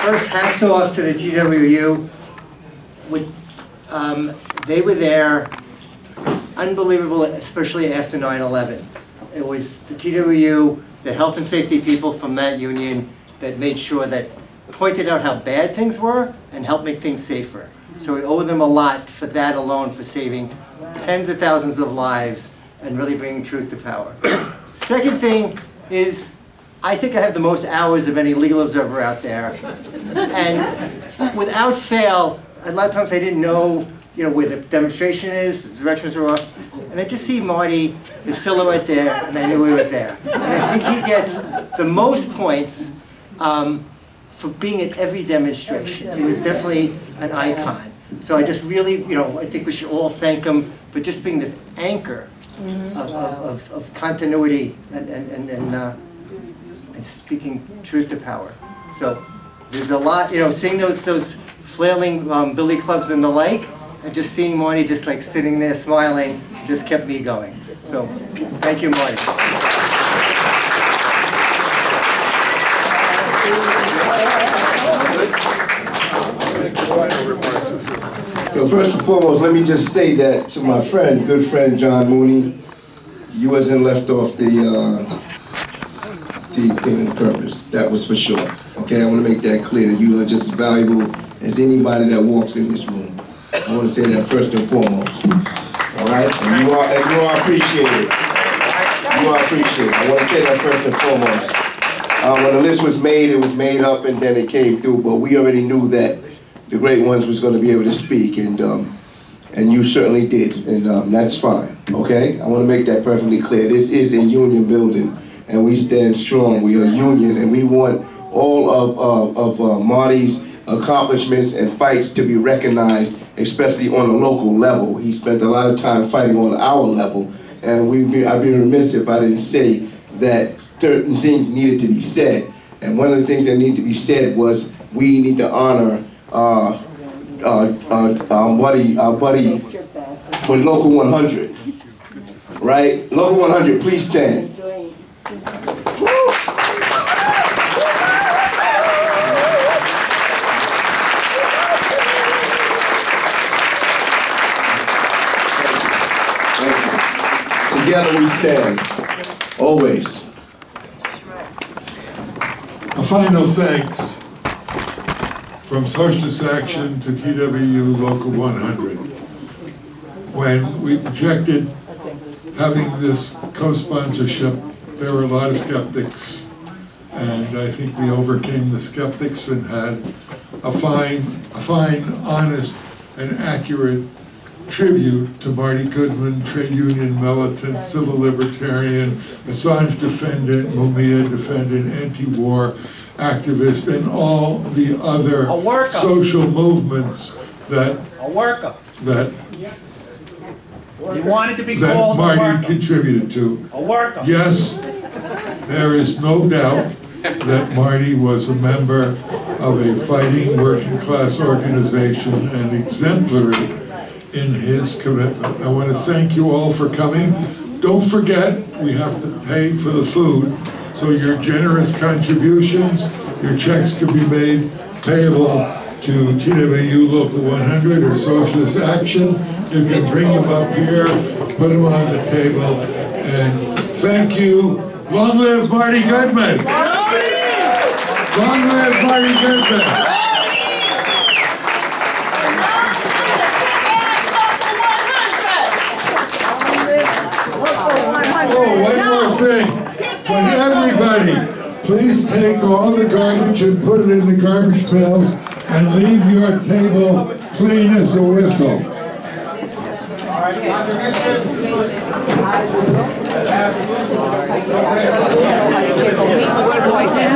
First, hats off to the TWU. They were there. unbelievable, especially after 9/11. It was the TWU, the health and safety people from that union that made sure that pointed out how bad things were and helped make things safer. So we owe them a lot for that alone, for saving tens of thousands of lives and really bringing truth to power. Second thing is, I think I have the most hours of any legal observer out there. And without fail, a lot of times I didn't know, where the demonstration is, the directions are off. And I just see Marty, his silhouette there, and I knew he was there. And I think he gets the most points for being at every demonstration. He was definitely an icon. So I just really, I think we should all thank him for just being this anchor of continuity and speaking truth to power. So there's a lot, seeing those flailing billy clubs and the like, and just seeing Marty just like sitting there smiling just kept me going. So thank you, Marty. So first and foremost, let me just say that to my friend, good friend John Mooney, you wasn't left off the thing and purpose. That was for sure. Okay, I want to make that clear. You are just as valuable as anybody that walks in this room. I want to say that first and foremost. All right, and you are appreciated. You are appreciated. I want to say that first and foremost. When the list was made, it was made up and then it came through. But we already knew that the great ones was going to be able to speak, and you certainly did, and that's fine. Okay, I want to make that perfectly clear. This is a union building, and we stand strong. We are union, and we want all of Marty's accomplishments and fights to be recognized, especially on a local level. He spent a lot of time fighting on our level, and I'd be remiss if I didn't say that certain things needed to be said. And one of the things that needed to be said was we need to honor our buddy with Local 100, right? Local 100, please stand. Together we stand, always. A final thanks from Socialist Action to TWU Local 100. When we projected having this co-sponsorship, there were a lot of skeptics, and I think we overcame the skeptics and had a fine, honest, and accurate tribute to Marty Goodman, trade union militant, civil libertarian, Assange defendant, Mumia defendant, anti-war activist, and all the other social movements that You wanted to be called Marty contributed to. a worker. Yes, there is no doubt that Marty was a member of a fighting working class organization and exemplary in his commitment. I want to thank you all for coming. Don't forget, we have to pay for the food, so your generous contributions, your checks can be made payable to TWU Local 100 or Socialist Action. You can bring them up here, put them on the table, and thank you. Long live Marty Goodman! Long live Marty Goodman! Oh, one more thing. Would everybody please take all the garbage and put it in the garbage pails and leave your table clean as a whistle. Where do I stand?